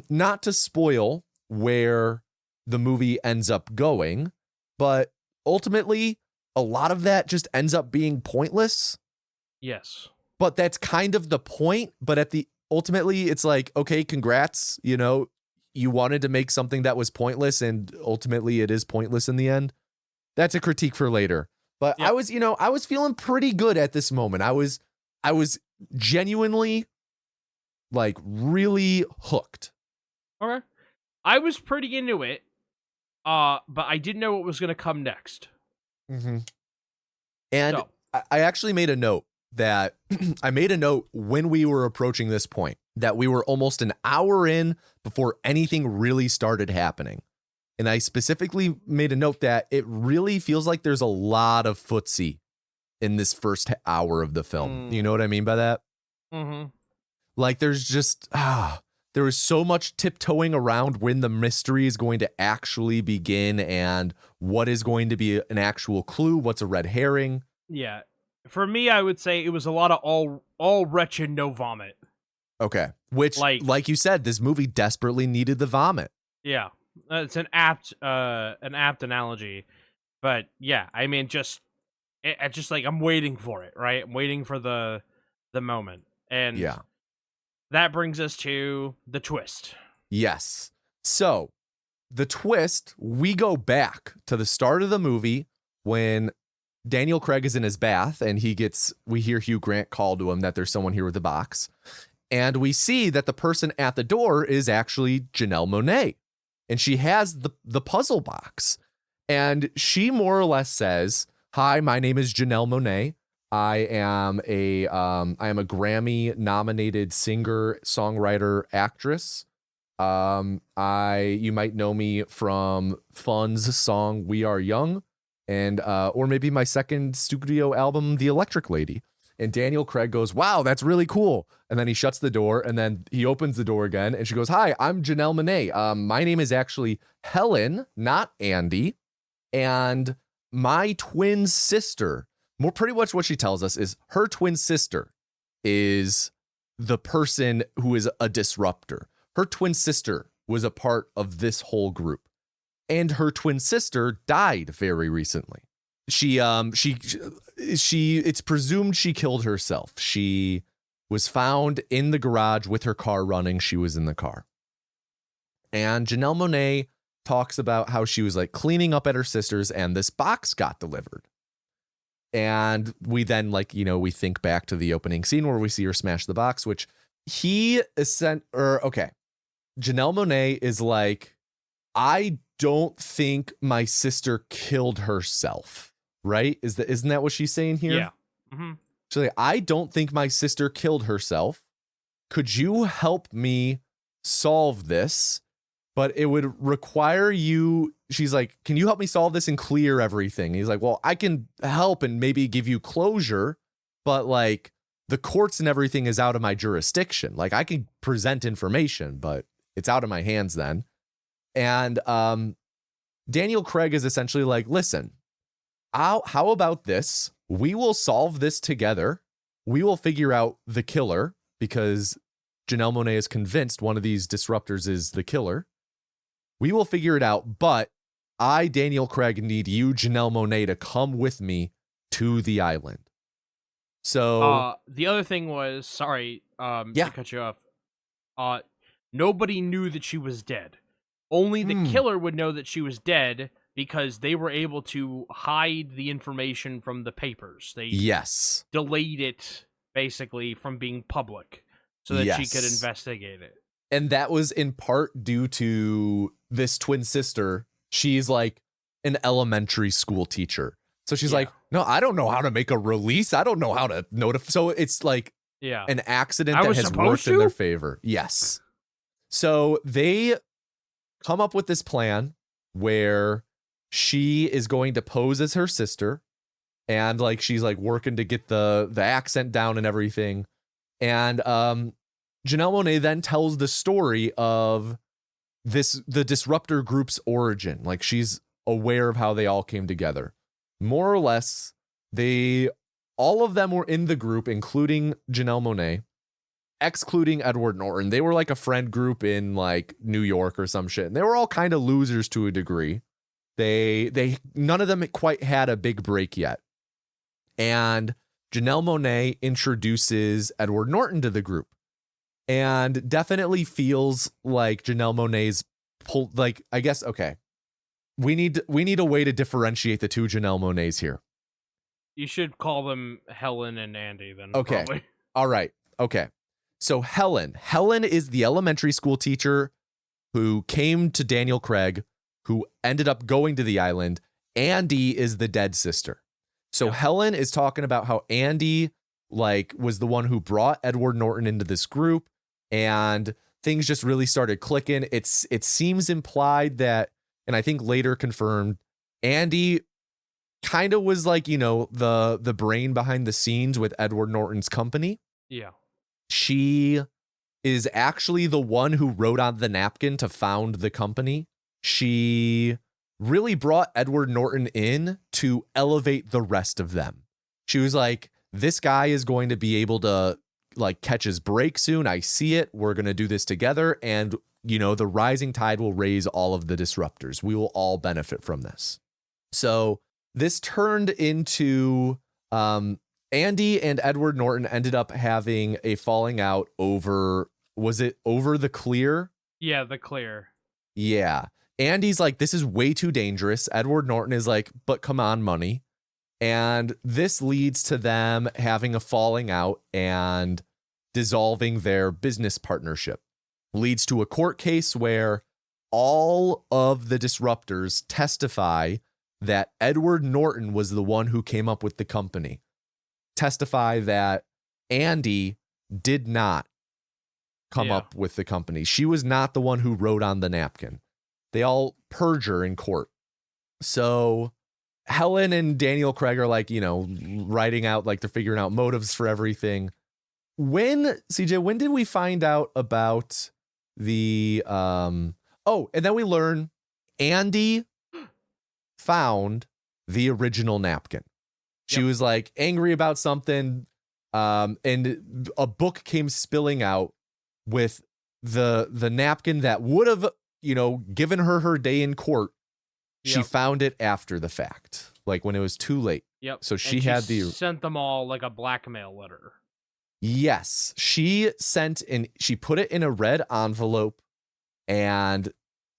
not to spoil where the movie ends up going, but ultimately a lot of that just ends up being pointless. Yes. But that's kind of the point. But ultimately it's like, okay, congrats. You know, you wanted to make something that was pointless, and ultimately it is pointless in the end. That's a critique for later. But I was feeling pretty good at this moment. I was genuinely like really hooked. Okay. I was pretty into it. But I didn't know what was going to come next. Mm-hmm. And so, I actually made a note that when we were approaching this point that we were almost an hour in before anything really started happening. And I specifically made a note that it really feels like there's a lot of footsie in this first hour of the film. You know what I mean by that? Mm-hmm. Like there's just, there is so much tiptoeing around when the mystery is going to actually begin and what is going to be an actual clue, what's a red herring. Yeah. For me, I would say it was a lot of all wretched, no vomit. Okay. Which, like you said, this movie desperately needed the vomit. Yeah. It's an apt analogy, but yeah, I mean, just like I'm waiting for it, right? I'm waiting for the moment, and that brings us to the twist. Yes. So the twist, we go back to the start of the movie when Daniel Craig is in his bath, and we hear Hugh Grant call to him that there's someone here with the box. And we see that the person at the door is actually Janelle Monáe. And she has the puzzle box. And she more or less says, "Hi, my name is Janelle Monáe. I am a Grammy nominated singer, songwriter, actress. You might know me from Fun's song We Are Young, and or maybe my second studio album, The Electric Lady." And Daniel Craig goes, "Wow, that's really cool." And then he shuts the door, and then he opens the door again, and she goes, "Hi, I'm Janelle Monáe. My name is actually Helen, not Andy. And my twin sister," more pretty much what she tells us is her twin sister is the person who is a disruptor. Her twin sister was a part of this whole group. And her twin sister died very recently. It's presumed she killed herself. She was found in the garage with her car running. She was in the car. And Janelle Monáe talks about how she was like cleaning up at her sister's and this box got delivered. And we then we think back to the opening scene where we see her smash the box, which Janelle Monáe is like, "I don't think my sister killed herself." Right? Isn't that what she's saying here? Yeah. Mm-hmm. She's like, "I don't think my sister killed herself. Could you help me solve this? But it would require you." She's like, "Can you help me solve this and clear everything?" He's like, "Well, I can help and maybe give you closure, but like the courts and everything is out of my jurisdiction. Like I can present information, but it's out of my hands then." And Daniel Craig is essentially like, "Listen, how about this? We will solve this together. We will figure out the killer," because Janelle Monáe is convinced one of these disruptors is the killer. "We will figure it out, but I, Daniel Craig, need you, Janelle Monáe, to come with me to the island." So the other thing was, sorry, Yeah. to cut you off. Nobody knew that she was dead. Only the killer would know that she was dead because they were able to hide the information from the papers. They yes. delayed it basically from being public so that she could investigate it. And that was in part due to this twin sister. She's like an elementary school teacher. So she's like, "No, I don't know how to make a release. I don't know how to notify." So it's like an accident that has worked in their favor. Yes. So they come up with this plan where she is going to pose as her sister. And like she's like working to get the accent down and everything. And Janelle Monáe then tells the story of the disruptor group's origin. Like she's aware of how they all came together. More or less, all of them were in the group, including Janelle Monáe, excluding Edward Norton. They were like a friend group in like New York or some shit. And they were all kind of losers to a degree. None of them quite had a big break yet. And Janelle Monáe introduces Edward Norton to the group. And definitely feels like Janelle Monáe's I guess, okay. We need a way to differentiate the two Janelle Monáes here. You should call them Helen and Andy then. Okay. Probably. All right. Okay. So Helen is the elementary school teacher who came to Daniel Craig, who ended up going to the island. Andy is the dead sister. So Helen is talking about how Andy was the one who brought Edward Norton into this group, and things just really started clicking. It seems implied that, and I think later confirmed, Andy kind of was the brain behind the scenes with Edward Norton's company. Yeah. She is actually the one who wrote on the napkin to found the company. She really brought Edward Norton in to elevate the rest of them. She was like, "This guy is going to be able to catch his break soon. I see it. We're going to do this together. And, the rising tide will raise all of the disruptors. We will all benefit from this." So this turned into Andy and Edward Norton ended up having a falling out over the clear? Yeah, the clear. Yeah. Andy's like, "This is way too dangerous." Edward Norton is like, "But come on, money." And this leads to them having a falling out and dissolving their business partnership. Leads to a court case where all of the disruptors testify that Edward Norton was the one who came up with the company. Testify that Andy did not come up with the company. She was not the one who wrote on the napkin. They all perjure in court. So Helen and Daniel Craig are like, writing out, like they're figuring out motives for everything. When did we find out about the, and then we learn Andy found the original napkin. She was like angry about something. And a book came spilling out with the napkin that would have, given her day in court. She found it after the fact, like when it was too late. Yep. So she sent them all like a blackmail letter. Yes, she she put it in a red envelope and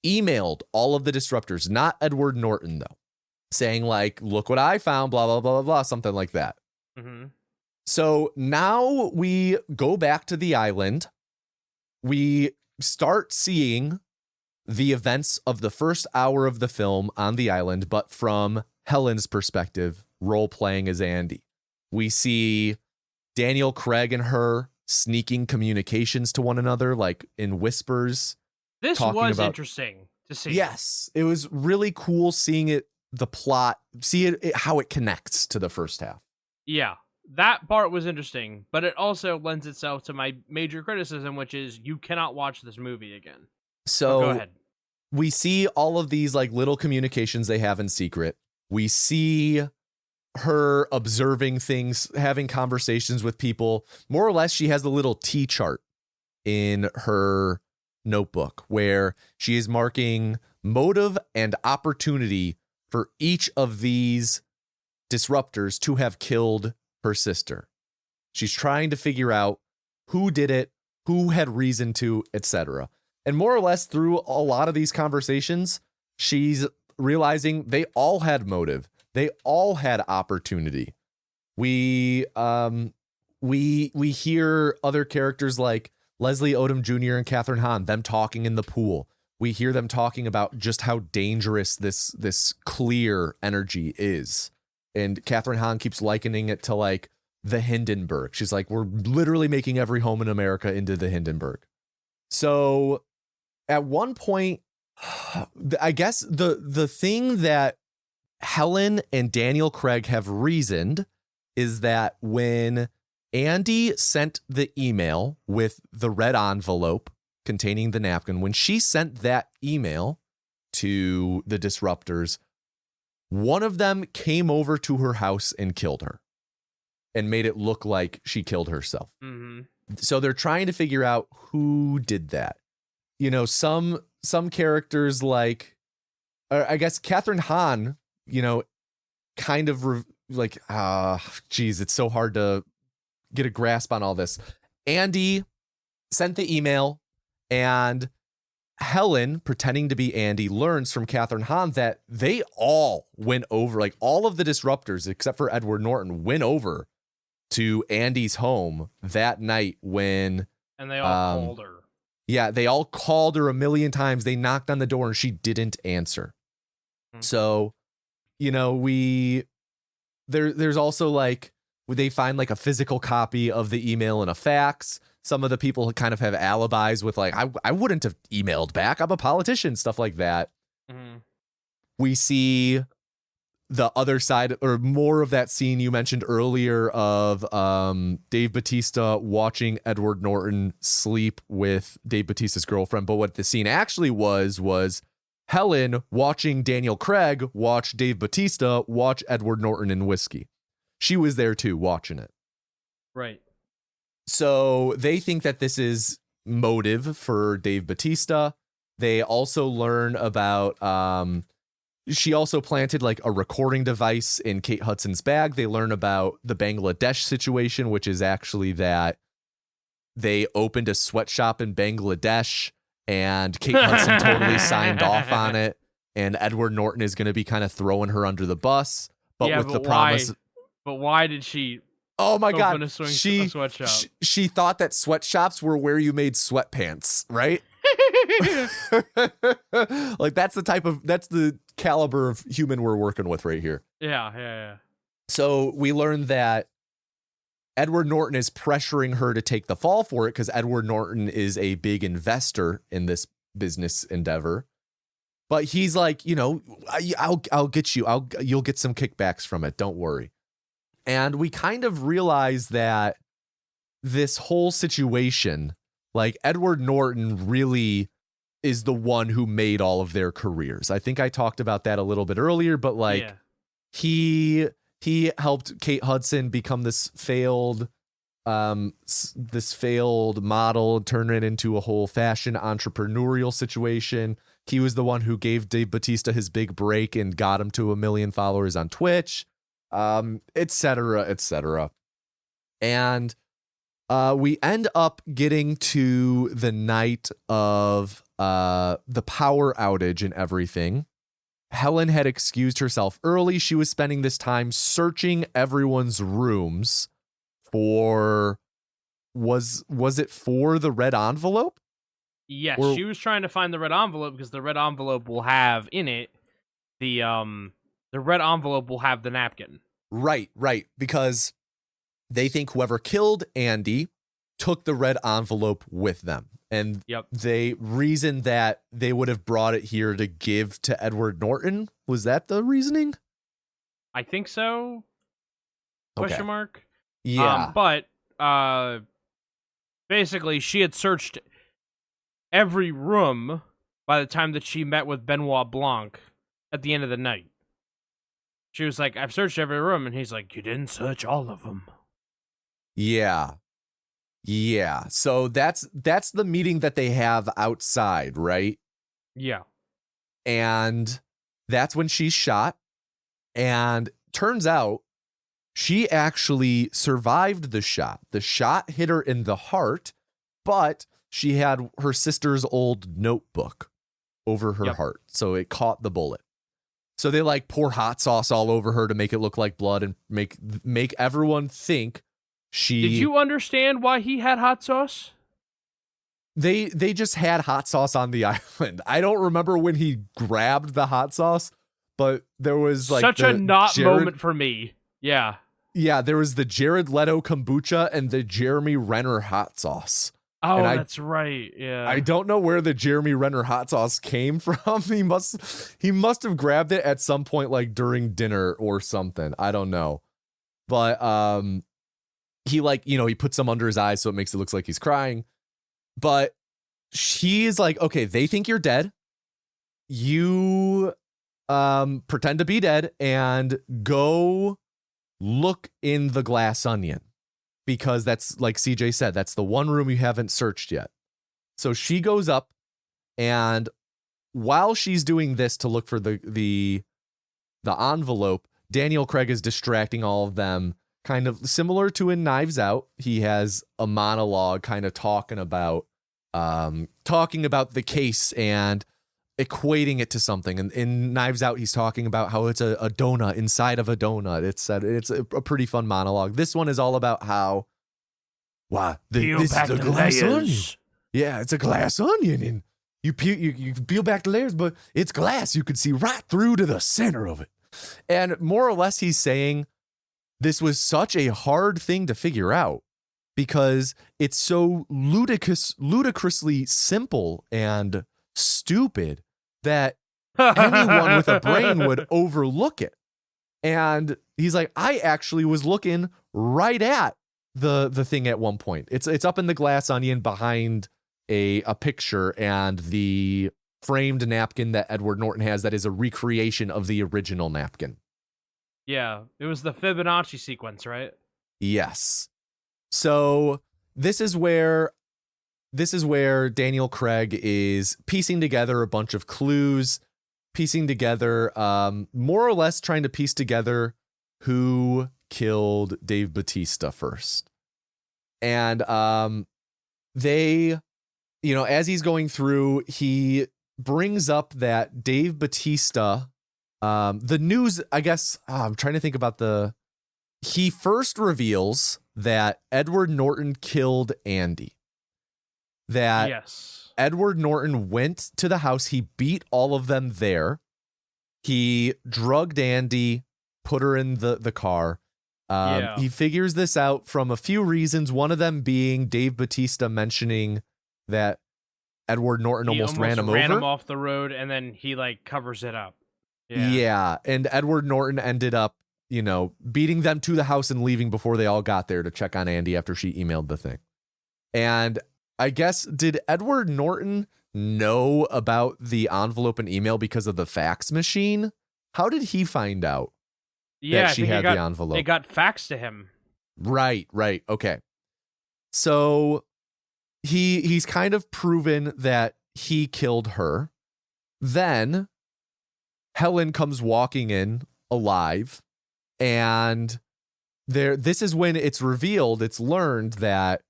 emailed all of the disruptors, not Edward Norton though, saying like, look what I found, blah, blah, blah, blah, blah, something like that. Mm-hmm. So now we go back to the island. We start seeing the events of the first hour of the film on the island, but from Helen's perspective, role playing as Andy. We see Daniel Craig and her sneaking communications to one another, like in whispers. This was interesting to see. Yes, it was really cool seeing it, the plot, how it connects to the first half. Yeah, that part was interesting, but it also lends itself to my major criticism, which is you cannot watch this movie again. So go ahead. We see all of these like little communications they have in secret. We see her observing things, having conversations with people. More or less, she has a little T chart in her notebook where she is marking motive and opportunity for each of these disruptors to have killed her sister. She's trying to figure out who did it, who had reason to, etc. And more or less through a lot of these conversations, she's realizing they all had motive. They all had opportunity. We hear other characters like Leslie Odom Jr. and Catherine Hahn, them talking in the pool. We hear them talking about just how dangerous this clear energy is. And Catherine Hahn keeps likening it to like the Hindenburg. She's like, we're literally making every home in America into the Hindenburg. So at one point, I guess the thing that Helen and Daniel Craig have reasoned is that when Andy sent the email with the red envelope containing the napkin, when she sent that email to the disruptors, one of them came over to her house and killed her and made it look like she killed herself. Mm-hmm. So they're trying to figure out who did that. Some characters like, I guess Catherine Hahn, kind of it's so hard to get a grasp on all this. Andy sent the email and Helen, pretending to be Andy, learns from Catherine Hahn that they all went over, like all of the disruptors, except for Edward Norton, went over to Andy's home that night and they all called her. Yeah, they all called her a million times. They knocked on the door and she didn't answer. Mm-hmm. So, there's also like, they find like a physical copy of the email and a fax. Some of the people kind of have alibis with like, I wouldn't have emailed back. I'm a politician, stuff like that. Mm-hmm. We see the other side, or more of that scene you mentioned earlier of Dave Bautista watching Edward Norton sleep with Dave Bautista's girlfriend. But what the scene actually was Helen watching Daniel Craig watch Dave Bautista watch Edward Norton in whiskey. She was there too, watching it. Right. So they think that this is motive for Dave Bautista. They also learn about, she also planted like a recording device in Kate Hudson's bag. They learn about the Bangladesh situation, which is actually that they opened a sweatshop in Bangladesh and Kate Hudson totally signed off on it. And Edward Norton is going to be kind of throwing her under the bus. but Yeah, with the but promise. why? But why did she Oh my open God. a She sweatshop? she thought that sweatshops were where you made sweatpants, right? Like that's the caliber of human we're working with right here. Yeah. So we learned that Edward Norton is pressuring her to take the fall for it because Edward Norton is a big investor in this business endeavor. But he's like, you know, I'll get you. You'll get some kickbacks from it. Don't worry. And we kind of realize that this whole situation, like Edward Norton really is the one who made all of their careers. I think I talked about that a little bit earlier, but like he helped Kate Hudson become this failed model, turn it into a whole fashion entrepreneurial situation. He was the one who gave Dave Bautista his big break and got him to 1 million followers on Twitch, et cetera, et cetera. And we end up getting to the night of the power outage and everything. Helen had excused herself early. She was spending this time searching everyone's rooms for, was it for the red envelope? Yes, she was trying to find the red envelope because the red envelope will have in it the red envelope will have the napkin. Right, because they think whoever killed Andy took the red envelope with them. And they reasoned that they would have brought it here to give to Edward Norton. Was that the reasoning? I think so. Question mark. Yeah. But basically she had searched every room by the time that she met with Benoit Blanc at the end of the night. She was like, I've searched every room. And he's like, you didn't search all of them. Yeah. So that's the meeting that they have outside, right? Yeah. And that's when she's shot. And turns out she actually survived the shot. The shot hit her in the heart, but she had her sister's old notebook over her heart. So it caught the bullet. So they like pour hot sauce all over her to make it look like blood and make everyone think she... Did you understand why he had hot sauce? They just had hot sauce on the island. I don't remember when he grabbed the hot sauce, but there was like such a not moment for me. Yeah. Yeah, there was the Jared Leto kombucha and the Jeremy Renner hot sauce. Oh, that's right. Yeah. I don't know where the Jeremy Renner hot sauce came from. He must have grabbed it at some point, like during dinner or something. I don't know. But he he puts some under his eyes so it makes it look like he's crying. But she's like, okay, they think you're dead. You pretend to be dead and go look in the glass onion. Because that's, like CJ said, that's the one room you haven't searched yet. So she goes up, and while she's doing this to look for the envelope, Daniel Craig is distracting all of them, kind of similar to in Knives Out. He has a monologue kind of talking about the case and equating it to something. And in Knives Out, he's talking about how it's a donut inside of a donut. It's a pretty fun monologue. This one is all about how, this is a glass onion. Yeah, it's a glass onion, and you peel back the layers, but it's glass. You can see right through to the center of it. And more or less, he's saying this was such a hard thing to figure out because it's so ludicrously simple and stupid that anyone with a brain would overlook it. And he's like, I actually was looking right at the thing at one point. It's up in the glass onion behind a picture and the framed napkin that Edward Norton has that is a recreation of the original napkin. Yeah, it was the Fibonacci sequence, right? Yes. So this is where Daniel Craig is piecing together a bunch of clues, piecing together, more or less trying to piece together who killed Dave Bautista first. And as he's going through, he brings up that Dave Bautista The news, I guess, I'm trying to think about he first reveals that Edward Norton killed Andy. That Yes. Edward Norton went to the house. He beat all of them there. He drugged Andy, put her in the car. He figures this out from a few reasons. One of them being Dave Bautista mentioning that Edward Norton almost ran him off the road, and then he like covers it up. Yeah. And Edward Norton ended up, beating them to the house and leaving before they all got there to check on Andy after she emailed the thing. And I guess, did Edward Norton know about the envelope and email because of the fax machine? How did he find out that she had the envelope? It got faxed to him. Right. Okay. So he's kind of proven that he killed her. Then Helen comes walking in alive, and this is when it's revealed, it's learned that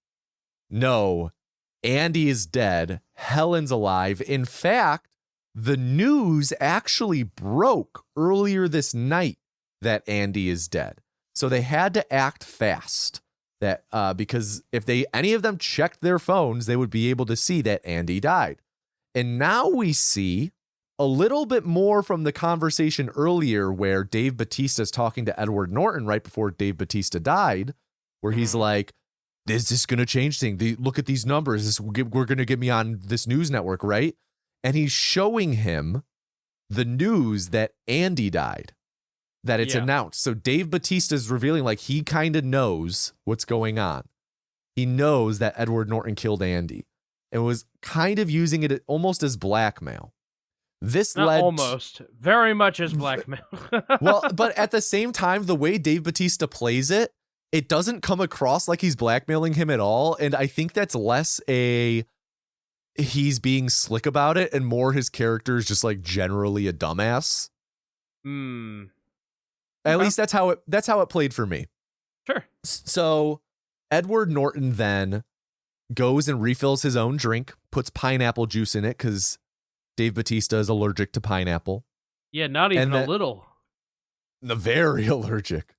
no, Andy is dead, Helen's alive. In fact, the news actually broke earlier this night that Andy is dead. So they had to act fast, that because if any of them checked their phones, they would be able to see that Andy died. And now we see a little bit more from the conversation earlier where Dave Bautista is talking to Edward Norton right before Dave Bautista died, where he's like, is this going to change things? Look at these numbers. We're going to get me on this news network, right? And he's showing him the news that Andy died, that it's announced. So Dave Bautista is revealing like he kind of knows what's going on. He knows that Edward Norton killed Andy and was kind of using it almost as blackmail. This Not led almost very much as blackmail. Well, but at the same time, the way Dave Bautista plays it, it doesn't come across like he's blackmailing him at all. And I think that's less he's being slick about it and more his character is just like generally a dumbass. At least that's how it played for me. Sure. So Edward Norton then goes and refills his own drink, puts pineapple juice in it because Dave Bautista is allergic to pineapple. Yeah, not even a little. Very allergic.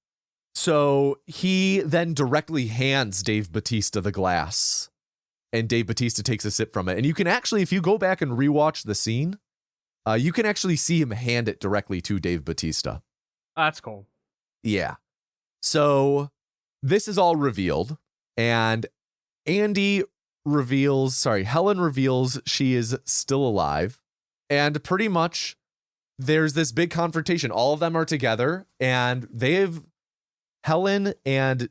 So he then directly hands Dave Bautista the glass, and Dave Bautista takes a sip from it. And you can actually, if you go back and rewatch the scene, you can actually see him hand it directly to Dave Bautista. That's cool. Yeah. So this is all revealed, and Helen reveals she is still alive. And pretty much there's this big confrontation. All of them are together, and Helen and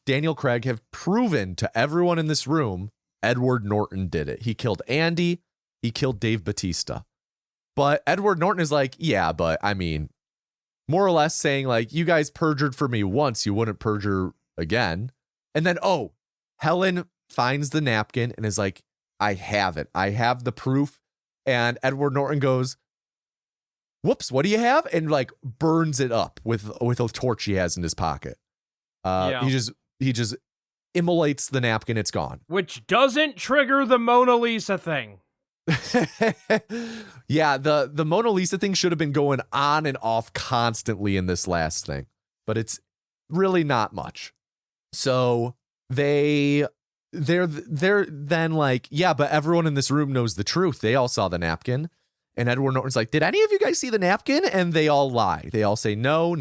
Daniel Craig have proven to everyone in this room Edward Norton did it. He killed Andy. He killed Dave Bautista. But Edward Norton is like, yeah, but I mean, more or less saying like, you guys perjured for me once, you wouldn't perjure again. And then, Helen finds the napkin and is like, I have it. I have the proof. And Edward Norton goes, whoops, what do you have? And like burns it up with a torch he has in his pocket. He just immolates the napkin. It's gone. Which doesn't trigger the Mona Lisa thing. Yeah, the Mona Lisa thing should have been going on and off constantly in this last thing, but it's really not much. So they're then like, yeah, but everyone in this room knows the truth. They all saw the napkin. And Edward Norton's like, did any of you guys see the napkin? And they all lie. They all say, no,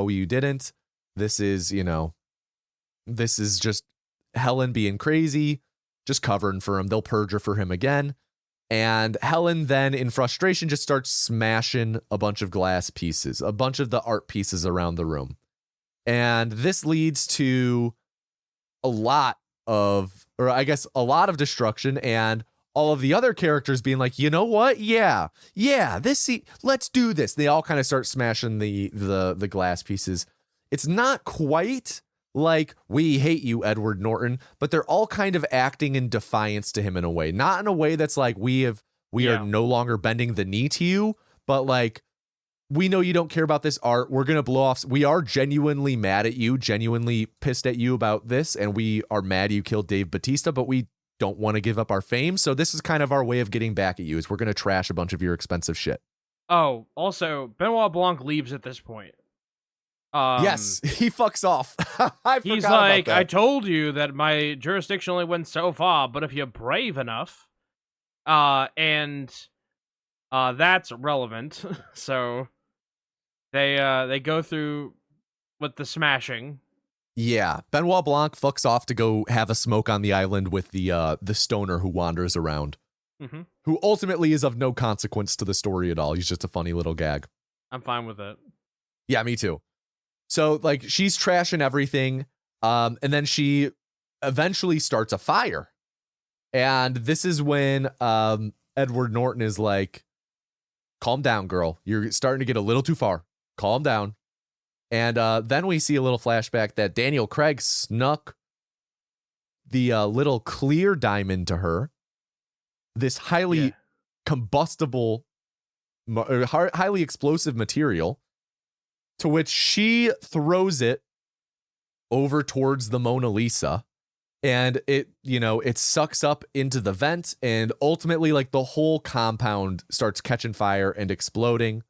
you didn't. This is just Helen being crazy, just covering for him. They'll perjure for him again. And Helen then, in frustration, just starts smashing a bunch of glass pieces, a bunch of the art pieces around the room. And this leads to a lot of destruction, and all of the other characters being like, you know what? Yeah, let's do this. They all kind of start smashing the glass pieces. It's not quite like we hate you, Edward Norton, but they're all kind of acting in defiance to him in a way. Not in a way that's like we are no longer bending the knee to you, but like, we know you don't care about this art. We're going to blow off. We are genuinely mad at you, genuinely pissed at you about this. And we are mad you killed Dave Bautista, but we don't want to give up our fame. So this is kind of our way of getting back at you, is we're going to trash a bunch of your expensive shit. Oh, also, Benoit Blanc leaves at this point. Yes, he fucks off. I He's forgot like, about that. I told you that my jurisdiction only went so far, but if you're brave enough, and that's relevant. So they go through with the smashing. Yeah, Benoit Blanc fucks off to go have a smoke on the island with the stoner who wanders around, Mm-hmm. who ultimately is of no consequence to the story at all. He's just a funny little gag. I'm fine with it. Yeah, me too. So like she's trashing everything, and then she eventually starts a fire, and this is when Edward Norton is like, "Calm down, girl. You're starting to get a little too far. Calm down." And then we see a little flashback that Daniel Craig snuck the little clear diamond to her, this highly combustible, highly explosive material, to which she throws it over towards the Mona Lisa, and it sucks up into the vent, and ultimately like the whole compound starts catching fire and exploding.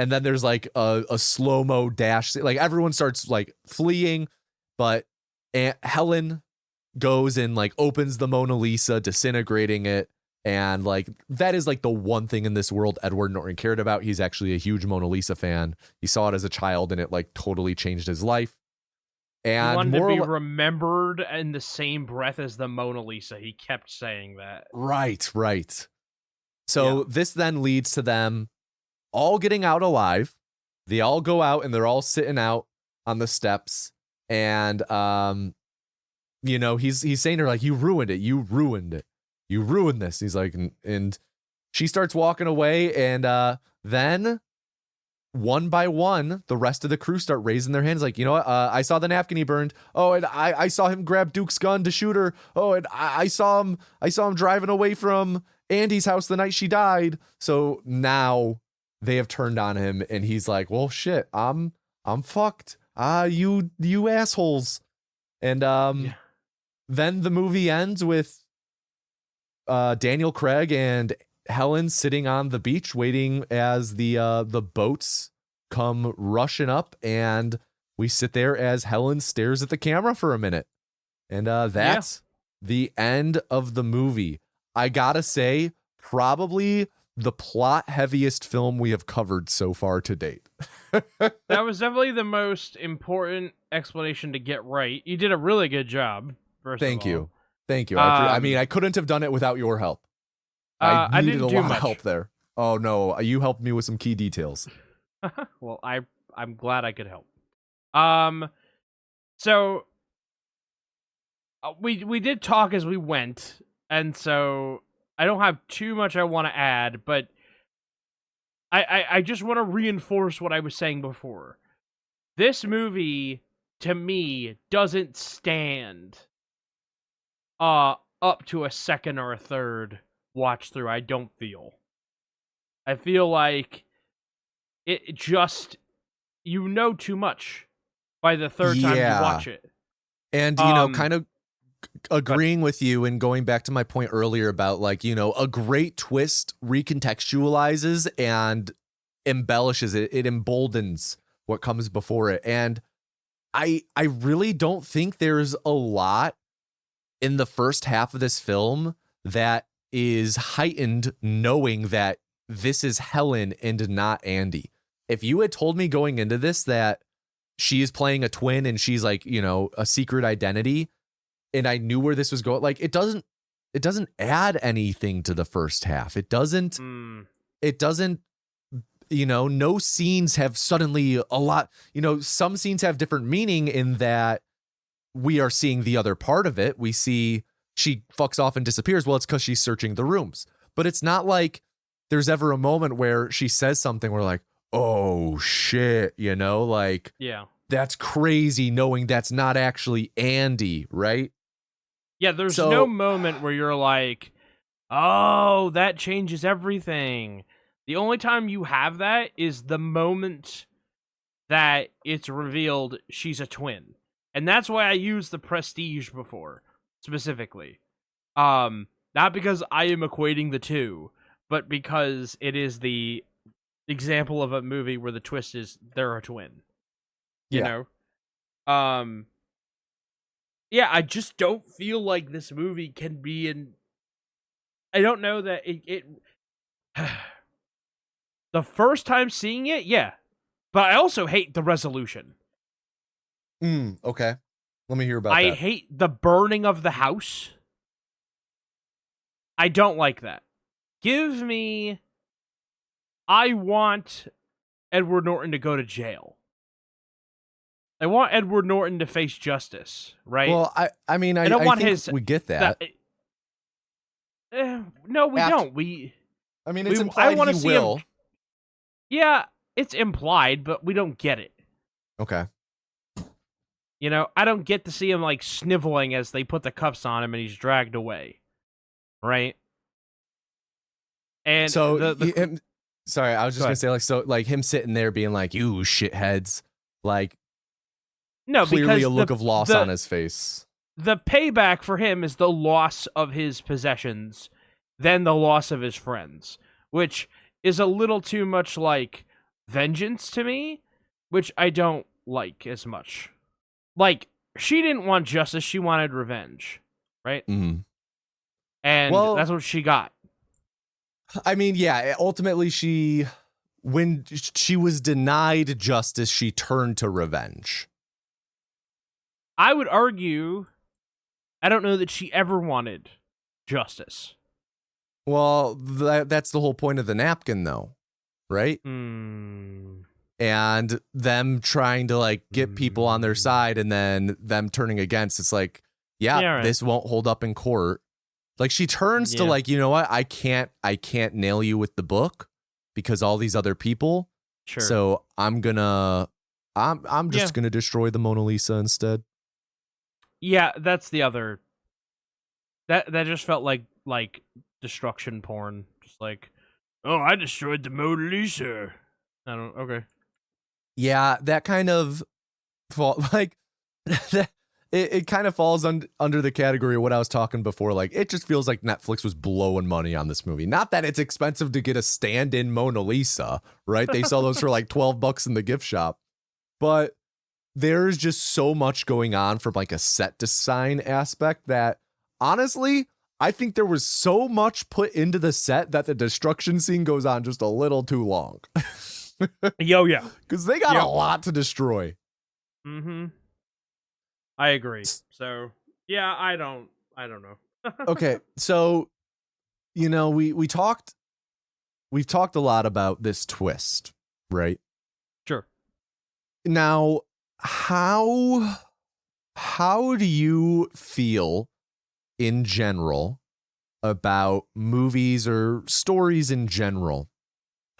And then there's like a slow-mo dash, like everyone starts like fleeing, but Aunt Helen goes and like opens the Mona Lisa, disintegrating it. And like that is like the one thing in this world Edward Norton cared about. He's actually a huge Mona Lisa fan. He saw it as a child and it like totally changed his life. And he wanted to be remembered in the same breath as the Mona Lisa. He kept saying that. Right. So this then leads to them all getting out alive. They all go out and they're all sitting out on the steps. And he's saying to her like, you ruined it. You ruined this. He's like, and she starts walking away, and then one by one, the rest of the crew start raising their hands like, you know what? I saw the napkin he burned. Oh, and I saw him grab Duke's gun to shoot her. Oh, and I saw him driving away from Andy's house the night she died. So now they have turned on him, and he's like, well, shit, I'm fucked. You assholes. And then the movie ends with Daniel Craig and Helen sitting on the beach waiting as the boats come rushing up, and we sit there as Helen stares at the camera for a minute. And that's the end of the movie. I gotta say, probably the plot heaviest film we have covered so far to date. That was definitely the most important explanation to get right. You did a really good job. Thank you. I mean, I couldn't have done it without your help. I needed a lot of help there. Oh no, you helped me with some key details. Well, I'm glad I could help. So we did talk as we went, and so I don't have too much I want to add, but I just want to reinforce what I was saying before. This movie, to me, doesn't stand up to a second or a third watch through. I feel like it just, too much by the third time you watch it. And kind of agreeing with you and going back to my point earlier about like, a great twist recontextualizes and embellishes it. It emboldens what comes before it. And I really don't think there's a lot in the first half of this film that is heightened knowing that this is Helen and not Andy. If you had told me going into this that she is playing a twin and she's like, a secret identity, and I knew where this was going, like it doesn't add anything to the first half. It doesn't, no scenes have suddenly a lot, some scenes have different meaning in that we are seeing the other part of it. We see she fucks off and disappears. Well, it's because she's searching the rooms. But it's not like there's ever a moment where she says something where like, oh shit, like, yeah, that's crazy knowing that's not actually Andy, right? Yeah, there's no moment where you're like, oh, that changes everything. The only time you have that is the moment that it's revealed she's a twin. And that's why I used the Prestige before, specifically. Not because I am equating the two. but because it is the example of a movie where the twist is they're a twin. You know? Yeah, I just don't feel like this movie can be in... I don't know that it the first time seeing it, yeah. But I also hate the resolution. Okay. Let me hear about that. I hate the burning of the house. I don't like that. I want Edward Norton to go to jail. I want Edward Norton to face justice, right? Well, I mean, I don't want think we get that. No, we don't. I mean, it's implied he will. Yeah, it's implied, but we don't get it. Okay. You know, I don't get to see him, like, sniveling as they put the cuffs on him and he's dragged away. Right? And so, sorry, I was just going to say, like, so, like, him sitting there being like, you shitheads, like, no, clearly a look of loss on his face. The payback for him is the loss of his possessions, then the loss of his friends, which is a little too much like vengeance to me, which I don't like as much. Like, she didn't want justice, she wanted revenge, right? Mm. And that's what she got. I mean, yeah, ultimately when she was denied justice, she turned to revenge. I would argue, I don't know that she ever wanted justice. Well, that's the whole point of the napkin, though, right? Mm. And them trying to, like, get people on their side and then them turning against. It's like, right. This won't hold up in court. Like, she turns to, like, you know what? I can't nail you with the book because all these other people. Sure. So I'm just gonna destroy the Mona Lisa instead. Yeah, that's the other. That just felt like destruction porn. Just like, oh, I destroyed the Mona Lisa. Okay. Yeah, that kind of it kind of falls under the category of what I was talking before. Like, it just feels like Netflix was blowing money on this movie. Not that it's expensive to get a stand-in Mona Lisa, right? They sell those for like $12 in the gift shop. But there's just so much going on from like a set design aspect that honestly, I think there was so much put into the set that the destruction scene goes on just a little too long. Yeah. Because they got a lot to destroy. Mm-hmm. I agree. So, yeah, I don't know. Okay, so, you know, we've talked a lot about this twist, right? Sure. Now, how do you feel in general about movies or stories in general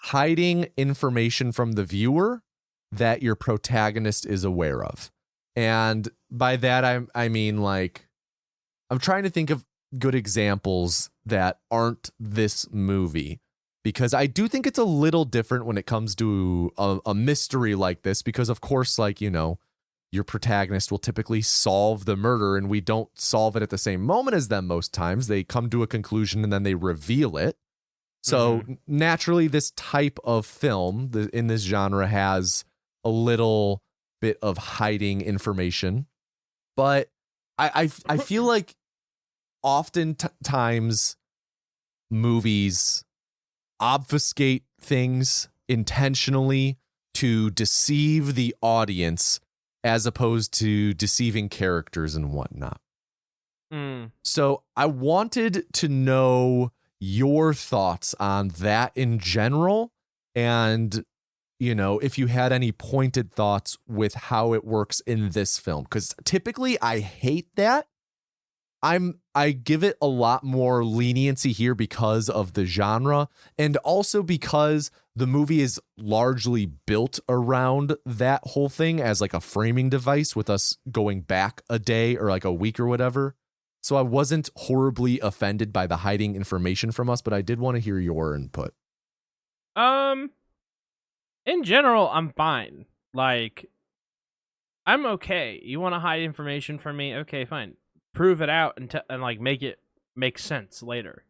hiding information from the viewer that your protagonist is aware of? And by that, I mean, like, I'm trying to think of good examples that aren't this movie, because I do think it's a little different when it comes to a mystery like this, because of course, like, you know, your protagonist will typically solve the murder and we don't solve it at the same moment as them most times. They come to a conclusion and then they reveal it. So naturally, this type of film in this genre has a little bit of hiding information, but I feel like oftentimes movies obfuscate things intentionally to deceive the audience as opposed to deceiving characters and whatnot. So I wanted to know your thoughts on that in general, and you know, if you had any pointed thoughts with how it works in this film, because typically I hate that. I give it a lot more leniency here because of the genre, and also because the movie is largely built around that whole thing as like a framing device, with us going back a day or like a week or whatever. So I wasn't horribly offended by the hiding information from us, but I did want to hear your input. In general, I'm fine. Like, I'm okay. You want to hide information from me? Okay, fine. Prove it out and like make it make sense later.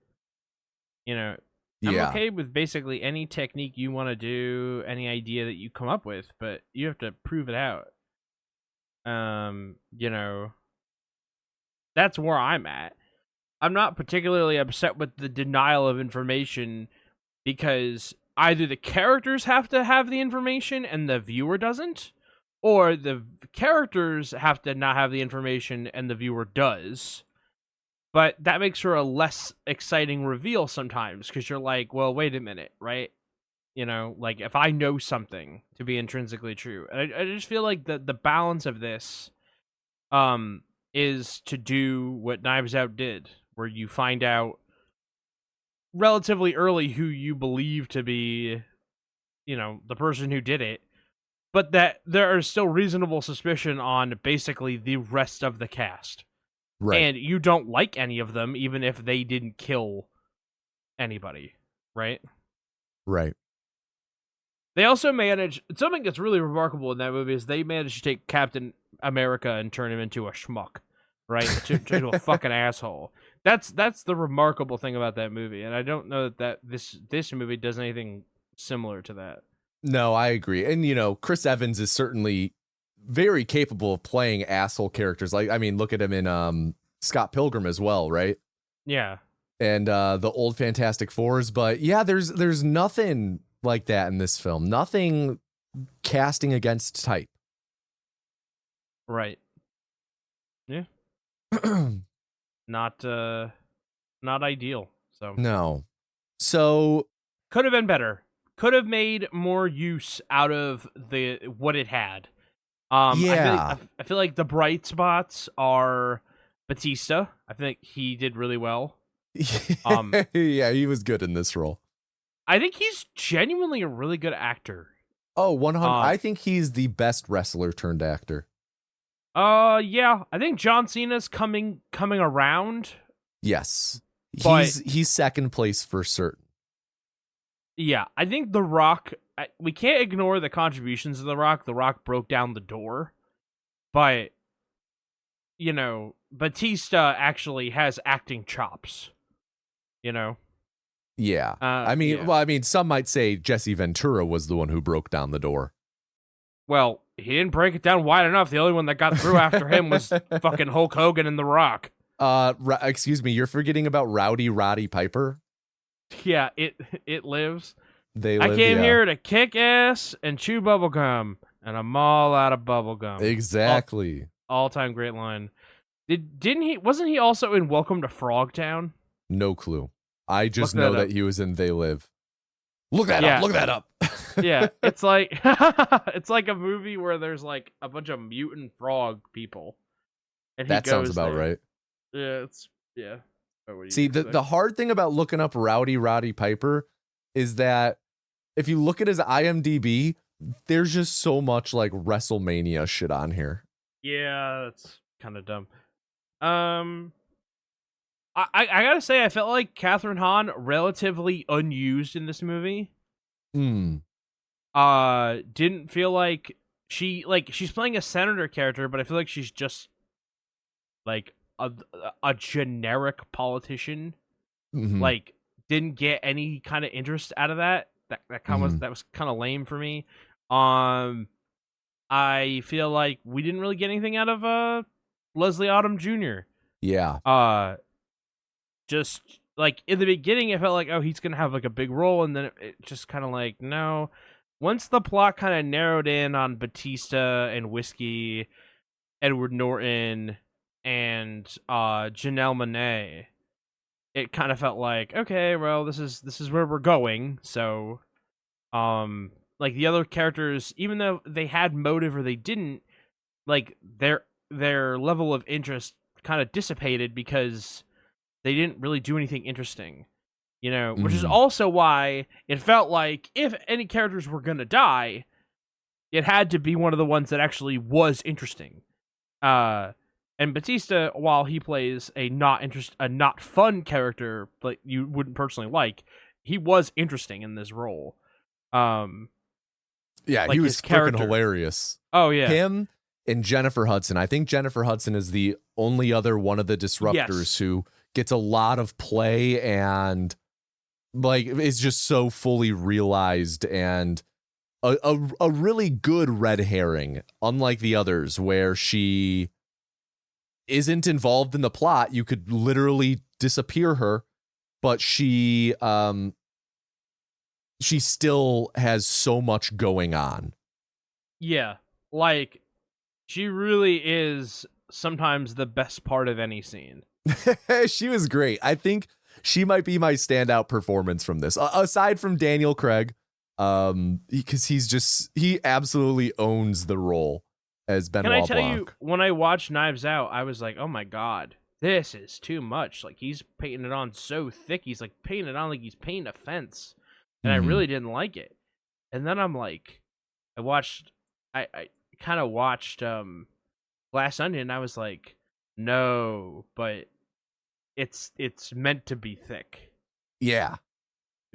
You know, Yeah. I'm okay with basically any technique you want to do, any idea that you come up with, but you have to prove it out. You know, that's where I'm at. I'm not particularly upset with the denial of information because either the characters have to have the information and the viewer doesn't, or the characters have to not have the information and the viewer does. But that makes for a less exciting reveal sometimes because you're like, well, wait a minute, right? You know, like if I know something to be intrinsically true, and I just feel like the balance of this is to do what Knives Out did, where you find out relatively early who you believe to be, you know, the person who did it, but that there is still reasonable suspicion on basically the rest of the cast. Right. And you don't like any of them, even if they didn't kill anybody, right? Right. They also manage, something that's really remarkable in that movie is they managed to take Captain America and turn him into a schmuck, right? to a fucking asshole. That's the remarkable thing about that movie, and I don't know that this movie does anything similar to that. No, I agree. And, you know, Chris Evans is certainly very capable of playing asshole characters. Like, I mean, look at him in Scott Pilgrim as well, right? Yeah. And the old Fantastic Fours. But yeah, there's nothing like that in this film. Nothing casting against type. Right. Yeah. Not ideal. So No. So could have been better. Could have made more use out of what it had. Yeah. I feel like the bright spots are Batista. I think he did really well. Yeah, he was good in this role. I think he's genuinely a really good actor. Oh, 100. I think he's the best wrestler turned actor. Yeah. I think John Cena's coming around. Yes. But he's second place for certain. Yeah, I think The Rock, we can't ignore the contributions of The Rock. The Rock broke down the door. But, you know, Batista actually has acting chops. You know? Yeah. Yeah. Some might say Jesse Ventura was the one who broke down the door. Well, he didn't break it down wide enough. The only one that got through after him was fucking Hulk Hogan and The Rock. Excuse me, you're forgetting about Rowdy Roddy Piper? Yeah, it lives. I came here to kick ass and chew bubblegum, and I'm all out of bubblegum. Exactly. All-time great line. Wasn't he also in Welcome to Frogtown? No clue. I just know that he was in They Live. Look that up. Yeah, it's like it's like a movie where there's like a bunch of mutant frog people. And that sounds about right. Yeah, See, the hard thing about looking up Rowdy Roddy Piper is that if you look at his IMDb, there's just so much like WrestleMania shit on here. Yeah, that's kind of dumb. I gotta say, I felt like Catherine Hahn relatively unused in this movie. Didn't feel like she's playing a senator character, but I feel like she's just like a generic politician. Mm-hmm. Like, didn't get any kind of interest out of that. That was kind of lame for me. I feel like we didn't really get anything out of Leslie Odom Jr. Yeah. Just like in the beginning, I felt like, oh, he's gonna have like a big role, and then it just kind of like, no. Once the plot kind of narrowed in on Batista and Whiskey, Edward Norton, and Janelle Monáe, it kind of felt like, okay, well, this is where we're going. So, like the other characters, even though they had motive or they didn't, like their level of interest kind of dissipated because they didn't really do anything interesting, you know, which is also why it felt like if any characters were going to die, it had to be one of the ones that actually was interesting. And Batista, while he plays a not fun character, like you wouldn't personally like, he was interesting in this role. Yeah, like he was freaking hilarious. Oh yeah. Him and Jennifer Hudson. I think Jennifer Hudson is the only other one of the disruptors who gets a lot of play and like is just so fully realized and a really good red herring, unlike the others where she isn't involved in the plot. You could literally disappear her, but she still has so much going on. Yeah, like she really is sometimes the best part of any scene. She was great. I think she might be my standout performance from this, aside from Daniel Craig, because he absolutely owns the role as Benoit Can I tell Blanc. you, when I watched Knives Out, I was like, oh my god, this is too much. Like, he's painting it on so thick. He's like painting it on like he's painting a fence. And I really didn't like it. And then I'm like, I kind of watched Glass Onion, and I was like, no, but it's meant to be thick. Yeah.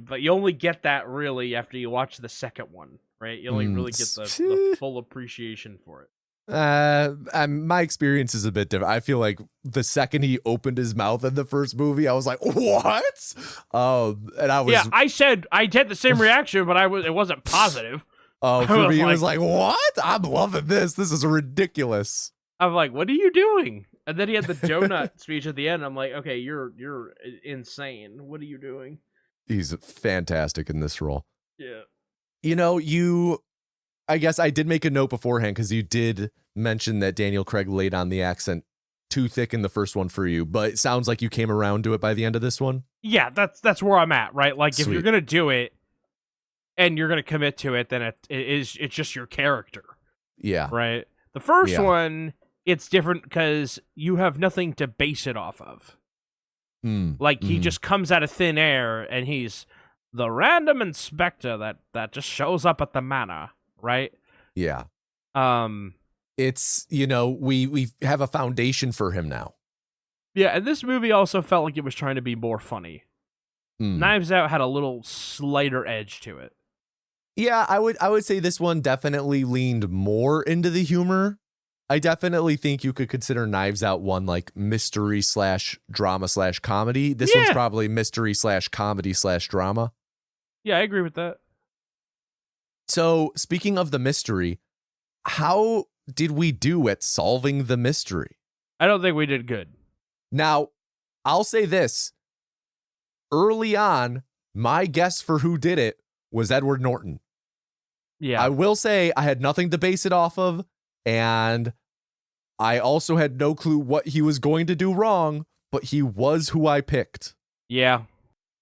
But you only get that really after you watch the second one, right? You only really get the full appreciation for it. My experience is a bit different. I feel like the second he opened his mouth in the first movie, I was like, "What?" And I was I had the same reaction, but it wasn't positive. Oh, for me, it was like, "What? I'm loving this. This is ridiculous." I'm like, "What are you doing?" And then he had the donut speech at the end. I'm like, "Okay, you're insane. What are you doing?" He's fantastic in this role. Yeah. You know, I guess I did make a note beforehand because you did mention that Daniel Craig laid on the accent too thick in the first one for you, but it sounds like you came around to it by the end of this one. Yeah, that's where I'm at, right? Like, Sweet. if you're gonna do it and you're gonna commit to it, then it's just your character. Yeah. Right. The first one, it's different because you have nothing to base it off of. Like, he just comes out of thin air and he's the random inspector that just shows up at the manor, right? Yeah. It's, we have a foundation for him now. Yeah, and this movie also felt like it was trying to be more funny. Knives Out had a little slighter edge to it. Yeah, I would say this one definitely leaned more into the humor. I definitely think you could consider Knives Out one like mystery / drama / comedy. This one's probably mystery / comedy / drama. Yeah, I agree with that. So, speaking of the mystery, how did we do at solving the mystery? I don't think we did good. Now, I'll say this. Early on, my guess for who did it was Edward Norton. Yeah. I will say I had nothing to base it off of, and I also had no clue what he was going to do wrong, but he was who I picked. Yeah.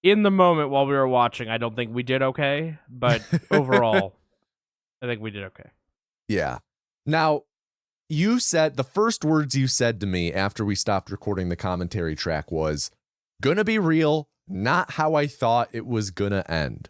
In the moment while we were watching, I don't think we did okay, but overall, I think we did okay. Yeah. Now, you said the first words you said to me after we stopped recording the commentary track was, "Gonna be real, not how I thought it was gonna end."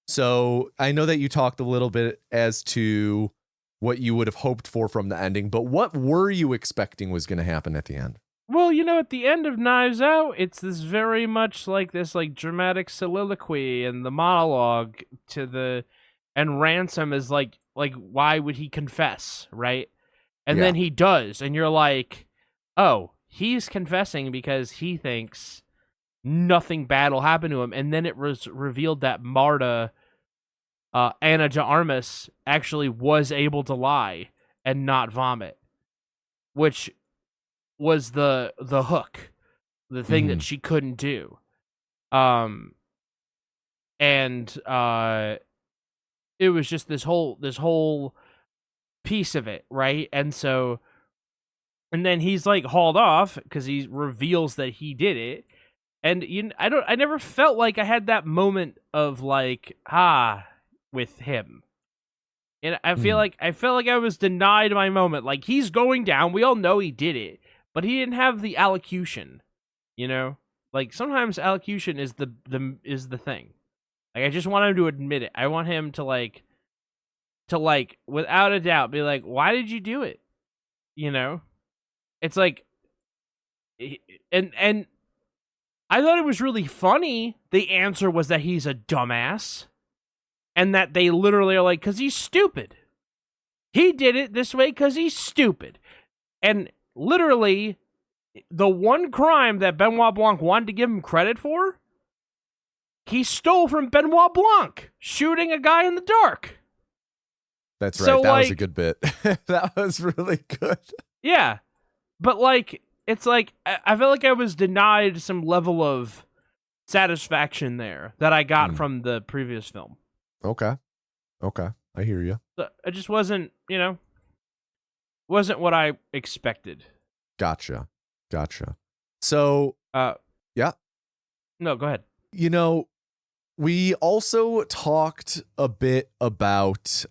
So I know that you talked a little bit as to what you would have hoped for from the ending, but what were you expecting was going to happen at the end? Well, at the end of Knives Out, it's this very much like this dramatic soliloquy and the monologue and Ransom is like why would he confess, right? And then he does, and you're like, oh, he's confessing because he thinks nothing bad will happen to him. And then it was revealed that Marta, Ana de Armas, actually was able to lie and not vomit, which was the hook, the thing that she couldn't do. And it was just this whole piece of it, right? And then he's like hauled off because he reveals that he did it. And I never felt like I had that moment of like, with him. And I felt like I was denied my moment. Like, he's going down. We all know he did it, but he didn't have the allocution, Like, sometimes allocution is the thing. Like, I just want him to admit it. I want him to without a doubt be like, why did you do it? It's like, and I thought it was really funny. The answer was that he's a dumbass. And that they literally are like, because he's stupid. He did it this way because he's stupid. And literally, the one crime that Benoit Blanc wanted to give him credit for he stole from Benoit Blanc, shooting a guy in the dark. That's right. So, That was a like- good bit. That was really good. Yeah, but like it's like I felt like I was denied some level of satisfaction there that I got from the previous film. Okay. I hear you. So it just wasn't, wasn't what I expected. Gotcha. So, yeah. No, go ahead. We also talked a bit about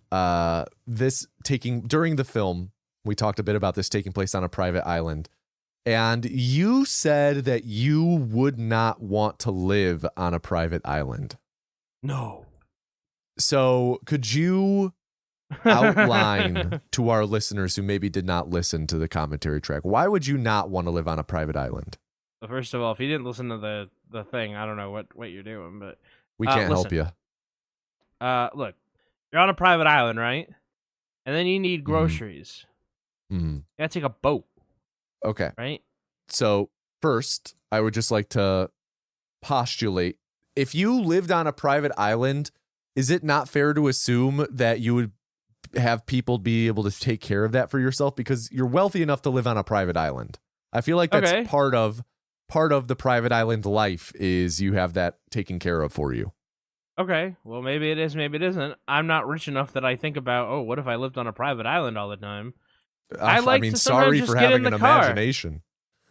this during the film. We talked a bit about this taking place on a private island. And you said that you would not want to live on a private island. No. So could you outline to our listeners who maybe did not listen to the commentary track, why would you not want to live on a private island? Well, first of all, if you didn't listen to the thing, I don't know what you're doing, but We can't help you. Look, you're on a private island, right? And then you need groceries. Mm-hmm. You gotta take a boat, Okay. right? So first, I would just like to postulate, if you lived on a private island, is it not fair to assume that you would have people be able to take care of that for yourself because you're wealthy enough to live on a private island? I feel like that's Okay. part of the private island life is you have that taken care of for you. Okay, well, maybe it is, maybe it isn't. I'm not rich enough that I think about, what if I lived on a private island all the time? I like to sometimes sorry just for get in having the an car. imagination.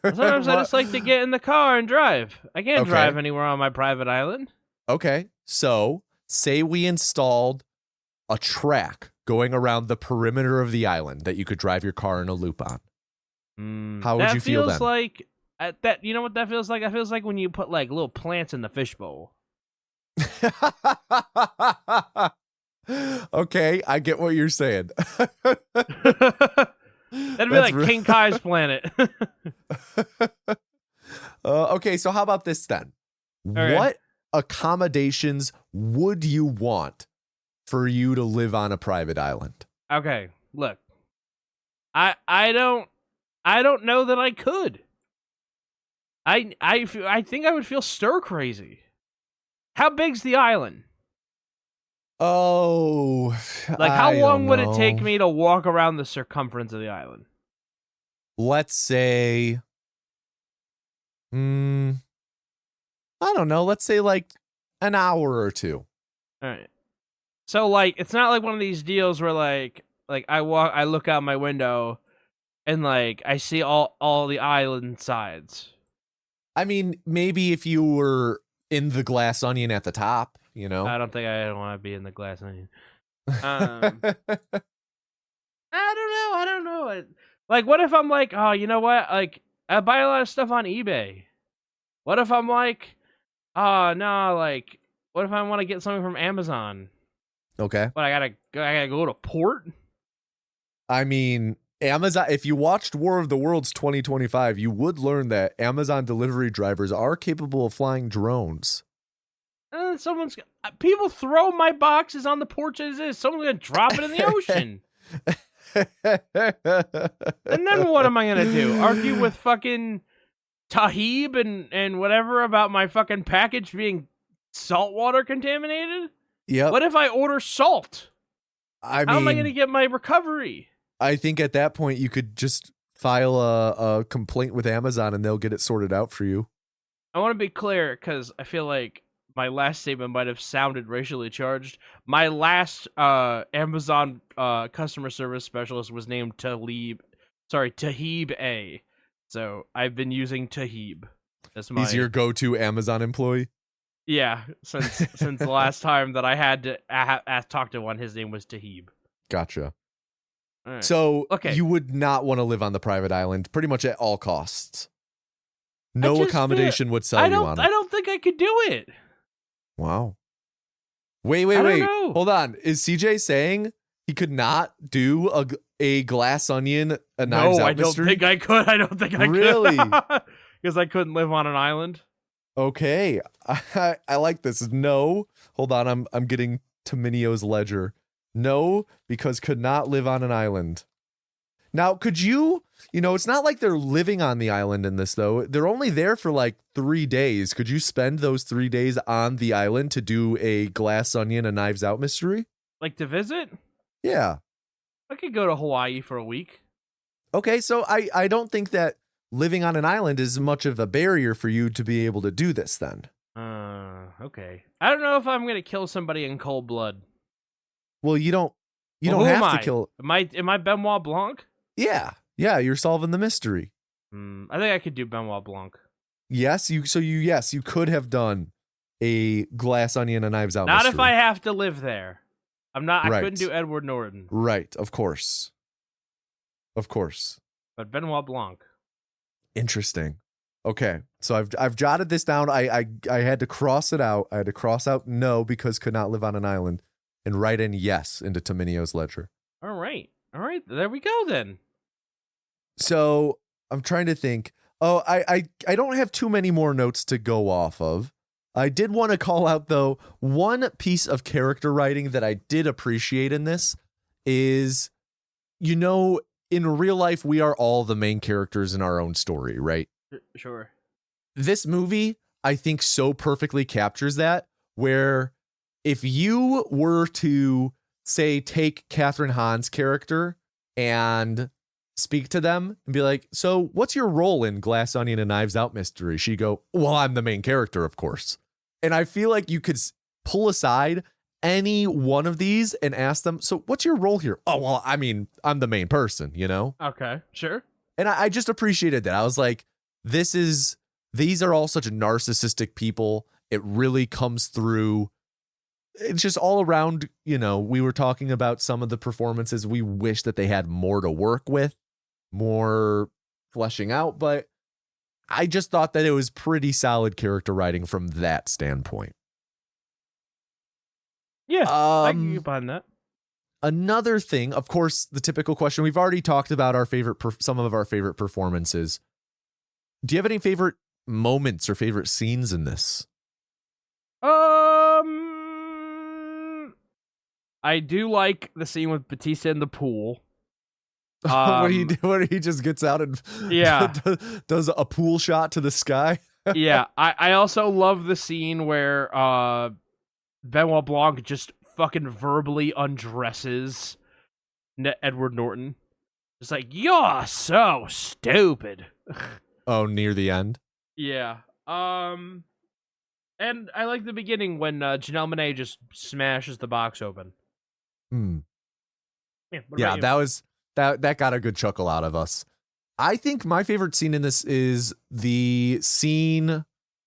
Sometimes I just like to get in the car and drive. I can't Okay. drive anywhere on my private island. Okay, so say we installed a track going around the perimeter of the island that you could drive your car in a loop on. How would you feel then? That feels like that. You know what that feels like? That feels like when you put like little plants in the fishbowl. Okay, I get what you're saying. That'd be That's like re- King Kai's planet. Okay, so how about this then? Okay. What accommodations would you want for you to live on a private island? Okay, look, I don't know that I could. I think I would feel stir crazy. How big's the island? Oh, Like, how I long don't would it take know. me to walk around the circumference of the island? Let's say, I don't know. Let's say like an hour or two. All right. So like, it's not like one of these deals where like I look out my window, and like I see all the island sides. I mean, maybe if you were in the glass onion at the top, you know. I don't think I want to be in the glass onion. I don't know. Like, what if I'm like, oh, you know what? Like, I buy a lot of stuff on eBay. What if I'm like, oh no, like, what if I want to get something from Amazon? Okay. But I gotta go to port. I mean, Amazon, if you watched War of the Worlds 2025, you would learn that Amazon delivery drivers are capable of flying drones. And then people throw my boxes on the porch as is. Someone's gonna drop it in the ocean. And then what am I gonna do? Argue with fucking Tahib and whatever about my fucking package being saltwater contaminated? Yep. What if I order salt? I How am I mean, gonna get my recovery? I think at that point you could just file a complaint with Amazon and they'll get it sorted out for you. I want to be clear because I feel like my last statement might have sounded racially charged. My last Amazon customer service specialist was named Tahib A. So I've been using Tahib as my He's your go-to Amazon employee? since the last time that I had to talk to one. His name was Tahib. Gotcha. All right. So Okay. you would not want to live on the private island pretty much at all costs. No just accommodation would sell I you don't. on I it. don't think I could do it. Wow. Wait. I don't know. Hold on. Is CJ saying he could not do a glass onion, a Knives No, Out I don't mystery? think I could. I don't think I Really? could. Because I couldn't live on an island. Okay. I like this. No. Hold on. I'm getting to Minio's ledger. No, because could not live on an island. Now, could it's not like they're living on the island in this, though. They're only there for like 3 days. Could you spend those 3 days on the island to do a Glass Onion, a Knives Out mystery? Like to visit? Yeah. I could go to Hawaii for a week. Okay, so I don't think that living on an island is much of a barrier for you to be able to do this then. Okay. I don't know if I'm going to kill somebody in cold blood. Well, you don't Who have am to I? kill. Am I Benoit Blanc? Yeah, you're solving the mystery. I think I could do Benoit Blanc. Yes, you could have done a Glass Onion, a Knives Out Not mystery. if I have to live there. I Right. couldn't do Edward Norton. Right, of course. Of course. But Benoit Blanc. Interesting. Okay, so I've jotted this down. I had to cross it out. I had to cross out no because could not live on an island, and write in yes into Tominio's ledger. All right. There we go then. So I'm trying to think. Oh, I don't have too many more notes to go off of. I did want to call out, though, one piece of character writing that I did appreciate in this is, in real life, we are all the main characters in our own story, right? Sure. This movie, I think, so perfectly captures that, where if you were to, say, take Catherine Hahn's character and speak to them and be like, so what's your role in Glass Onion and Knives Out mystery? She'd go, well, I'm the main character, of course. And I feel like you could pull aside any one of these and ask them, so what's your role here? Oh, well, I mean, I'm the main person, Okay, sure. And I just appreciated that. I was like, these are all such narcissistic people. It really comes through. It's just all around, we were talking about some of the performances. We wish that they had more to work with, more fleshing out, but I just thought that it was pretty solid character writing from that standpoint. Yeah, I can get behind that. Another thing, of course, the typical question. We've already talked about some of our favorite performances. Do you have any favorite moments or favorite scenes in this? I do like the scene with Batista in the pool. What do you do? Where he just gets out and does a pool shot to the sky. Yeah, I also love the scene where Benoit Blanc just fucking verbally undresses Edward Norton. It's like, you're so stupid. Oh, near the end. Yeah. And I like the beginning when Janelle Monáe just smashes the box open. Yeah, that got a good chuckle out of us. I think my favorite scene in this is the scene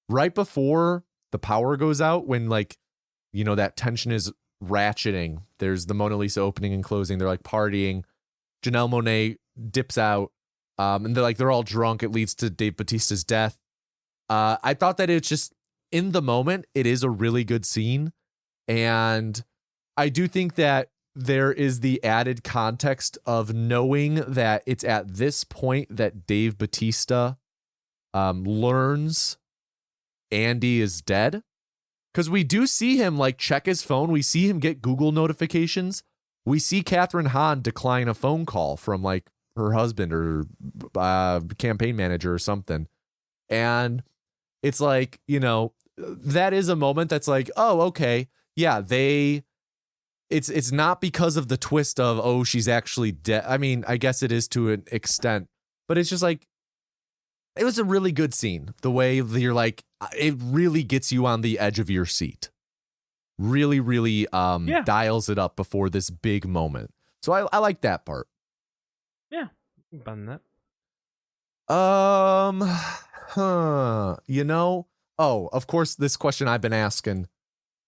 right before the power goes out when, that tension is ratcheting. There's the Mona Lisa opening and closing. They're partying. Janelle Monáe dips out. And they're all drunk. It leads to Dave Bautista's death. I thought that it's just in the moment, it is a really good scene. And I do think that there is the added context of knowing that it's at this point that Dave Bautista learns Andy is dead. Because we do see him check his phone. We see him get Google notifications. We see Catherine Hahn decline a phone call from her husband or campaign manager or something. And it's that is a moment that's oh, okay. Yeah, it's not because of the twist of, oh, she's actually dead. I mean, I guess it is to an extent, but it's just it was a really good scene. The way you're it really gets you on the edge of your seat. Really, really dials it up before this big moment. So I like that part. Yeah, done that. Oh, of course, this question I've been asking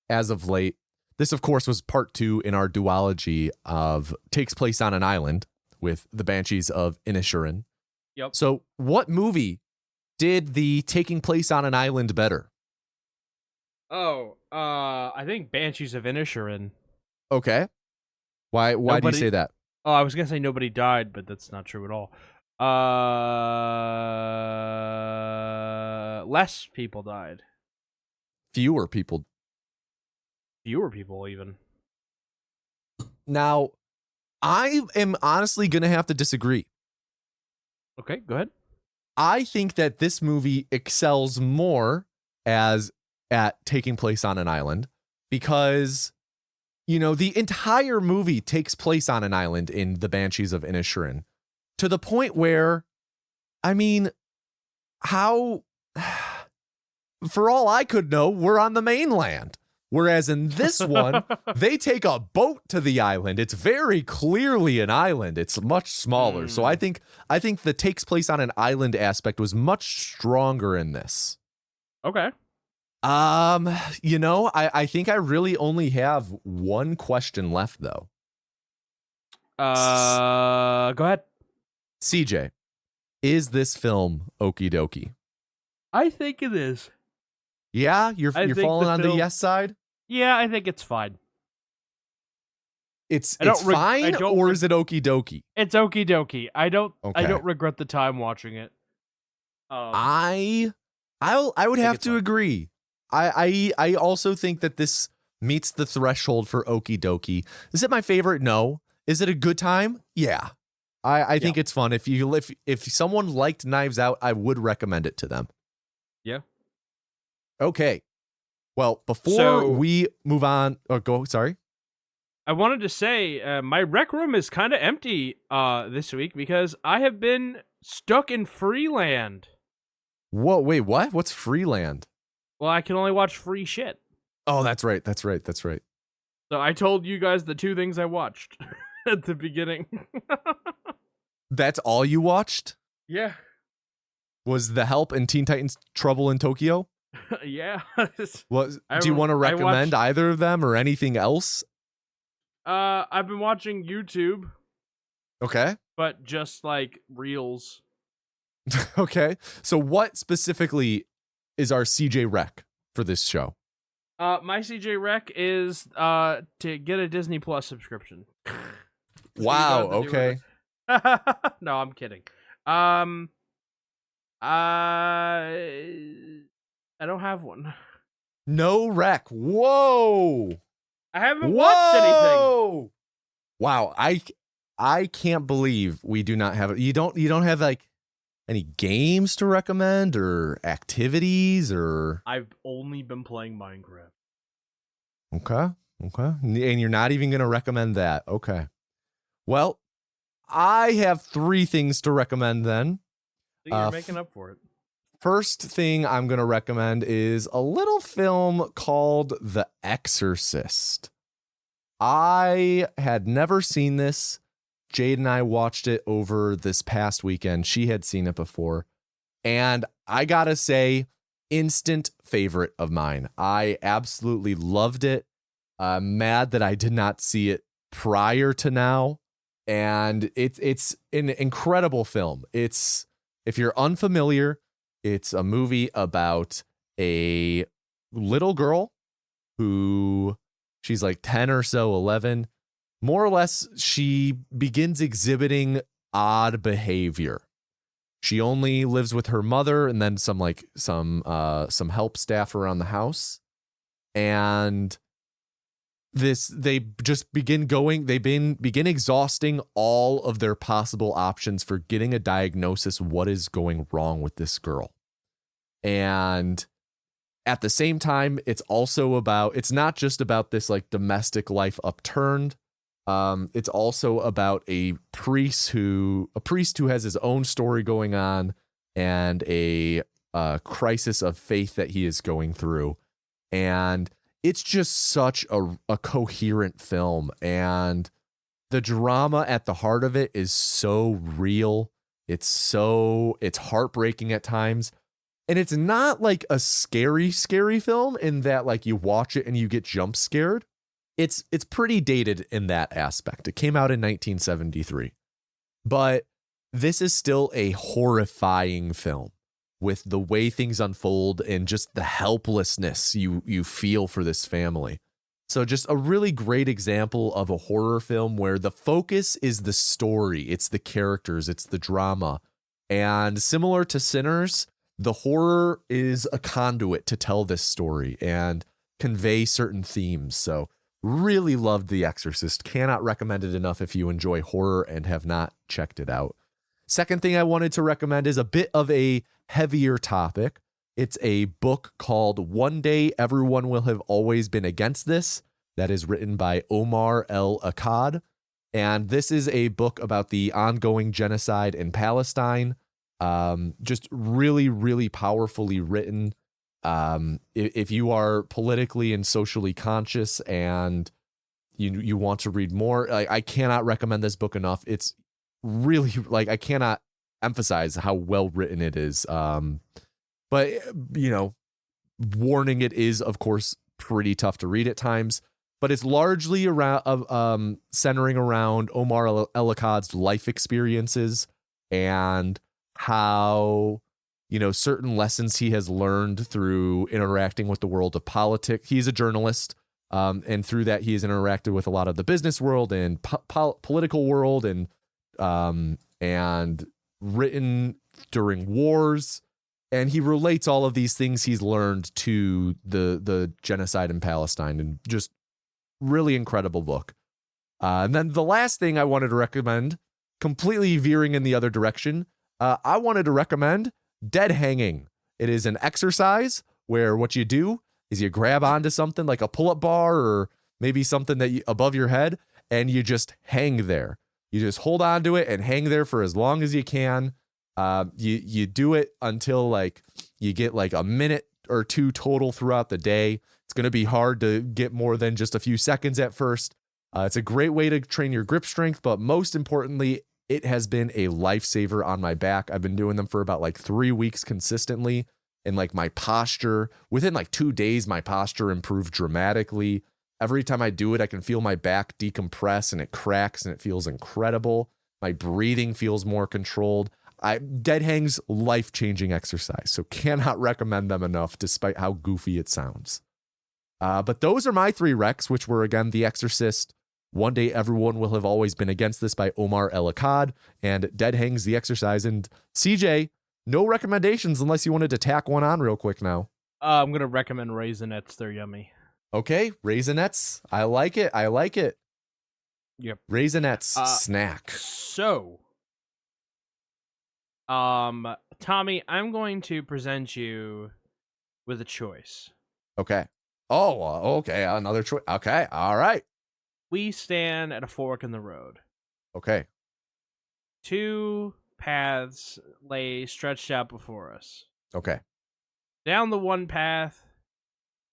as of late. This, of course, was part 2 in our duology of takes place on an island with the Banshees of Inisherin. Yep. So what movie did the taking place on an island better? Oh, I think Banshees of Inisherin. Okay. Why do you say that? Oh, I was going to say nobody died, but that's not true at all. Less people died. Fewer people Fewer people, even. Now, I am honestly going to have to disagree. Okay, go ahead. I think that this movie excels more as at taking place on an island because, the entire movie takes place on an island in The Banshees of Inisherin to the point where, how, for all I could know, we're on the mainland. Whereas in this one, they take a boat to the island. It's very clearly an island. It's much smaller. So I think the takes place on an island aspect was much stronger in this. Okay. I think I really only have one question left though. Go ahead. CJ, is this film okie dokie? I think it is. Yeah, you're falling on the yes side? Yeah, I think it's fine. It's fine, or is it okie dokie? It's okie dokie. I don't regret the time watching it. I would have to agree. I also think that this meets the threshold for okie dokie. Is it my favorite? No. Is it a good time? Yeah. I think it's fun. If someone liked Knives Out, I would recommend it to them. Yeah. Okay. Well, before we move on, sorry. I wanted to say my rec room is kind of empty this week because I have been stuck in Freeland. Whoa, wait, what? What's Freeland? Well, I can only watch free shit. Oh, that's right. So I told you guys the two things I watched at the beginning. That's all you watched? Yeah. Was The Help and Teen Titans Trouble in Tokyo? Yeah. Do you want to recommend either of them or anything else? I've been watching YouTube. Okay. But just like reels. Okay. So what specifically is our CJ rec for this show? My CJ rec is to get a Disney Plus subscription. Wow, okay. No, I'm kidding. I don't have one. No rec. Whoa. I haven't watched anything. Wow, I can't believe we do not have it. You don't have like any games to recommend or activities or I've only been playing Minecraft. Okay. And you're not even going to recommend that. Okay. Well, I have 3 things to recommend then. So you're making up for it. First thing I'm going to recommend is a little film called The Exorcist. I had never seen this. Jade and I watched it over this past weekend. She had seen it before. And I got to say, instant favorite of mine. I absolutely loved it. I'm mad that I did not see it prior to now. And it's an incredible film. If you're unfamiliar, it's a movie about a little girl who she's like 10 or so, 11. More or less, she begins exhibiting odd behavior. She only lives with her mother and then some help staff around the house. And they just begin exhausting all of their possible options for getting a diagnosis what is going wrong with this girl. And at the same time, it's not just about this like domestic life upturned. It's also about a priest who has his own story going on and a crisis of faith that he is going through. And it's just such a coherent film, and the drama at the heart of it is so real. It's heartbreaking at times. And it's not like a scary film in that like you watch it and you get jump scared. It's pretty dated in that aspect. It came out in 1973. But this is still a horrifying film with the way things unfold and just the helplessness you feel for this family. So just a really great example of a horror film where the focus is the story, it's the characters, it's the drama. And similar to Sinners, the horror is a conduit to tell this story and convey certain themes. So Really loved The Exorcist. Cannot recommend it enough if you enjoy horror and have not checked it out. Second thing I wanted to recommend is a bit of a heavier topic. It's a book called One Day Everyone Will Have Always Been Against This. That is written by Omar El Akkad. And this is a book about the ongoing genocide in Palestine. Just really, really powerfully written. If you are politically and socially conscious and you want to read more, like, I cannot recommend this book enough. It's really, like, I cannot emphasize how well written it is. But you know, warning, it is of course pretty tough to read at times, but it's largely around centering around Omar El Akkad's life experiences and how, you know, certain lessons he has learned through interacting with the world of politics. He's a journalist, and through that he has interacted with a lot of the business world and political world, and written during wars. And he relates all of these things he's learned to the genocide in Palestine, and just really incredible book. And then the last thing I wanted to recommend, completely veering in the other direction, I wanted to recommend Dead Hanging. It is an exercise where what you do is you grab onto something like a pull-up bar or maybe something that above your head, and you just hang there. You just hold on to it and hang there for as long as you can. You do it until like you get like a minute or two total throughout the day. It's going to be hard to get more than just a few seconds at first. It's a great way to train your grip strength, but most importantly, it has been a lifesaver on my back. I've been doing them for about like 3 weeks consistently, and like my posture, within like 2 days, my posture improved dramatically. Every time I do it, I can feel my back decompress and it cracks and it feels incredible. My breathing feels more controlled. Dead Hang's life-changing exercise, so cannot recommend them enough despite how goofy it sounds. But those are my 3 recs, which were, again, The Exorcist, One Day Everyone Will Have Always Been Against This by Omar El Akkad, and Dead Hang's The Exercise. And CJ, no recommendations unless you wanted to tack one on real quick now. I'm going to recommend Raisinets. They're yummy. Okay, Raisinets. I like it. I like it. Yep. Raisinets snack. So, Tommy, I'm going to present you with a choice. Okay. Oh, okay. Another choice. Okay. All right. We stand at a fork in the road. Okay. 2 paths lay stretched out before us. Okay. Down the one path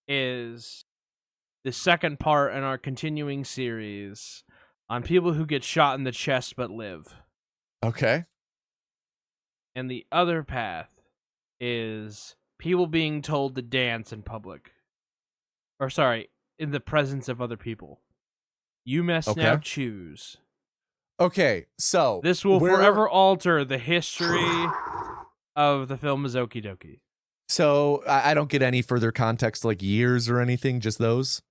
is the second part in our continuing series on people who get shot in the chest but live. Okay. And the other path is people being told to dance in public. Or sorry, in the presence of other people. You must now choose. Okay, so this will forever alter the history of the film Okie Dokie. So I don't get any further context, like years or anything, just those.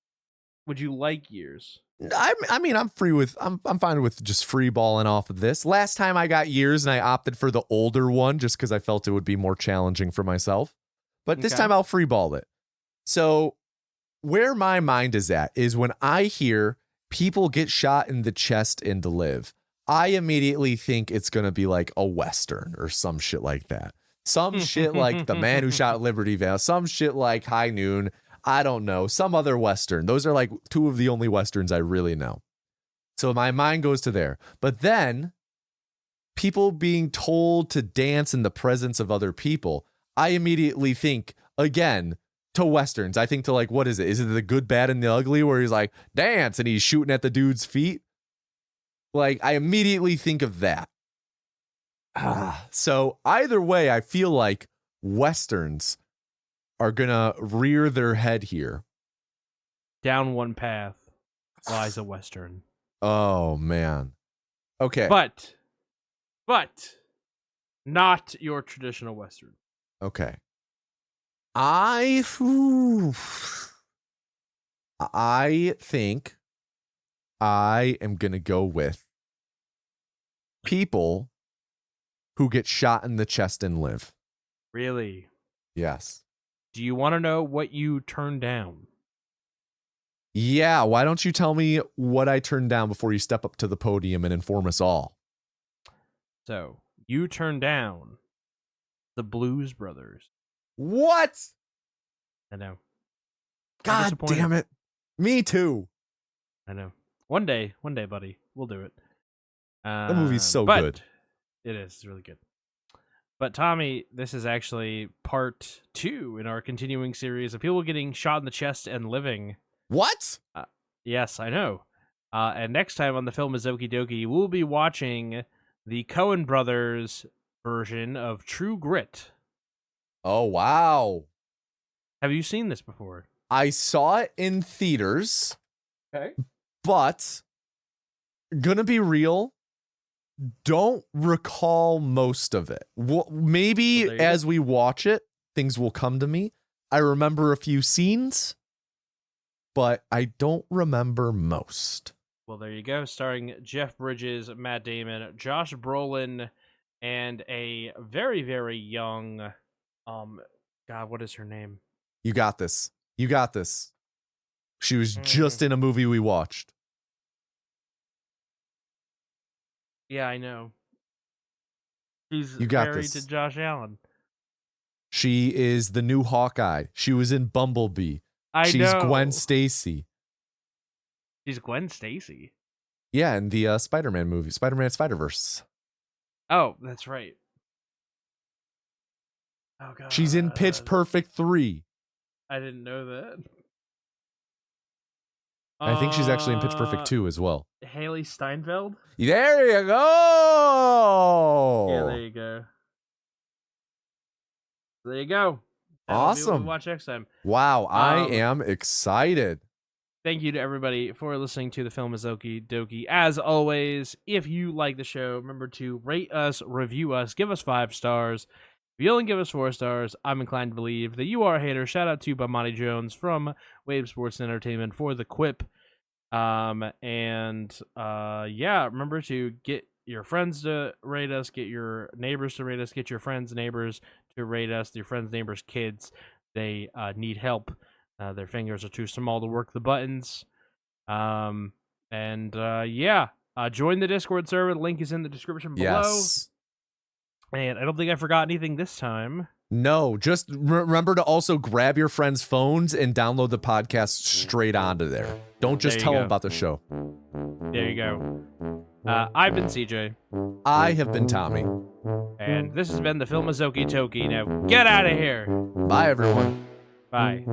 Would you like years? I mean, I'm fine with just free balling off of this. Last time I got years and I opted for the older one just because I felt it would be more challenging for myself. But this time I'll free ball it. So where my mind is at is when I hear people get shot in the chest and live, I immediately think it's going to be like a Western or some shit like that. Some shit like The Man Who Shot Liberty Valance, some shit like High Noon. I don't know, some other Western. Those are like 2 of the only Westerns I really know. So my mind goes to there. But then people being told to dance in the presence of other people, I immediately think, again, to Westerns. I think to like, what is it? Is it The Good, Bad, and the Ugly where he's like, dance, and he's shooting at the dude's feet? Like, I immediately think of that. So either way, I feel like Westerns are gonna rear their head here. Down one path lies a Western. Oh man. Okay. But not your traditional Western. Okay. I think I am gonna go with people who get shot in the chest and live. Really? Yes. Do you want to know what you turned down? Yeah, why don't you tell me what I turned down before you step up to the podium and inform us all? So, you turned down the Blues Brothers. What? I know. God disappointed. damn it. Me too. I know. One day, buddy. We'll do it. That movie's so but good. It is. It's really good. But Tommy, this is actually part 2 in our continuing series of people getting shot in the chest and living. What? Yes, I know. And next time on the Film is Okie Dokie, we'll be watching the Coen brothers version of True Grit. Oh, wow. Have you seen this before? I saw it in theaters. Okay. But, gonna be real, don't recall most of it. Maybe Well, as we watch it, things will come to me. I remember a few scenes, but I don't remember most. Well, there you go. Starring Jeff Bridges, Matt Damon, Josh Brolin, and a very, very young, God, what is her name? You got this. You got this. She was just in a movie we watched. Yeah, I know. She's You got married this. to Josh Allen. She is the new Hawkeye. She was in Bumblebee. She's know. Gwen Stacy. She's Gwen Stacy. Yeah, in the Spider-Man movie, Spider-Man Spider-Verse. Oh, that's right. Oh god. She's in Pitch Perfect 3. I didn't know that. I think she's actually in Pitch Perfect 2 as well. Haley Steinfeld? There you go. Yeah, there you go. There you go. That'll be what Awesome. we watch next time. Wow, I am excited. Thank you to everybody for listening to the Film is Okie Dokie. As always, if you like the show, remember to rate us, review us, give us 5 stars. If you only give us 4 stars, I'm inclined to believe that you are a hater. Shout out to Bomani Jones from Wave Sports and Entertainment for the quip. Yeah, remember to get your friends to rate us, get your neighbors to rate us, get your friends' neighbors to rate us, your friends' neighbors' kids. They need help. Their fingers are too small to work the buttons. Join the Discord server. The link is in the description below. Yes. And I don't think I forgot anything this time. No, just remember to also grab your friends' phones and download the podcast straight onto there. Don't just tell them about the show. There you go. I've been CJ. I have been Tommy. And this has been the Film is Okie Dokie. Now get out of here. Bye, everyone. Bye.